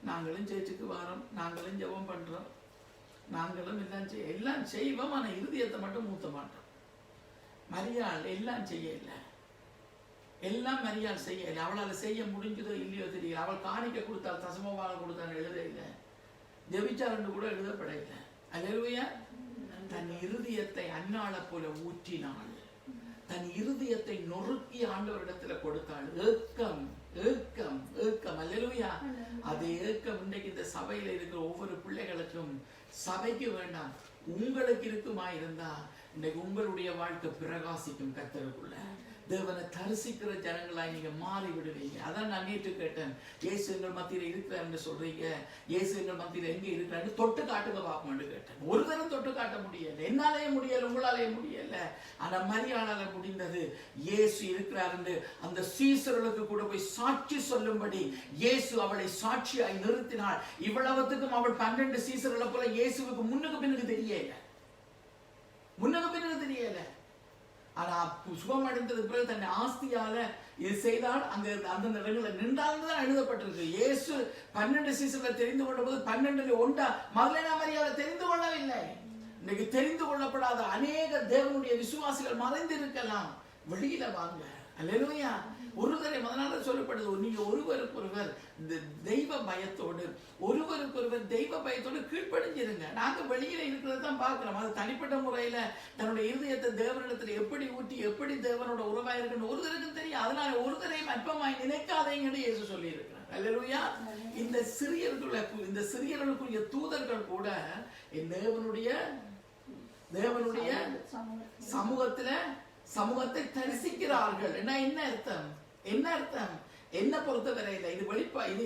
நாங்களும் சேர்ச்சுக்கு வரோம், நாங்களும் ஜெபம் பண்றோம். நாங்களும் எல்லாம் செய்வோம், ஆனா இருதயத்தை மட்டும் ஊத்த மாட்டோம். மரியாள் எல்லாம் செய்யல, எல்லாம் மரியாள் செய்யல. அவளால் செய்ய முடிஞ்சதோ இல்லையோ தெரியல. அவள் காணிக்க கொடுத்தாள், தசமபாகம் கொடுத்தாள், எழுத இல்லை. ஜெபிச்சார் கூட எழுதப்படவில்லை. அல்லேலூயா. தன் இருதயத்தை அன்னாளை போல ஊற்றினாள், தன் இருதயத்தை நொறுக்கி ஆண்டவரிடத்துல கொடுத்தாள். ஏக்கம் ஏக்கம் ஏக்கம். அல்லேலூயா. அதே ஏக்கம் இன்றைக்கு இந்த சபையில இருக்கிற ஒவ்வொரு பிள்ளைகளுக்கும், சபைக்கு வேண்டாம், உங்களுக்கு இருக்குமா இருந்தா இன்னைக்கு உங்களுடைய வாழ்க்கை பிரகாசிக்கும். கர்த்தருக்குள்ள தேவனை தரிசிக்கிற ஜனங்களாய் நீங்க மாறி விடுவீங்க. அதான் நான் நேற்று கேட்டேன், இயேசு எங்கள் மத்தியில இருக்கிறான்னு சொல்றீங்க, இயேசு எங்கள் மத்தியில எங்க இருக்கிறான்னு தொட்டு காட்டுங்க பாப்போம்னு கேட்டேன். ஒரு தரம் தொட்டு காட்ட முடியல, என்னாலேயே முடியல, உங்களாலேயே முடியல. ஆனா மரியாளால முடிந்தது. இயேசு இருக்கிறார் அந்த சீசர்களுக்கு கூட போய் சாட்சி சொல்லும்படி இயேசு அவளை சாட்சியாய் நிறுத்தினாள். இவ்வளவுத்துக்கும் அவள் 12 சீசர்களை போல இயேசுவுக்கு முன்னுக்கு பின்னுக்கு தெரியல, முன்னுக்கு பின்னுக்கு தெரியல. ஆனா சுகம் அடைந்தது பிறகு தன் ஆஸ்தியால இது செய்தால் அங்க அந்த இடங்களை நின்றால்தான் எழுதப்பட்டிருக்கு. இயேசு 12 சீசர்களை தெரிந்து கொண்ட போது 12 ஒன்றா மதலேனா மரியாதை தெரிந்து கொள்ளவில்லை. இன்னைக்கு தெரிந்து கொள்ளப்படாத அநேக தேவனுடைய விசுவாசிகள் மறைந்து இருக்கலாம். வெளியில வாங்க. அல்லேலூயா. ஒருவரை முதலாக சொல்லப்படுது, நீங்க ஒருவருக்கொருவர் தெய்வ பயத்தோடு, ஒருவருக்கொருவர் தெய்வ பயத்தோடு கீழ்ப்படிஞ்சிருங்க. நாங்க வெளியில இருக்கிறதான் பார்க்கிறோம். அது தனிப்பட்ட முறையில தன்னுடைய இருதயத்தை தேவனிடத்துல எப்படி ஊட்டி எப்படி தேவனோட உறவாக இருக்குன்னு ஒருத்தருக்கும் தெரியும். அதனால ஒருத்தரையும் அற்பமாய் நினைக்காதீங்கன்னு இயேசு சொல்லி இருக்கிறார். அல்லேலூயா. இந்த சிறியர்களுக்குரிய தூதர்கள் கூட தேவனுடைய சமூகத்தை தரிசிக்கிறார்கள். என்ன அர்த்தம்? என்ன பொறுத்தவரையில இது வெளிப்பா, இது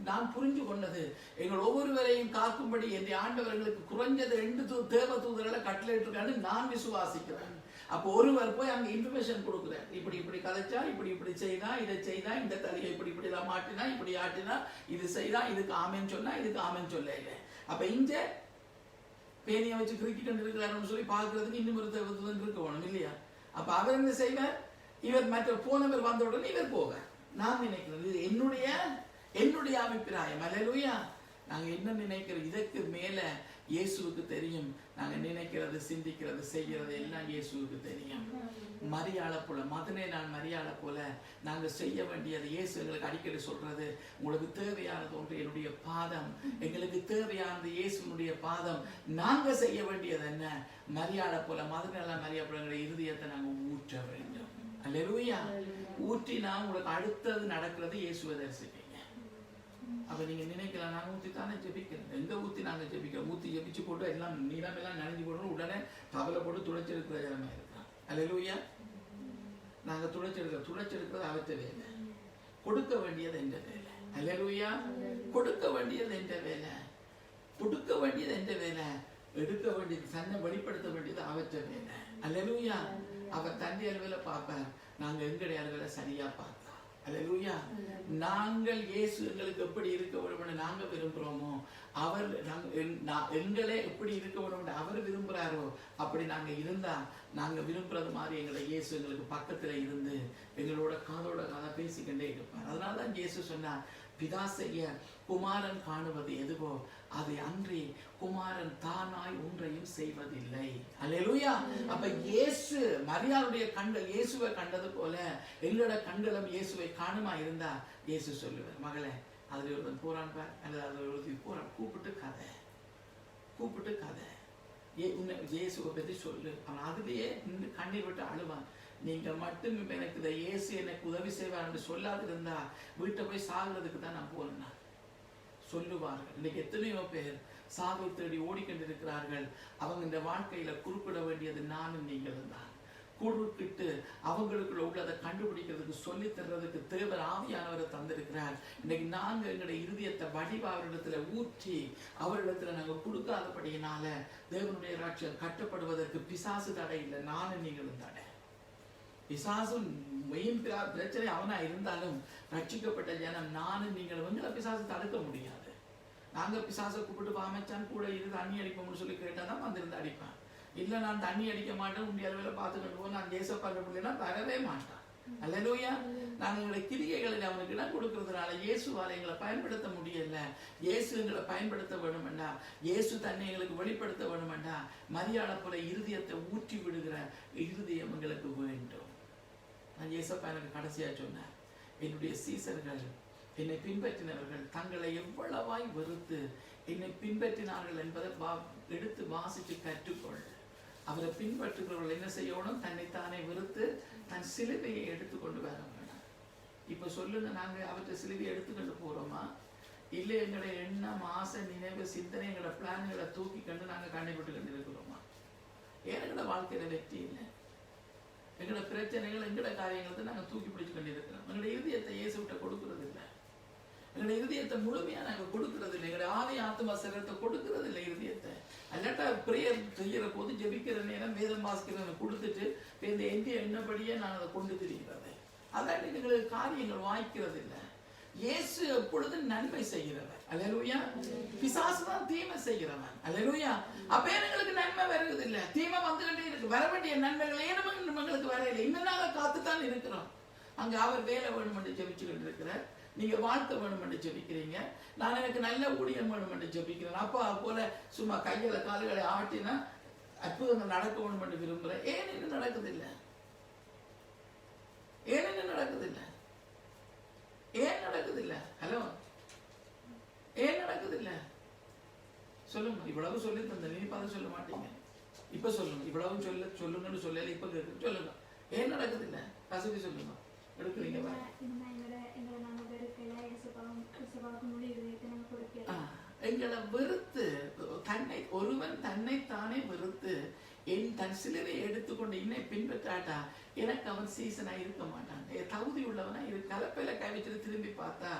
நான் புரிஞ்சு கொண்டது. எங்கள் ஒவ்வொருவரையும் காக்கும்படி என் ஆண்டவர்களுக்கு குறைஞ்சது 2 தேவ தூதர்களை கட்டளையிட்டிருக்கான்னு நான் விசுவாசிக்கிறேன். அப்போ ஒருவர் போய் அங்க இன்ஃபர்மேஷன் கொடுக்குறேன். இப்படி கதைச்சா, இப்படி செய்தா, இதை செய்தா, இந்த தலையை இப்படி எல்லாம் மாட்டினா, இப்படி ஆட்டினா, இது செய்தா, இதுக்கு ஆமேன்னு சொன்னா, இதுக்கு ஆமேன்னு சொல்ல இல்லை. அப்ப இங்க பேனியை வச்சு கிரிக்கெட் இருக்கிறாருன்னு சொல்லி பார்க்கறதுக்கு இன்னும் ஒரு தேவ தூதன் இருக்க வேணும் இல்லையா? அப்ப அவர் என்ன செய்வார்? இவர் மற்ற போனவர் வந்த உடனே இவர் போவார். நான் நினைக்கிறது என்னுடைய அபிப்பிராயம். அல்லேலூயா. நாங்க என்ன நினைக்கிறோம் இதற்கு மேல இயேசுவுக்கு தெரியும். நாங்க நினைக்கிறது, சிந்திக்கிறது, செய்கிறது எல்லாம் இயேசுவுக்கு தெரியும். மரியாளை போல, மரியாளை போல நாங்க செய்ய வேண்டியது இயேசு எங்களுக்கு அடிக்கடி சொல்றது, உங்களுக்கு தேவையானது ஒன்று என்னுடைய பாதம், எங்களுக்கு தேவையானது இயேசுனுடைய பாதம். நாங்க செய்ய வேண்டியது என்ன? மரியாளை போல, மரியாதை போல இருதயத்தை நாங்க ஊற்ற வேண்டும். அல்லேலூயா. ஊற்றினா உங்களுக்கு அடுத்தது நடக்கிறது இயேசுவை தரிசிப்பீங்க. அப்ப நீங்க நினைக்கலாம், நாங்க ஊத்தி தானே ஜெபிக்கிறோம். எங்க ஊத்தி நாங்க ஜெபிக்கிறோம்? ஊத்தி ஜெபிச்சு போட்டு எல்லாம் நீளமெல்லாம் நனைஞ்சு போடணும், உடனே தவலை போட்டு துடைச்செடுக்கிற ஜனமா இருக்கான். அல்லேலூயா. நாங்க துடைச்செடுக்கிறது அவற்ற வேலை, கொடுக்க வேண்டியது என்ற வேலை. அல்லேலூயா. கொடுக்க வேண்டியது என்ற வேலை, கொடுக்க வேண்டியது என்ற வேலை, எடுக்க வேண்டியது, தன்னை வெளிப்படுத்த வேண்டியது அவற்ற வேலை. அல்லேலூயா. அவர் தந்தை அளவில் பார்ப்பார், நாங்க எங்களுடைய அளவில் சரியா பார்ப்போம். அல்லேலூயா. நாங்கள் இயேசு எங்களுக்கு எப்படி இருக்க வேண்டும் நாங்க விரும்புறோமோ, அவர் எங்களை எப்படி இருக்க வேண்டும் அவர் விரும்புறாரோ அப்படி நாங்க இருந்தா, நாங்க விரும்புறது மாதிரி எங்களை இயேசு எங்களுக்கு பக்கத்துல இருந்து எங்களோட காதோட காதா பேசிக்கிட்டே இருப்பார். அதனாலதான் இயேசு சொன்னார், பிதா செய்ய குமாரன் காணுவது எதுவோ அதை அன்றி குமாரன் தானாய் ஒன்றையும் செய்வதில்லை. அல்லேலூயா. அப்ப இயேசு மரியாளுடைய கண்கள் இயேசுவை கண்டது போல எங்களோட கண்களும் இயேசுவை காணுமா இருந்தா இயேசு சொல்லுவார், மகளே அதுல ஒருத்தன் போறான் பார், அல்லது அதுல ஒருத்தர் போறான், கூப்பிட்டு கதை இயேசுவை பற்றி சொல்லு. அவன் அதுலயே நின்று கண்ணீர் விட்டு அழுவான். நீங்க மட்டும் எனக்கு இந்த இயேசு எனக்கு உதவி செய்வார் என்று சொல்லாது இருந்தா வீட்டை போய் சாகுறதுக்கு தான் நான் போறேன்னா சொல்லுவார்கள். இன்னைக்கு எத்தனையோ பேர் சாவை தேடி ஓடிக்கொண்டிருக்கிறார்கள். அவங்க இந்த வாழ்க்கையில குறுக்கிட வேண்டியது நானும் நீங்களும் தான். குறுக்கிட்டு அவங்களுக்குள்ள உள்ளதை கண்டுபிடிக்கிறதுக்கு சொல்லி தர்றதுக்கு தேவர் ஆவியானவரை தந்திருக்கிறார். இன்னைக்கு நாங்க எங்களுடைய இருதயத்தை வடிவா அவரிடத்துல ஊற்றி அவரிடத்துல நாங்க கொடுக்காதபடியினால தேவனுடைய ராட்சியம் கட்டப்படுவதற்கு பிசாசு தடை இல்லை, நானும் நீங்களும் தடை. பிசாசும் மெயின் பிரச்சனை அவனா இருந்தாலும் ரட்சிக்கப்பட்ட ஜனம் நானும் நீங்களும் எங்களை பிசாசு தடுக்க முடியாது. நாங்க பிசாசை கூப்பிட்டு அமைச்சான் கூட இரு தண்ணி அடிப்போம்னு சொல்லி கேட்டாதான் வந்திருந்து அடிப்பான். இல்லை நான் தண்ணி அடிக்க மாட்டேன், உண்மைய அளவில் பார்த்துக்கிட்டு போவோம், நான் தேசப்பட முடியலன்னா வரவே மாட்டான். அல்லேலூயா. நாங்கள் எங்களை கிரியைகளில் அவனுக்கு இடம் கொடுக்கறதுனால இயேசுவால் எங்களை பயன்படுத்த முடியல. இயேசு எங்களை பயன்படுத்த வேணுமெண்டா, இயேசு தன்னை எங்களுக்கு வெளிப்படுத்த வேணுமெண்டா, மரியாதை போல இருதயத்தை ஊற்றி விடுகிற இருதயம் எங்களுக்கு வேண்டும். நான் இயேசப்பா எனக்கு கடைசியா சொன்னேன், என்னுடைய சீசர்கள் என்னை பின்பற்றினவர்கள் தங்களை எவ்வளவாய் வெறுத்து என்னை பின்பற்றினார்கள் என்பதை எடுத்து வாசித்து கற்றுக்கொள். அவரை பின்பற்றுகிறவர்கள் என்ன செய்யணும்? தன்னைத்தானே வெறுத்து தன் சிலுவையை எடுத்துக்கொண்டு வர வேணும். இப்ப சொல்லுங்க, நாங்க அவற்றை சிலுவையை எடுத்துக்கொண்டு போறோமா? இல்லை எங்களை எண்ணம், ஆசை, நினைவு, சிந்தனை, எங்களோட பிளான்களை தூக்கி கண்டு நாங்க கண்டுபிட்டு கொண்டு இருக்கிறோமா? ஏன் எங்களோட வாழ்க்கையில வெற்றி இல்லை? எங்களோட பிரச்சனைகள், எங்களோட காரியங்களை நாங்க தூக்கி பிடிச்சு கொண்டு இருக்கிறோம். எங்களோட இருதயத்தை இயேசு விட்ட கொடுக்கறது இல்லை. எங்களுடைய இருதயத்தை முழுமையா நாங்கள் கொடுக்கறது இல்லை. எங்களுடைய ஆதி ஆத்மா சரீரத்தை கொடுக்கறது இல்லை இருதயத்தை. அல்லாட்டா பிரேயர் செய்யற போது ஜெபிக்கிற நேரம் வேதம் வாசிக்கிறத கொடுத்துட்டு இந்த எந்திய எண்ணப்படியே நான் அதை கொண்டு திரிகிறது. அதான் எங்களுக்கு காரியங்கள் வாய்க்கிறது இல்லை. இயேசு எப்பொழுது நன்மை செய்கிறவர். அல்லேலூயா. பிசாசு தான் தீமை செய்கிறவன். அல்லேலூயா. அப்ப எங்களுக்கு நன்மை வருவது இல்லை, தீமை வந்துகிட்டே இருக்கு. வர வேண்டிய நன்மைகள் ஏனும் எங்களுக்கு வரையில. இன்னும் நாங்க காத்துத்தான் இருக்கிறோம். அங்க அவர் வேலை வேணும் என்று ஜெபிச்சுக்கிட்டு இருக்கிறார். நீங்க வாழ்க்கை வேணும் என்று ஜெபிக்கிறீங்க. நான் எனக்கு நல்ல ஊழியம் வேணும் என்று ஜெபிக்கிறேன். அப்பா போல சும்மா கையில கால்களை ஆட்டினா அற்புதங்கள் நடக்க வேணும் என்று விரும்புறேன். ஏன் இன்னும் நடக்குதில்லை? ஏன் இன்னும் நடக்குதில்லை? ஏன் நடக்குதில்லை? ஹலோ, ஏன் நடக்குதில்லை? சொல்லுங்க. இவ்வளவு சொல்லி தந்த நீ பார்த்து சொல்ல மாட்டீங்க. இப்ப சொல்லுங்க. இவ்வளவு சொல்லுங்கன்னு சொல்லல. இப்ப சொல்லுங்க, ஏன் நடக்குதில்லை? கசதி சொல்லுங்க. எடுக்கிறீங்க எங்களை வெறுத்து ஒருவன் தன்னைத்தானே வெறுத்து தன் சிலுவை எடுத்துக்கொண்டு இன்னை பின்பற்றாட்டா எனக்கு அவன் சீசனா இருக்க மாட்டான். தகுதி உள்ளவனா கலப்பையில கவிச்சிட்டு திரும்பி பார்த்தா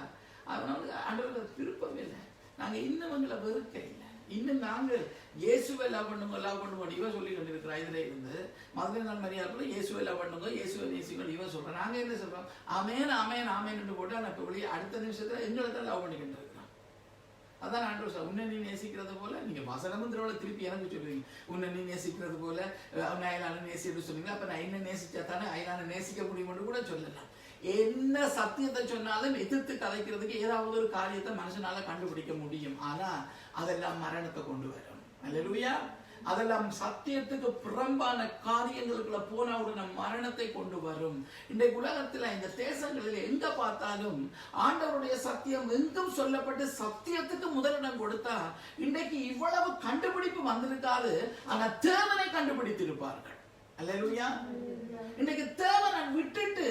அவனால ஆண்டவருக்கு விருப்பம் இல்லை. நாங்க இன்னும் எங்களை வெறுக்க இல்லை. இன்னும் நாங்கள் இயேசுவை லவ் பண்ணுங்க இவன் சொல்லி கொண்டிருக்கிறா. இதுல இருந்து முதல்ல நாள் மரியாதை இயேசுவை லவ் பண்ணுங்க, இயேசுவை நேசிக்கணும் இவன் சொல்றேன். நாங்க என்ன சொல்றோம்? ஆமேன் ஆமேன் ஆமேன் என்று போட்டு நான் இப்ப வெளியே அடுத்த நிமிஷத்துல எங்களை தான் லவ் பண்ணிக்கிட்டு இருக்கிறோம். அதான் ஆண்டவர் சார், உன்னை நீ நேசிக்கிறது போல நீங்க வசனமும் திருப்பி எனக்கு சொல்லுவீங்க. உன்னை நீ நேசிக்கிறது போல அவன் அயலான நேசின்னு சொன்னீங்க. அப்ப நான் என்ன நேசிச்சா தானே அயலான நேசிக்க முடியும்னு கூட சொல்லலாம். என்ன சத்தியத்தை சொன்னாலும் எதிர்த்து கதைக்கிறதுக்கு ஏதாவது ஒரு காரியத்தை மனுஷனால கண்டுபிடிக்க முடியும். ஆனா அதெல்லாம் மரணத்தை கொண்டு வரும். அல்லேலூயா. அதெல்லாம் சத்தியத்துக்கு புறம்பான காரியங்களுக்குள்ள போனவுடனே மரணத்தை கொண்டு வரும். இன்றைக்கு உலகத்துல இந்த தேசங்களில் எங்க பார்த்தாலும் ஆண்டவருடைய சத்தியம் எங்கும் சொல்லப்பட்டு சத்தியத்துக்கு முதலிடம் கொடுத்தா இன்றைக்கு இவ்வளவு கண்டுபிடிப்பு வந்திருக்காது. ஆனா தேவனை கண்டுபிடித்திருப்பார்கள். அல்லேலூயா. இன்னைக்கு தேவனை விட்டுட்டு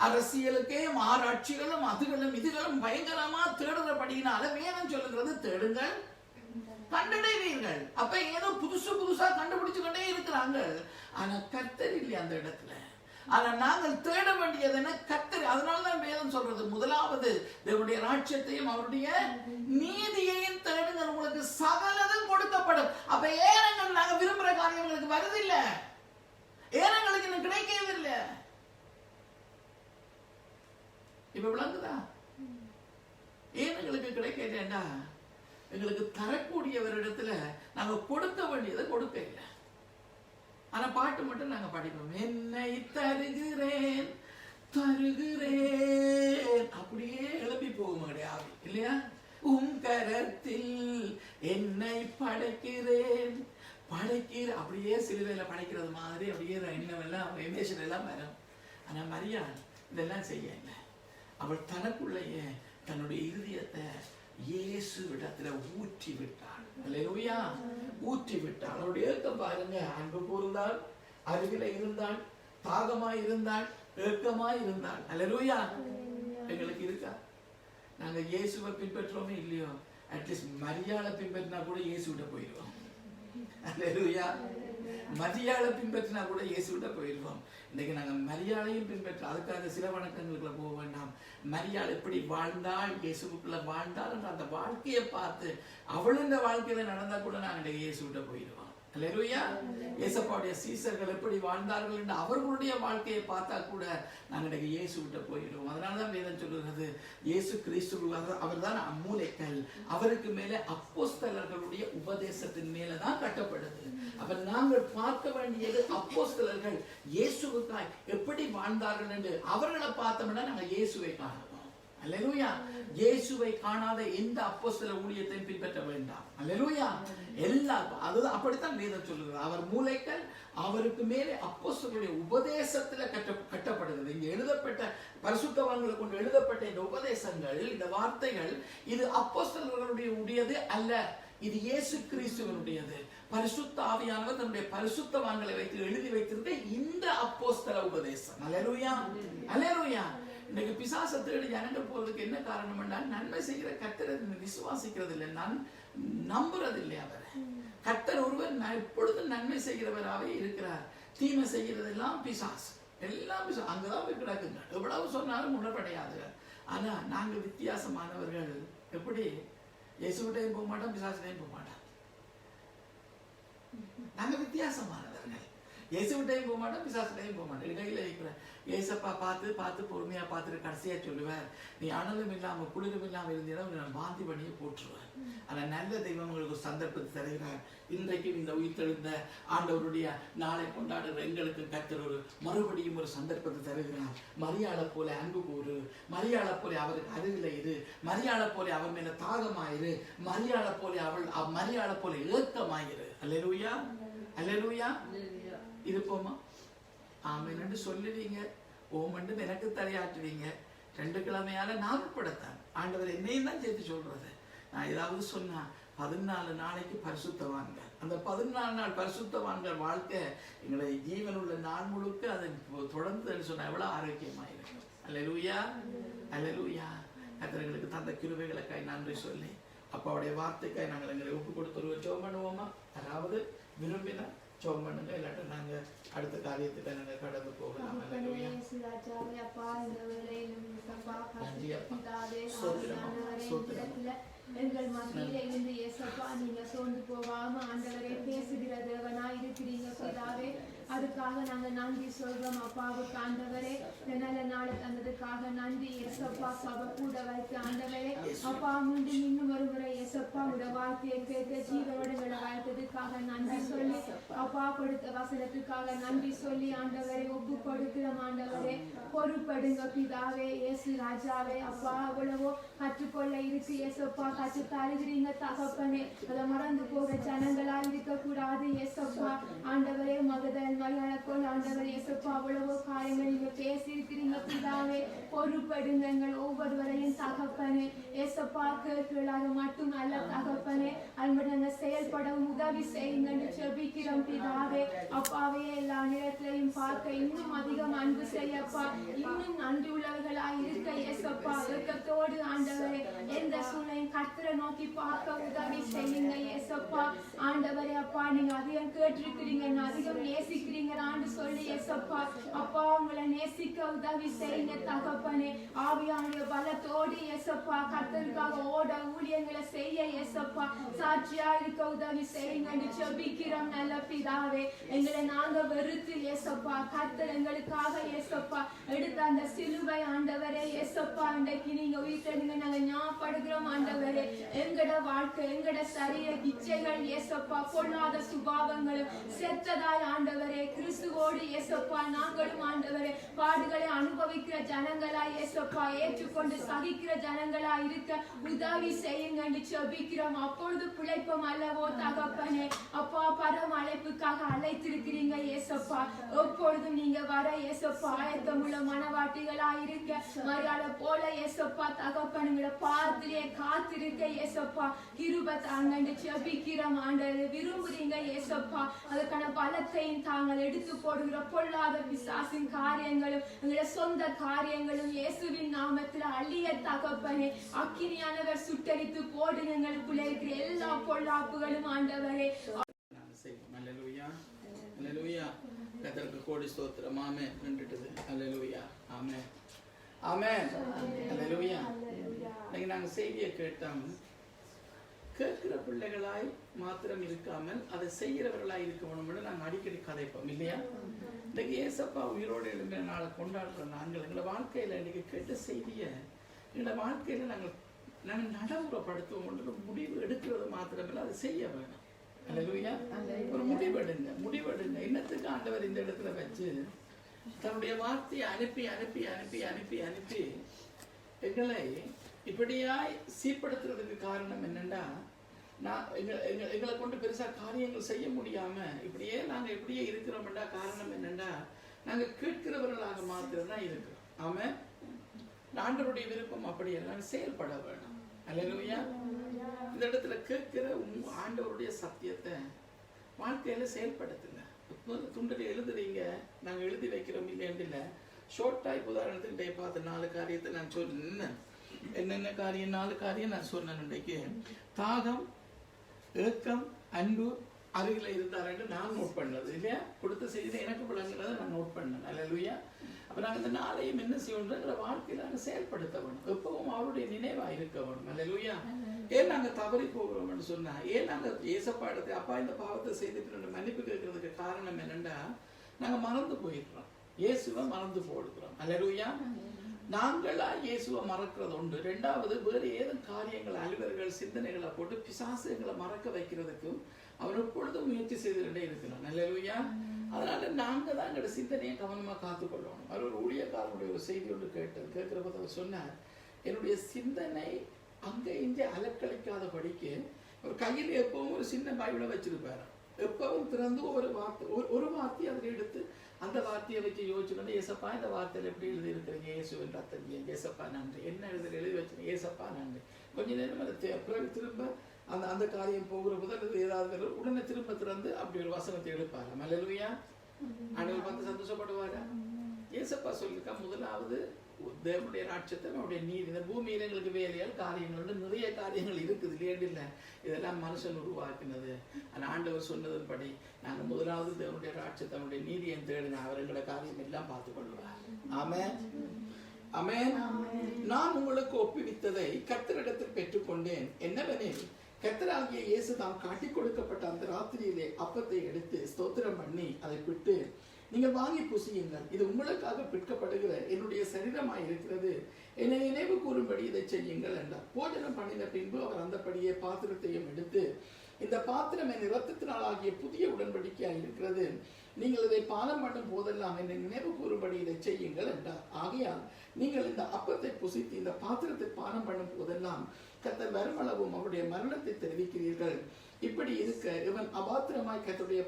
அரசியலுக்கே ஆராய்ச்சிகளும் அதுகளும் இதுகளும் பயங்கரமா தேடுறபடினால வேதம் சொல்லுகிறது தேடுங்கள் கண்டடைவீர்கள். அப்ப ஏதோ புதுசா கண்டுபிடிச்சு கொண்டே இருக்கிறாங்க. ஆனா கர்த்தர் இல்லை அந்த இடத்துல. ஆனா நாங்கள் தேட வேண்டியது என்ன? கர்த்தர். அதனாலதான் வேதம் சொல்றது முதலாவது தேவனுடைய ராஜ்யத்தையும் அவருடைய நீதியையும் தேடுங்கள், உங்களுக்கு சகலதும் கொடுக்கப்படும். அப்ப ஏனங்கள் நாங்க விரும்புற காரியங்களுக்கு வருதில்லை, ஏனங்களுக்கு இன்னும் கிடைக்கவில்லை. இப்ப விளங்குதா? ஏன் எங்களுக்கு கிடைக்கலன்னா எங்களுக்கு தரக்கூடியவரிடத்துல நாங்க கொடுக்க வேண்டியதை கொடுக்க இல்லை. ஆனா பாட்டு மட்டும் நாங்க படிப்போம். என்னை தருகிறேன் தருகிறேன் அப்படியே எழுப்பி போகும் கிடையாது இல்லையா? உன் கரத்தில் என்னை படைக்கிறேன் படைக்கிற அப்படியே சிலுவையில படைக்கிறது மாதிரி அப்படியே எண்ணமெல்லாம் எமேஷன் எல்லாம் வரும். ஆனா மரியாள் இதெல்லாம் செய்ய இல்லை. அவள் தனக்குள்ளேயே தன்னுடைய இருதயத்தை இயேசு இடத்துல ஊற்றி விட்டாள். அல்லேலூயா. ஊற்றி விட்டாள். அவருடைய ஏக்கம் பாருங்க. அன்பு கூர்ந்தாள், அருகில இருந்தாள், தாகமாய் இருந்தாள், ஏக்கமாய் இருந்தாள். அல்லேலூயா. எங்களுக்கு இருக்கா? நாங்க இயேசுவை பின்பற்றோமே இல்லையோ, அட்லீஸ்ட் மரியாதை பின்பற்றினா கூட இயேசு விட போயிடுவோம். அல்லேலூயா. மரியாதை பின்பற்றினா கூட இயேசு விட போயிடுவோம். இன்னைக்கு நாங்க மரியாதையும் பின்பற்ற அதுக்காக சில வணக்கங்களுக்குள்ள போக வேண்டாம். மரியாதை எப்படி வாழ்ந்தாள், இயேசுக்குள்ள வாழ்ந்தாள் என்ற அந்த வாழ்க்கையை பார்த்து அவள் இந்த வாழ்க்கையில நடந்தா கூட நாங்க இயேசு விட போயிடுவோம். அல்லேலூயா. இயேசப்பாவுடைய சீசர்கள் எப்படி வாழ்ந்தார்கள் என்று அவர்களுடைய வாழ்க்கையை பார்த்தா கூட நாங்க இயேசு விட்ட போயிடுவோம். அதனாலதான் வேதம் சொல்லுகிறது இயேசு கிறிஸ்து அவர் தான் அம்மூலைக்கல், அவருக்கு மேல அப்போஸ்தலர்களுடைய உபதேசத்தின் மேலதான் கட்டப்படுது. அப்ப நாங்கள் பார்க்க வேண்டியது அப்போஸ்தலர்கள் இயேசுவுக்காய் எப்படி வாழ்ந்தார்கள் என்று அவர்களை பார்த்தோம்னா நாங்கள் இயேசுவை காணணும். அல்லேலூயா. இயேசுவை காணாத எந்த அப்போஸ்தல ஊழியத்தையும் பின்பற்ற வேண்டாம். அல்லேலூயா. எல்லா அதுதான் அப்படித்தான் வேதம் சொல்லுகிறது. அவர் மூளைகள் அவருக்கு மேலே அப்போஸ்தலருடைய உபதேசத்துல கட்டப்படுகிறது. இங்க எழுதப்பட்ட பரிசுத்தவான்களை கொண்டு எழுதப்பட்ட இந்த உபதேசங்கள், இந்த வார்த்தைகள், இது அப்போஸ்தலர்களுடைய உடையது அல்ல, இது இயேசு கிறிஸ்துவனுடையது. பரிசுத்த ஆவியானவர் தன்னுடைய பரிசுத்தவான்களை வைத்து எழுதி வைத்திருக்க இந்த அப்போஸ்தல உபதேசம். அல்லேலூயா. அல்லேலூயா. இன்னைக்கு பிசாசை தேடி ஜனங்கள் போறதுக்கு என்ன காரணம் என்றால், நன்மை செய்கிற கர்த்தரை விசுவாசிக்கிறது இல்லை, நம்புறது இல்லை. அவரை கர்த்தர் ஒருவர் எப்பொழுதும் நன்மை செய்கிறவராகவே இருக்கிறார். தீமை செய்கிறதெல்லாம் பிசாசு, எல்லாம் பிசாசு. அங்கதான் போய் கிடக்குங்க. எவ்வளவு சொன்னாலும் உணர்வடையாது. ஆனா நாங்கள் வித்தியாசமானவர்கள். எப்படி? இயேசுகிட்டையும் போக மாட்டோம், பிசாசுகிட்டையும் போக மாட்டோம். நாங்க வித்தியாசமானவர்கள். இயேசுகிட்டையும் போக மாட்டோம், பிசாசுகிட்டையும் போக மாட்டோம். இடையில இருக்கிற ஏசப்பா பார்த்து பொறுமையா பார்த்துட்டு கடைசியா சொல்லுவார், நீ அனலும் இல்லாம குளிரும் இல்லாம இருந்தீங்கன்னா நான் பாந்தி பண்ணியே போட்டுருவேன். ஆனா நல்ல தெய்வம் உங்களுக்கு சந்தர்ப்பத்தை தருகிறார். இன்றைக்கும் இந்த உயிர்த்தெழுந்த ஆண்டவருடைய நாளை கொண்டாடுற எங்களுக்கு கர்த்தர் ஒரு மறுபடியும் ஒரு சந்தர்ப்பத்தை தருகிறார். மரியாதை போல அன்பு கூறு, மரியாதை போல அவருக்கு அருகில இரு, மரியாதை போல அவர் மேல தாகமாயிரு, மரியாதை போல ஏக்கமாயிரு. அல்லேலூயா. அல்லேலூயா. இருப்போமா? ஆமென் என்று சொல்லுவீங்க, ஓம் என்று எனக்கு தலையாட்டுவீங்க. 2 கிழமையால நாகப்படத்தான் ஆண்டவர் என்னையும் தான் சேர்த்து சொல்றது. நான் ஏதாவது சொன்னா 14 நாளைக்கு பரிசுத்தவான்கள், அந்த 14 நாள் பரிசுத்தவான்கள் வாழ்க்கை எங்களுடைய ஜீவனுள்ள நாள் முழுக்க அதை தொடர்ந்து சொன்னா எவ்வளவு ஆரோக்கியமா இருக்கும். அல்லேலூயா. அல்லேலூயா. கர்த்தர்களுக்கு தந்த கிருபைகளுக்காய் நன்றி சொல்லி அப்பாவுடைய வார்த்தைக்காய் நாங்கள் எங்களை ஒப்பு கொடுத்து ஜெபம் பண்ணுவோமா? அதாவது விரும்பினா ஜெபம் பண்ணுங்க, இல்லாட்ட நாங்க அடுத்த காரியத்துக்கு நாங்க கடந்து போகலாம். அல்லேலூயா. எங்கள் மத்தியில இருந்து இயேசப்பா நீங்க சோர்ந்து போகாம ஆண்டவரே பேசுகிற தேவனா இருக்கிறீங்க பிதாவே. அதுக்காக நாங்க நன்றி சொல்றோம் அப்பாவுக்கு. ஆண்டவரே நல்ல நாளை தந்ததுக்காக நன்றி இயேசப்பா. சபை கூட வைத்து ஆண்டவரே அப்பா மீண்டும் இன்னும் ஒரு முறை இயேசப்பா உடைய வார்த்தையை கேட்டு ஜீவனோட வாழ்த்ததுக்காக நன்றி சொல்லி அப்பா கொடுத்த வசனத்துக்காக நன்றி சொல்லி ஆண்டவரை ஒப்பு கொடுக்கிறோம். ஆண்டவரே பொறுப்படுங்க பிதாவே. இயேசு ராஜாவே அப்பா அவ்வளவோ கற்றுக்கொள்ள இருக்கு இயேசப்பா, கற்று தருகிறீங்க தகப்பனே. அதை மறந்து போக ஜனங்களா இருக்க கூடாது இயேசப்பா. ஆண்டவரே மகதல் மரியாதைக்கோள் ஆண்டவர் இயேசப்பா அவ்வளவோ காரியங்கள் நீங்க பேசியிருக்கிறீங்க பிதாவே. பொறுப்படுங்க எங்கள் ஒவ்வொருவரையும் தகப்பனே. இயேசப்பா கேட்கலாக மட்டும் அல்ல தகப்பனே, அன்பு நாங்கள் செயல்படவும் உதவி செய்யுங்க ஜெபிக்கிறோம் பிதாவே. அப்பாவே எல்லா நேரத்திலையும் பார்க்க இன்னும் அதிகம் அன்பு செய்யப்பா, இன்னும் நன்றி உள்ளவர்களாய் இருக்க இயேசப்பா. ஏக்கத்தோடு ஆண்டவரே எந்த சூழ்நிலையும் கர்த்தரை நோக்கி பார்க்க உதவி செய்யுங்க இயேசப்பா. ஆண்டவரே அப்பா நீங்க அதிகம் கேட்டிருக்கிறீங்க, அதிகம் நேசிக்கிறீங்களான்னு சொல்லி இயேசப்பா அப்பா உங்களை நேசிக்க உதவி செய்யுங்க தகப்பனே. ஆவியானுடைய பலத்தோடு இயேசப்பா கர்த்தருக்காக ஓட ஊழியங்களை செய்ய இயேசப்பா சாட்சியா இருக்க உதவி செய்யுங்க ஜெபிக்கிறோம் நல்ல பிதாவே. எங்களை நாங்க வெறுத்து இயேசப்பா கர்த்தர் எங்களுக்காக இயேசப்பா எடுத்த அந்த சிலுவை ஆண்டவரே இயேசப்பா இன்றைக்கு நீங்க உயிர்த்தெழுங்க நாங்க ஞாபகப்படுகிறோம் ஆண்டவரே. எங்கட வாழ்க்கை எங்கட சரீர இச்சைகள் இயேசப்பா பொல்லாத சுபாவங்களும் செத்ததாய் ஆண்டவரே கிறிஸ்துவோடு இயேசப்பா நாங்களும் ஆண்டவரே பாடுகளை அனுபவிக்கிற ஜனங்களா இயேசப்பா ஏற்றுக்கொண்டு சகிக்கிற ஜனங்களா இருக்க உதவி செய்யுங்க ஜெபிக்கிறோம். அப்பொழுது பிழைப்போம் அல்லவோ தகப்பனே. அப்பா பரம அழைப்புக்காக அழைத்திருக்கிறீங்க இயேசப்பா. எப்பொழுதும் நீங்க வர இயேசப்பா ஆயத்தமுள்ள மனவாட்டிகளா இருக்க மரியாதை போல இயேசப்பா தகப்பனுங்களை பார்த்திலே காத்திருக்க இயேசப்பா கிருபை தாங்க ஜெபிக்கிறோம் ஆண்டவரே. விரும்புறீங்க இயேசப்பா, அதுக்கான பலத்தையும் தாங்கள் எடுத்து போடுகிற பொல்லாத பிசாசின் காரியங்களும் எங்களுடைய சொந்த காரியங்களும் இயேசுவின் நாமத்தில் அழிய தகப்பனே. அக்கினியானவர் சுட்டரித்து போடுங்க எங்களுக்குள்ள இருக்கிற எல்லா பொல்லாப்புகளும் ஆண்டவரே. அல்லேலூயா. அல்லேலூயா. கர்த்தருக்கு கோடி ஸ்தோத்திரம். ஆமென். நின்றுட்டது. அல்லேலூயா. ஆமென். ஆமென். அல்லேலூயா. இன்னைக்கு நாங்க செய்தியை கேட்டோம். கேட்கிற பிள்ளைகளாய் மாத்திரம் இருக்காமல் அதை செய்கிறவர்களாய் இருக்கணும்னு நாங்கள் அடிக்கடி கதைப்போம் இல்லையா? இன்னைக்கு ஏசப்பா உயிரோடு எழுந்த நாளை கொண்டாடுற நாங்கள் எங்களை வாழ்க்கையில் இன்னைக்கு கேட்ட செய்தியை எங்களை வாழ்க்கையில் நாங்கள் நடைமுறைப்படுத்துவோம் முடிவு எடுக்கிறது மாத்திரமில்லை, அதை செய்ய வேணும். அல்லேலூயா. ஒரு முடிவெடுங்க. என்னத்துக்கு ஆண்டவர் இந்த இடத்துல வச்சு தன்னுடைய வார்த்தையை அனுப்பி அனுப்பி அனுப்பி அனுப்பி அனுப்பி எங்களை இப்படியாய் சீர்படுத்துறதுக்கு காரணம் என்னன்னா, எங்களை கொண்டு பெருசா காரியங்கள் செய்ய முடியாம நாங்க இப்படியே இருக்கிறோம்டா. காரணம் என்னன்னா, நாங்க கேட்கிறவர்களாக மாத்திரம்தான் இருக்கிறோம். ஆமா, ஆண்டவருடைய விருப்பம் அப்படி எல்லாம் செயல்பட வேணும். அல்லேலூயா. இந்த இடத்துல கேட்கிற ஆண்டவருடைய சத்தியத்தை வாழ்க்கையில செயல்படுத்துங்க. துண்டில் எழுதுறீங்க, நாங்க எழுதி வைக்கிறோம் இல்லைன்னு இல்லை. ஷோர்ட்டாய் உதாரணத்துக்கு பார்த்த 4 காரியத்தை நான் சொன்னேன். என்னென்ன காரியம்? 4 காரியம் நான் சொன்னேன். இன்றைக்கு தாகம், ஏக்கம், அன்பு அருகில இருந்தாரு நான் நோட் பண்ணது இல்லையா. கொடுத்த செய்தி எனக்கு விளங்குறதை நான் நோட் பண்ணேன். அல்லேலூயா. அப்ப நாங்க இந்த 4ஐயும் என்ன செய்யணும்ன்ற வாழ்க்கையில நாங்க செயல்படுத்த வேணும். எப்பவும் அவருடைய நினைவா இருக்க வேணும். அல்லேலூயா. ஏன் நாங்க தவறி போகிறோம்னு சொன்னா, ஏன் நாங்க ஏசப்பாடத்தை அப்பா இந்த பாவத்தை செய்துட்டு மன்னிப்பு கேட்கறதுக்கு காரணம் என்னன்னா, நாங்க மறந்து போயிருக்கிறோம். இயேசுவை மறந்து போடுகிறோம். அல்லேலூயா. நாங்களா இயேசுவை மறக்கிறது உண்டு. 2வது, வேறு ஏதும் காரியங்கள், அலுவல்கள், சிந்தனைகளை போட்டு பிசாசுகளை மறக்க வைக்கிறதுக்கும் அவர் எப்பொழுதும் முயற்சி செய்துகிட்டே இருக்கிறார். அல்லேலூயா. அதனால நாங்க தான் எங்களோட சிந்தனையை கவனமா காத்துக்கொள்ளணும். அவர் ஒரு ஊழியக்காரனுடைய ஒரு செய்தி ஒன்று கேட்கிறப்ப அவர் சொன்னார், என்னுடைய சிந்தனை அங்க இங்கே அலக்களிக்காத படிக்கு ஒரு கையில் எப்பவும் ஒரு சின்ன பைபிளை வச்சிருப்பாரு. எப்பவும் திறந்து ஒரு வார்த்தையை அதில் எடுத்து அந்த வார்த்தையை வச்சு யோசிச்சுக்கணும். ஏசப்பா இந்த வார்த்தையில் எப்படி எழுதி இருக்கிறீங்க? இயேசுவின் ரத்தம், ஏசப்பா நன்றி. என்ன எழுதி வச்சுருங்க? ஏசப்பா நன்றி. கொஞ்ச நேரம் அதை திரும்ப அந்த காரியம் போகிற முதல் ஏதாவது உடனே திரும்ப திறந்து அப்படி ஒரு வசனத்தை எடுப்பாரு. அல்லேலூயா. ஆண்டவர் பார்த்து சந்தோஷப்படுவாரா? ஏசப்பா சொல்லிருக்கா, முதலாவது தேவனுடைய ராட்சத்தை, அவருடைய நீதி. இந்த பூமியில எங்களுக்கு வேலையால் காரியங்கள் நிறைய காரியங்கள் இருக்குது இல்லையா. இல்லை, இதெல்லாம் மனுஷன் உருவாக்கினது. ஆனால் ஆண்டவர் சொன்னதன்படி நாங்கள் முதலாவது தேவனுடைய ராட்சத்தை, அவருடைய நீதியை தேடின அவர் எங்களோட காரியம் எல்லாம் பார்த்துக் கொள்வார். ஆமென், ஆமென். நான் உங்களுக்கு ஒப்புவித்ததை கர்த்தரிடத்தில் பெற்றுக்கொண்டேன். என்னவெனில், கர்த்தராகிய இயேசு தாம் காட்டிக் கொடுக்கப்பட்ட அந்த ராத்திரியிலே அப்பத்தை எடுத்து ஸ்தோத்திரம் பண்ணி அதை பிட்டு, நீங்கள் வாங்கி புசியுங்கள், இது உங்களுக்காக பிற்கப்படுகிற என்னுடைய சரீரமாய் இருக்கிறது, என்னை நினைவு கூறும்படி இதை செய்யுங்கள் என்றார். போஜனம் பண்ணின பின்பு அவர் அந்தபடியே பாத்திரத்தையும் எடுத்து, இந்த பாத்திரம் என் இரத்தத்தினால் ஆகிய புதிய உடன்படிக்கையாய் இருக்கிறது, நீங்கள் இதை பானம் பண்ணும் போதெல்லாம் என்னை நினைவு கூறும்படி இதை செய்யுங்கள் என்றார். ஆகையால் நீங்கள் இந்த அப்பத்தை புசித்து இந்த பாத்திரத்தை பானம் பண்ணும் போதெல்லாம் கர்த்தர் வருமளவும் அவருடைய மரணத்தை தெரிவிக்கிறீர்கள். இப்படி இருக்க இவன் அபாத்திரமாய் கர்த்தருடைய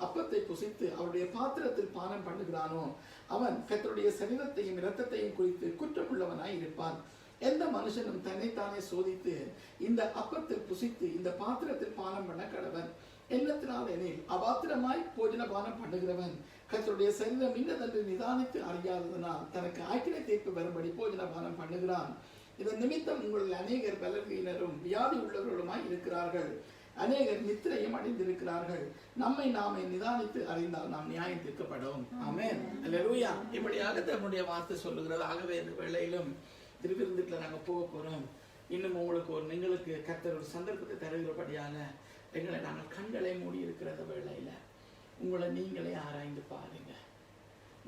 அப்பத்தை புசித்து அவருடைய பாத்திரத்தில் பானம் பண்ணுகிறானோ அவன் கர்த்தருடைய சரீரத்தையும் இரத்தத்தையும் குறித்து குற்றமுள்ளவனாய் இருப்பான். எந்த மனுஷனும் தன்னைத்தானே சோதித்து இந்த அப்பத்தில் புசித்து இந்த பாத்திரத்தில் பானம் பண்ண கடவன். எண்ணத்தினால் எனில் அபாத்திரமாய் போஜன பானம் பண்ணுகிறவன் கர்த்தருடைய சரீரம் இன்னதென்று நிதானித்து அறியாததனால் தனக்கு ஆக்கினை தீர்ப்பு வரும்படி போஜன பானம் பண்ணுகிறான். இதன் நிமித்தம் உங்களில் அநேகர் பலவீனரும் வியாதி உள்ளவர்களுமாய் இருக்கிறார்கள், அநேகர் நித்திரையும் அடைந்திருக்கிறார்கள். நம்மை நாமே நிதானித்து அறிந்தால் நாம் நியாயம் தீர்க்கப்படும். ஆமென், அல்லேலூயா. இப்படியாக நம்முடைய வார்த்தை சொல்லுகிறது. ஆகவே இந்த வேளையிலும் திருவிருந்துக்குள்ள நாங்க போக போறோம். இன்னும் உங்களுக்கு கர்த்தர் ஒரு சந்தர்ப்பத்தை தருகிறபடியால எங்களை நாங்கள் கண்களை மூடி இருக்கிற வேளையில உங்களை நீங்களே ஆராய்ந்து பாருங்க.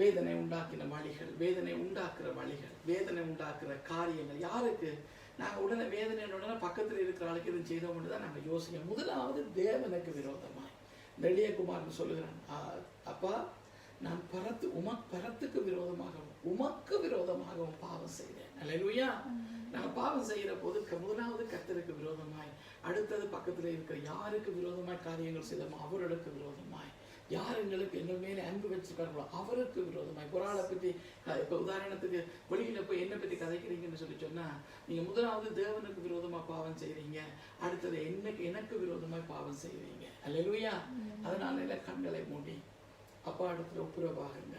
வேதனை உண்டாக்கின வழிகள், வேதனை உண்டாக்குற வழிகள், வேதனை உண்டாக்குற காரியங்கள் யாருக்கு? நாங்கள் உடனே வேதனையுடனே பக்கத்தில் இருக்கிற ஆளுக்கு எதுவும் செய்தோம்னு தான் நாங்கள் யோசிக்கணும். முதலாவது தேவனுக்கு விரோதமாய் நெல்லியகுமார்னு சொல்லுகிறான், அப்பா நான் பரத்துக்கு விரோதமாகவும் உமக்கு விரோதமாகவும் பாவம் செய்தேன். அல்லேலூயா. நாங்கள் பாவம் செய்கிற போது முதலாவது கர்த்தருக்கு விரோதமாய், அடுத்தது பக்கத்தில் இருக்கிற யாருக்கு விரோதமாய் காரியங்கள் செய்தோமோ அவர்களுக்கு விரோதமாய், யார் எங்களுக்கு என்ன மேலே அன்பு வச்சிருக்காங்களோ அவருக்கு விரோதமாய். ஒரு ஆளை பற்றி இப்போ உதாரணத்துக்கு வெளியில போய் என்னை பற்றி கதைக்கிறீங்கன்னு சொன்னா, நீங்க முதலாவது தேவனுக்கு விரோதமா பாவம் செய்றீங்க, அடுத்தது எனக்கு விரோதமாய் பாவம் செய்வீங்க. அல்லேலூயா. அதனால எல்லாம் கண்களை மூடி அப்பா இடத்துல ஒப்புரவாகுங்க.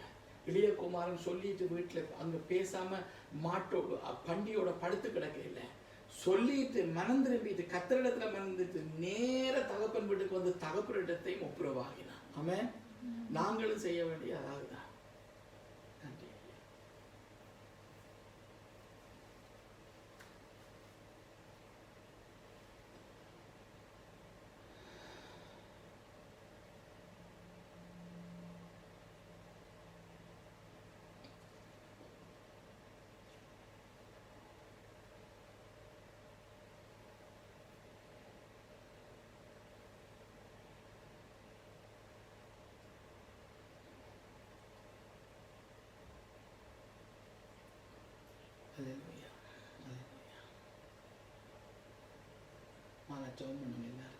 இளையகுமாரன் சொல்லிட்டு வீட்டுல அங்க பேசாம மாட்டோட பண்டியோட படுத்து கிடக்க இல்லை, சொல்லிட்டு மனம் திரும்பிட்டு கர்த்தரிடத்துல மறந்துட்டு நேர தகப்பன் வீட்டுக்கு வந்து தகப்பனிடத்தையும் ஒப்புரவாகினான். ஆமென். நாங்களும் செய்ய வேண்டிய அதாவதுதான். நன்றி. ஜெபம் பண்ணுங்க எல்லாருக்கும்.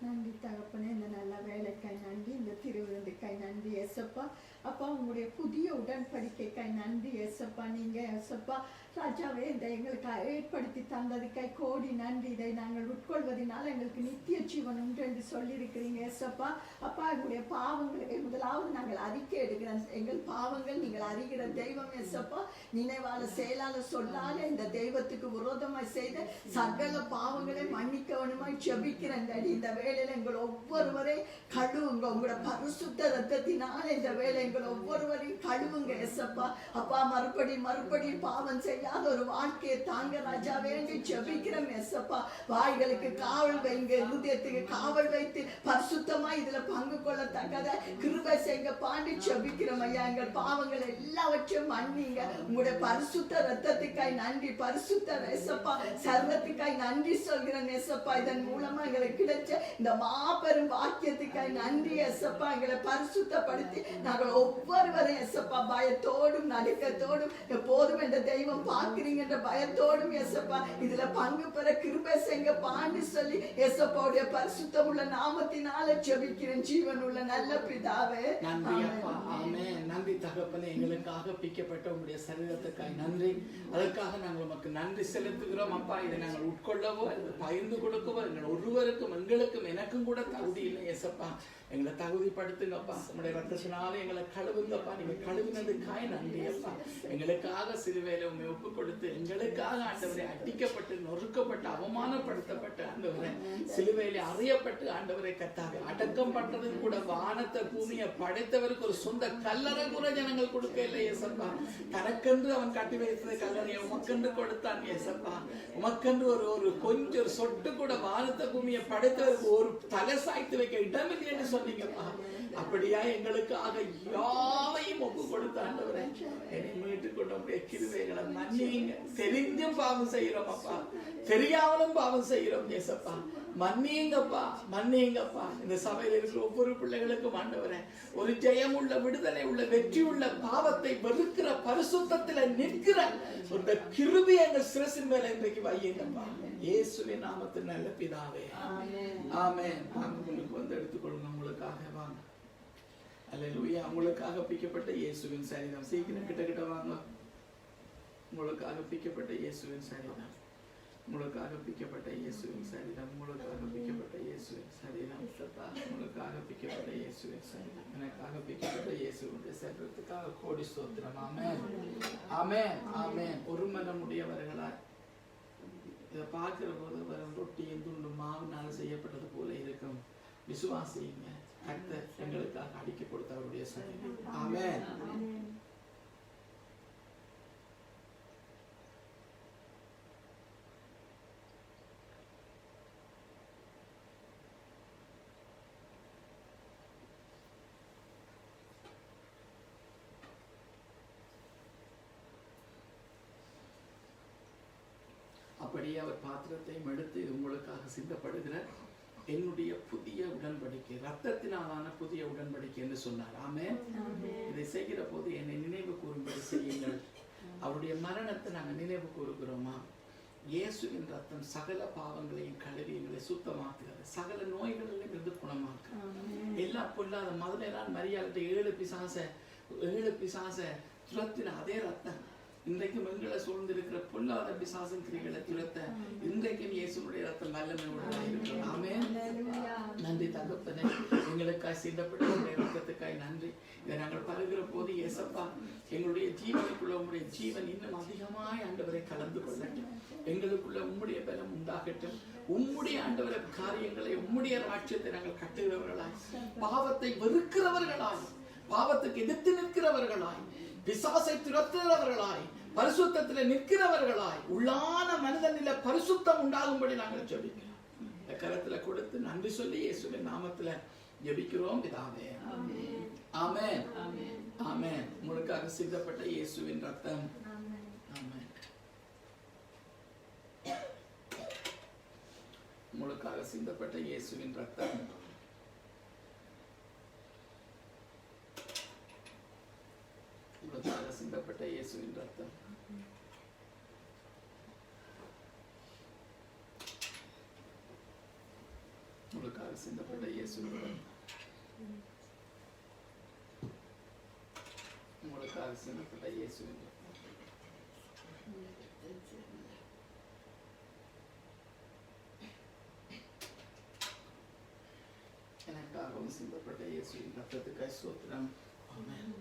நன்றி தகப்பனே, இந்த நல்ல வேலைக்காய் நன்றி, இந்த திருவிருந்துக்காய் நன்றி ஏசப்பா. அப்பா உங்களுடைய புதிய உடன்படிக்கைக்காய் நன்றி ஏசப்பா. நீங்க ஏசப்பா ராஜாவே இந்த எங்களுக்கு ஏற்படுத்தி தந்ததுக்காய் கோடி நன்றி. இதை நாங்கள் உட்கொள்வதனால எங்களுக்கு நித்திய ஜீவன் உண்டு என்று சொல்லியிருக்கிறீங்க ஏசப்பா. அப்பா எங்களுடைய பாவங்களை முதலாவது நாங்கள் அறிக்கை எடுக்கிறோம். எங்கள் பாவங்கள் நீங்கள் அறிகிற தெய்வம் ஏசப்பா. நினைவால செயலால சொல்லால இந்த தெய்வத்துக்கு விரோதமாய் செய்த சகல பாவங்களை மன்னிக்க வேணுமாய் ஜெபிக்கிறேன். இந்த வேளையில எங்கள் ஒவ்வொருவரை கழுவுங்க. உங்களோட பரிசுத்த ரத்தத்தினால இந்த வேலை எங்கள் ஒவ்வொருவரையும் கழுவுங்க ஏசப்பா. அப்பா மறுபடியும் பாவம் செய்யாத ஒரு வாழ்க்கையை தாங்க ராஜா வேண்டி ஜெபிக்கிறோம் ஏசப்பா. வாய்களுக்கு காவல் வைங்க, இருதயத்துக்கு காவல் வைத்து பரிசுத்தமா இதுல பங்கு கொள்ளத்தக்கத கிருபை செய்ய பாண்டி ஜெபிக்கிறோம் ஐயா. எங்கள் பாவங்கள் எல்லாவற்றையும் மன்னிங்க. உங்களுடைய பரிசுத்த ரத்தத்துக்காய் நன்றி, பரிசுத்த ஏசப்பா சர்வத்துக்காய் நன்றி சொல்கிறேன் ஏசப்பா. இதன் மூலமா எங்களுக்கு கிடைச்ச இந்த மாபெரும் வாக்கியத்துக்காய் நன்றி ஏசப்பா. எங்களை பரிசுத்தப்படுத்தி நாங்கள் ஒவ்வொருவரையும் ஏசப்பா பயத்தோடும் நடுக்கத்தோடும் எப்போதும் இந்த தெய்வம் பார்க்கிறீங்க என்ற பயத்தோடும் ஏசப்பா இதுல பங்கு பெற கிருபை செய்ய பாண்டி சொல்லி ஏசப்பாவுடைய பரிசுத்தம் உள்ள நாமத்தினால ஜெபிக்கிறேன் ஜீவன் உள்ள நல்ல பிதாவே. நன்றி அப்பா. ஆமென். நன்றி தகப்பனே, எங்களுக்காக பிக்கப்பட்ட உங்களுடைய சரீரத்துக்காய் நன்றி. அதற்காக நாங்கள் உமக்கு நன்றி செலுத்துகிறோம் அப்பா. இதை நாங்கள் உட்கொள்ளவோ அல்லது பகிர்ந்து கொடுக்கவோ எங்கள் ஒருவருக்கும் எங்களுக்கும் எனக்கும் கூட தகுதி இல்லை ஏசப்பா. எங்களை தகுதிப்படுத்துங்கப்பா. உங்களுடைய ரத்தத்தினால எங்களை கழுவுங்கப்பா. நீங்க கழுவினதுக்காய் நன்றி அப்பா. எங்களுக்காக சிலுவையில உண்மை ஒப்பு கொடுத்து எங்களுக்காக ஆண்டவரை அடிக்கப்பட்டு நொறுக்கப்பட்டு அவமானப்படுத்தப்பட்டு ஆண்டவரை சிலுவையில அறியப்பட்டு ஆண்டவரை கர்த்தாவே அடக்கம் பண்றது கூட வானத்தை பூமியை படைத்தவருக்கு ஒரு சொந்த கல்லறை கூட ஜனங்கள் கொடுக்க இல்லை ஏசப்பா. தனக்கென்று அவன் கட்டி வைத்தது கல்லறையை உமக்கென்று கொடுத்தான் ஏசப்பா. உமக்கென்று ஒரு கொஞ்சம் ஒரு சொட்டு கூட வானத்தை பூமியை படைத்தவருக்கு ஒரு தலை சாய்த்து வைக்க இடமில்லை என்று சொன்னீங்கப்பா. அப்படியா எங்களுக்காக யாவையும் ஒப்பு கொடுத்த ஆண்டவரே என்னை மீட்டுக் கொண்டு உங்களுடைய கிருபைகளை மன்னிங்க. தெரிஞ்சும் பாவம் செய்யறோம் அப்பா, தெரியாமலும் பாவம் செய்யறோம் ஏசப்பா. மன்னிங்கப்பா, மன்னிங்கப்பா. இந்த சபையில் இருக்கிற ஒவ்வொரு பிள்ளைகளுக்கும் ஆண்டவரே ஒரு ஜெயம் உள்ள, விடுதலை உள்ள, வெற்றி உள்ள, பாவத்தை வெறுக்கிற, பரிசுத்தத்துல நிற்கிற ஒரு கிருபை எங்கள் சிரசின் மேல இன்றைக்கு வையுங்கப்பா. இயேசுவின் நாமத்தில் நல்ல பிதாவே, ஆமென். உங்களுக்கு வந்து எடுத்துக்கொள்ளுங்க. உங்களுக்காக வாங்க. அல்லேலூயா. உங்களுக்காக பிக்கப்பட்ட இயேசுவின் சரீரம். சீக்கிரம் கிட்ட வாங்க. உங்களுக்காக பிக்கப்பட்ட இயேசுவின் சரீரம், உங்களுக்காக பிக்கப்பட்ட இயேசுவின் சரீரம், உங்களுக்காக பிக்கப்பட்ட இயேசுவின் சரீரம், உங்களுக்காக பிக்கப்பட்ட இயேசுவின் சரீரம், எனக்காக பிக்கப்பட்ட இயேசுவின் சரீரத்துக்காக கோடி ஸ்தோத்திரம். ஆமென், ஆமென், ஆமென். ஒரு மனமுடையவர்களாய் இதை பார்க்கிற போது வரும் ரொட்டியும் துண்டு மாவுனால செய்யப்பட்டது போல இருக்கும். விசுவாசிங்க. கர்த்தர் எங்களுக்காக அடிக்க கொடுத்த அவருடைய சரீரம். ஆமென். அப்படியே அவர் பாத்திரத்தையும் எடுத்து இது உங்களுக்காக சிந்தப்படுகிற என்னுடைய புதிய உடன்படிக்கை, ரத்தத்தினாலான புதிய உடன்படிக்கை என்று சொன்னார். ஆமென். இதை செய்கிற போது என்னை நினைவு கூறும்படி செய்யுங்கள். அவருடைய மரணத்தை நாங்கள் நினைவு கூறுகிறோமா? இயேசுவின் ரத்தம் சகல பாவங்களையும் கழுவி எங்களை சுத்தமாக்குகிறது, சகல நோய்களிலும் இருந்து குணமாக்குறது. எல்லாம் பொல்லாத முதலாம் மரியாதை 7 பிசாச துரத்தின அதே ரத்தம் இன்றைக்கும் எங்களை சூழ்ந்திருக்கிற பொல்லாத பிசாசின் கிரிகளை துரத்த இன்றைக்கும் இயேசுடைய ரத்தம் வல்லமையுள்ளதாக இருக்கிறது. ஆமென். நன்றி தகப்பனே, எங்களுக்காக சிந்தப்பட்ட உங்களுடைய ரத்தத்துக்காய் நன்றி. இதை நாங்கள் பருகிற போது இயேசப்பா எங்களுடைய ஜீவனுக்குள்ள உங்களுடைய ஜீவன் இன்னும் அதிகமாய் ஆண்டவரை கலந்து கொள்ளட்டும். எங்களுக்குள்ள உம்முடைய பலம் உண்டாகட்டும். உம்முடைய ஆண்டவரை காரியங்களை, உம்முடைய ராஜ்யத்தை நாங்கள் கட்டுகிறவர்களாய், பாவத்தை வெறுக்கிறவர்களாய், பாவத்துக்கு எதிர்த்து நிற்கிறவர்களாய், பிசாசை துரத்துகிறவர்களாய், பரிசுத்தத்தில் நிற்கிறவர்களாய், உள்ளான மனிதனில பரிசுத்தம் உண்டாகும்படி நாங்கள் ஜெபிக்கிறோம். இந்த கரத்துல கொடுத்து நன்றி சொல்லி இயேசுவின் நாமத்துல ஜெபிக்கிறோம் பிதாவே. ஆமென், ஆமென். உங்களுக்காக சிந்தப்பட்ட இயேசுவின் ரத்தம். ஆமென். உங்களுக்காக சிந்தப்பட்ட இயேசுவின் ரத்தம். உங்களுக்காக சிந்தப்பட்ட இயேசுவின் ரத்தம். உங்களுக்காக சிந்தப்பட்ட இயேசுவின் உங்களுக்காக சிந்தப்பட்ட இயேசுவின் எனக்காகவும் சிந்தப்பட்ட இயேசுவின் ரத்தத்துக்காய் ஸ்தோத்திரம். ஆமென்.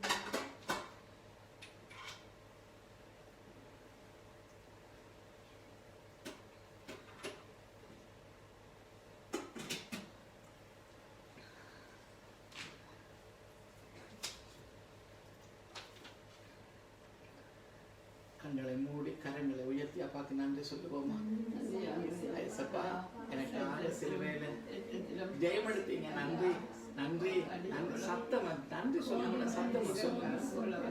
கண்களை மூடி கரங்களை உயர்த்தி அப்பாக்கு நன்றி சொல்லுவோமா? ஏசப்பா, எனக்காக சிலுவையில ஜெயமெடுத்தீங்க. நன்றி நன்றி நன்றி. சத்தம் நன்றி சொல்லுங்க, சத்தம் சொல்லுங்க.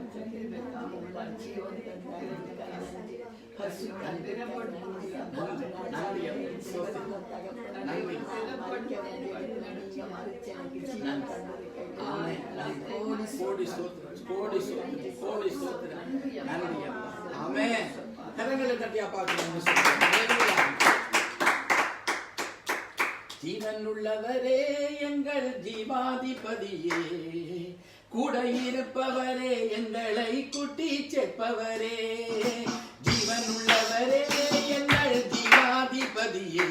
கரங்களை தட்டி அப்பாக்கு ஜீவன் உள்ளவரே எங்கள் ஜீவாதிபதியே, கூட இருப்பவரே எங்களை கூட்டி சேர்ப்பவரே. ஜீவன் உள்ளவரே எங்கள் ஜீவாதிபதியே,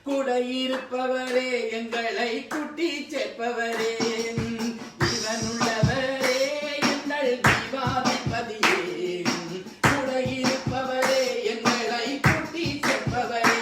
கூட இருப்பவரே எங்களை கூட்டி சேர்ப்பவரே. ஜீவன் உள்ளவரே எங்கள் ஜீவாதிபதியே, கூட இருப்பவரே எங்களை கூட்டி சேர்ப்பவரே.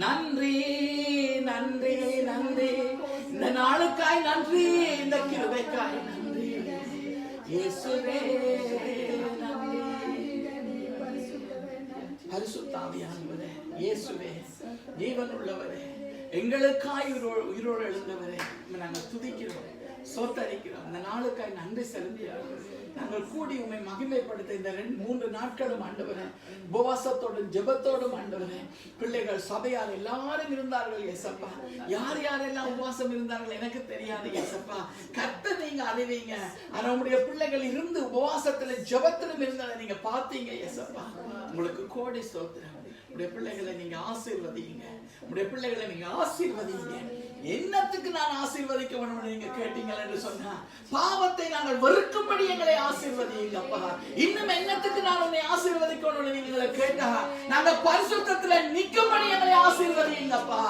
நன்றி நன்றி நன்றி. இந்த நாளுக்காய் நன்றி, இந்த கிருபைக்காய் நன்றி இயேசுவே. பரிசுத்த ஆவியானவரே, இயேசுவே, ஜீவன் உள்ளவரே, எங்களுக்காய் உயிரோடு எழுந்தவரே, நாங்கள் துதிக்கிறோம். சோத்தரிக்கிறோம். இந்த நாளுக்காய் நன்றி செலுத்துகிறோம். நாங்கள் கூடி உம்மை மகிமைப்படுத்த இந்த 3 நாட்களும் ஆண்டவரே உபவாசத்தோடும் ஜெபத்தோடும் ஆண்டவரே பிள்ளைகள் சபையார் எல்லாரும் இருந்தார்கள் ஏசப்பா. யார் யாரெல்லாம் உபவாசம் இருந்தார்கள் எனக்கு தெரியாது ஏசப்பா. கர்த்தர் நீங்க அறிவீங்க. ஆனா உங்களுடைய பிள்ளைகள் இருந்து உபவாசத்துல ஜெபத்திலும் இருந்ததை நீங்க பார்த்தீங்க ஏசப்பா. உங்களுக்கு கோடி ஸ்தோத்திரம். உடைய பிள்ளைகளை நீங்க ஆசீர்வதிங்க. உடைய பிள்ளைகளை நீங்க ஆசீர்வதிங்க. என்னத்துக்கு நான் ஆசீர்வதிக்க வேண்டும் நீங்க கேட்டீங்கள் என்று சொன்னா, பாவத்தை நாங்கள் வெறுக்கும்படி எங்களை ஆசீர்வதிங்கப்பா. இன்னும் என்னத்துக்கு நான் உன்னை ஆசீர்வதிக்கணும் நீங்க கேட்டா, நாங்க பரிசுத்தத்துல நிக்கும்படி எங்களை ஆசீர்வதிங்கப்பா.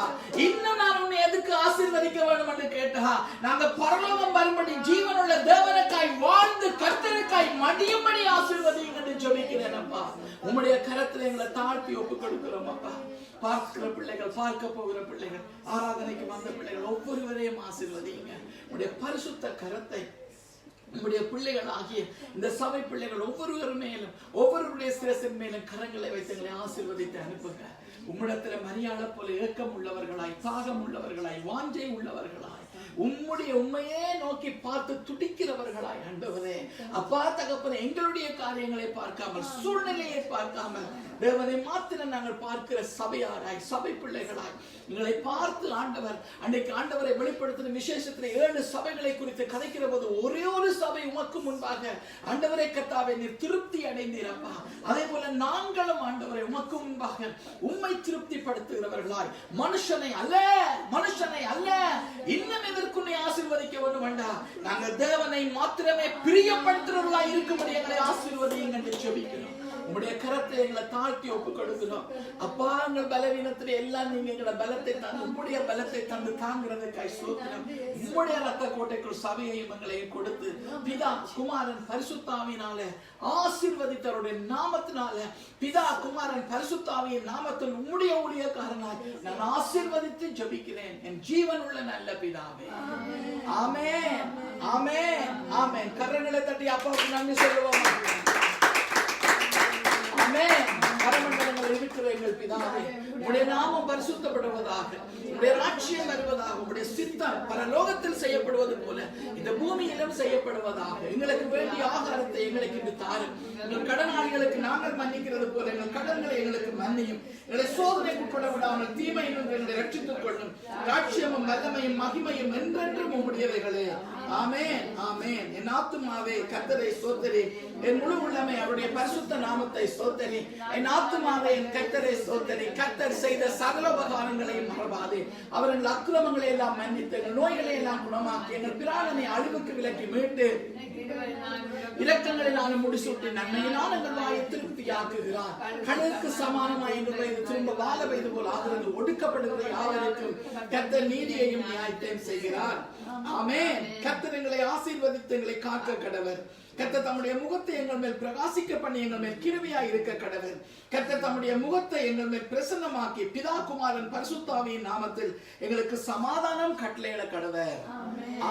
இன்னும் நான் உன்னை எதுக்கு ஆசீர்வதிக்க வேண்டும் என்று கேட்டா, நாங்க பரலோகம் வரும்படி ஜீவனுள்ள தேவனுக்காய் வாழ்ந்து கர்த்தருக்காய் மடியும்படி ஆசீர்வதிங்க என்று ஜெபிக்கிறேனப்பா. உம்முடைய கரத்துல எங்களை தாழ்த்தி ஒப்பு கொடுக்கிறோம் அப்பா. பார்க்கிற பிள்ளைகள், பார்க்க போகிற பிள்ளைகள், ஆராதனைக்கு வந்த பிள்ளைகள் ஒவ்வொருவரையும் ஆசீர்வதிங்க. உடைய பரிசுத்த கரத்தை உங்களுடைய பிள்ளைகள் ஆகிய இந்த சபை பிள்ளைகள் ஒவ்வொருவர் மேலும் ஒவ்வொருவருடைய சிரசின் மேலும் கரங்களை வைத்து எங்களை ஆசீர்வதித்து அனுப்புங்க. உம்மிடத்துல மரியாதை போல ஏக்கம் உள்ளவர்களாய், தாகம் உள்ளவர்களாய், வாஞ்சை உள்ளவர்களாய், உம்முடைய உண்மையே நோக்கி பார்த்து துடிக்கிறவர்களாய் ஆண்டவரே அப்பா தகப்பனே, எங்களுடைய காரியங்களை பார்க்காமல், சூழ்நிலையை பார்க்காமல் தேவனை மாத்திரம் நாங்கள் பார்க்கிற சபையாராய், சபை பிள்ளைகளாய் எங்களை பார்த்து ஆண்டவர் அன்றைக்கு ஆண்டவரை வெளிப்படுத்தின விசேஷத்தில் 7 சபைகளை குறித்து கதைக்கிற போது ஒரே ஒரு சபை உமக்கு முன்பாக ஆண்டவரை கர்த்தாவே நீர் திருப்தி அடைந்தீரப்பா. அதே போல நாங்களும் ஆண்டவரை உமக்கு முன்பாக உம்மை திருப்திப்படுத்துகிறவர்களாய், மனுஷனை அல்ல இன்னும் எதற்குன்னை ஆசீர்வதிக்க வேண்டும் வேண்டாம், நாங்கள் தேவனை மாத்திரமே பிரியப்படுத்துகிறவர்களாய் இருக்கும்படி எங்களை ஆசீர்வதிங்க என்று ஜெபிக்கிறோம். உம்முடைய கரத்தை எங்களை தாழ்த்தி ஒப்பு கொடுக்கிறோம் அப்பா. எங்கள் பலவீனத்திலே எல்லாம் நீங்க எங்களை பலத்தை தந்து, உம்முடைய பலத்தை தந்து தாங்கிறதுக்காய் ஸ்தோத்திரம். உம்முடைய ரத்த கோட்டைக்குள் சபையையும் எங்களையும் கொடுத்து பிதா குமாரன் பரிசுத்தாவினாலே ஆசீர்வதித்தவருடைய நாமத்தினால, பிதா குமாரன் பரிசுத்தாவியின் நாமத்தில் உம்முடைய ஊழியக்காரனாய் நான் ஆசீர்வதித்து ஜெபிக்கிறேன் என் ஜீவன் உள்ள நல்ல பிதாவே. ஆமென், ஆமென், ஆமென். கரங்களை தட்டி அப்பாவுக்கு நன்றி சொல்லுவோம். பரமண்டலங்கள் இருக்கிற எங்கள் பிதாவே, உம்முடைய நாமம் பரிசுத்தப்படுவதாக, உம்முடைய ராஜ்யம் வருவதாக, உம்முடைய சித்தம் பரலோகத்தில் செய்யப்படுவது போல இந்த பூமியிலும் செய்யப்படுவதாக. எங்களுக்கு வேண்டிய ஆகாரத்தை எங்களுக்கு இன்று தாரும். எங்கள் கடனாளிகளுக்கு நாங்கள் மன்னிக்கிறது போல எங்கள் கடன்களை எங்களுக்கு மன்னியும். எங்களை சோதனைக்கு உட்பட விடாமல் தீமையிலிருந்து எங்களை ரட்சித்துக் கொள்ளும். ராஜ்யமும் வல்லமையும் மகிமையும் என்றென்றும் உம்முடையவைகளே. ஆமென், ஆமென். என் ஆத்துமாவே கர்த்தரை ஸ்தோத்திரி, என் முழு உள்ளமே அவருடைய பரிசுத்த நாமத்தை ஸ்தோத்திரி. என் ஆத்துமாவே என் கர்த்தரை ஸ்தோத்திரி. கர்த்தர் செய்த சகல உபகாரங்களையும் மறவாதே. அவர் எங்கள் அக்கிரமங்களை எல்லாம் மன்னித்து, எங்கள் நோய்களை எல்லாம் குணமாக்கி, எங்கள் பிராணனை அழிவுக்கு விலக்கி மீட்டு, இரக்கங்களினாலும் முடிசூட்டி, நன்மையினால் எங்கள் வாயை திருப்தியாக்குகிறார். கடலுக்கு சமானமாய் எங்கள் வயது திரும்ப வாழ வயது போல் ஆகிறது. ஒடுக்கப்படுகிற யாவருக்கும் கர்த்தர் நீதியையும் நியாயத்தையும் செய்கிறார். ஆமென். கர்த்தர் எங்களை ஆசீர்வதித்து எங்களை காக்க கடவர். கர்த்தர் தம்முடைய முகத்தை எங்கள் மேல் பிரகாசிக்க பண்ணி எங்கள் மேல் கிருபையாய் இருக்க கடவர். கர்த்தர் தம்முடைய முகத்தை எங்கள் மேல் பிரசன்னமாக்கி பிதா குமாரன் பரிசுத்தாவியின் நாமத்தில் எங்களுக்கு சமாதானம் கட்டளையிட கடவர்.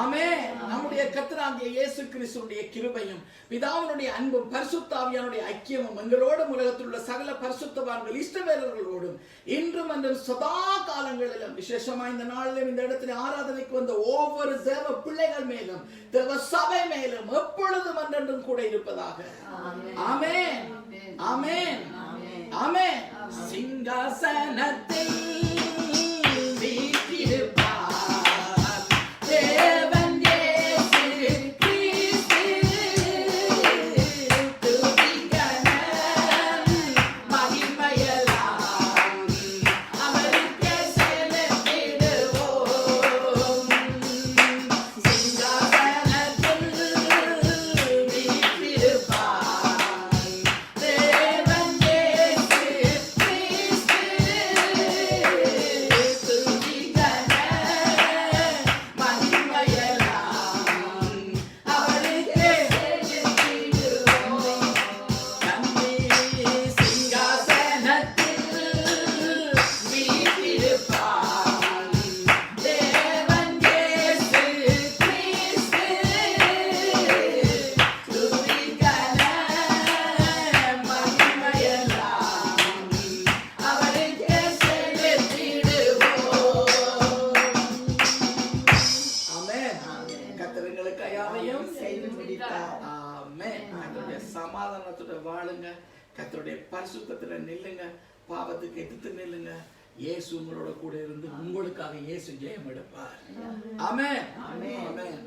ஆமென். நம்முடைய கர்த்தராகிய இயேசு கிறிஸ்துவினுடைய கிருபையும் பிதாவினுடைய அன்பும் பரிசுத்தாவியானுடைய ஐக்கியமும் எங்களோடும் உலகத்தில் உள்ள சகல பரிசுத்தவான்கள் இஷ்டவேலர்களோடும் இன்றும் என்றும் சதா காலங்களிலும், விசேஷமாக இந்த நாளிலும் இந்த இடத்துல ஆராதனைக்கு வந்த ஒவ்வொரு தேவ பிள்ளைகள் மேலும், தேவ சபை மேலும் எப்பொழுதும் என்றென்றும் கூட இருப்பதாக. ஆமென், ஆமென், ஆமென். சிங்காசனத்தில் வீற்றிருப்பார் தேவன் இயேசு கிறிஸ்து. துதிகனம் மகிமையெல்லாம் அவருக்கே செலுத்திடுவோம். சிங்காசனத்தில் வீற்றிருப்பார் தேவன் இயேசு கிறிஸ்து. ஆமென். கர்த்தருடைய சமாதானத்தோட வாழுங்க, கர்த்தருடைய பரிசுத்தத்துல நில்லுங்க, பாவத்துக்கு எதிர்த்து நில்லுங்க. இயேசு உங்களோட கூட இருந்து உங்களுக்காக இயேசு ஜெயம் எடுப்பார். ஆமென். ஆமென்.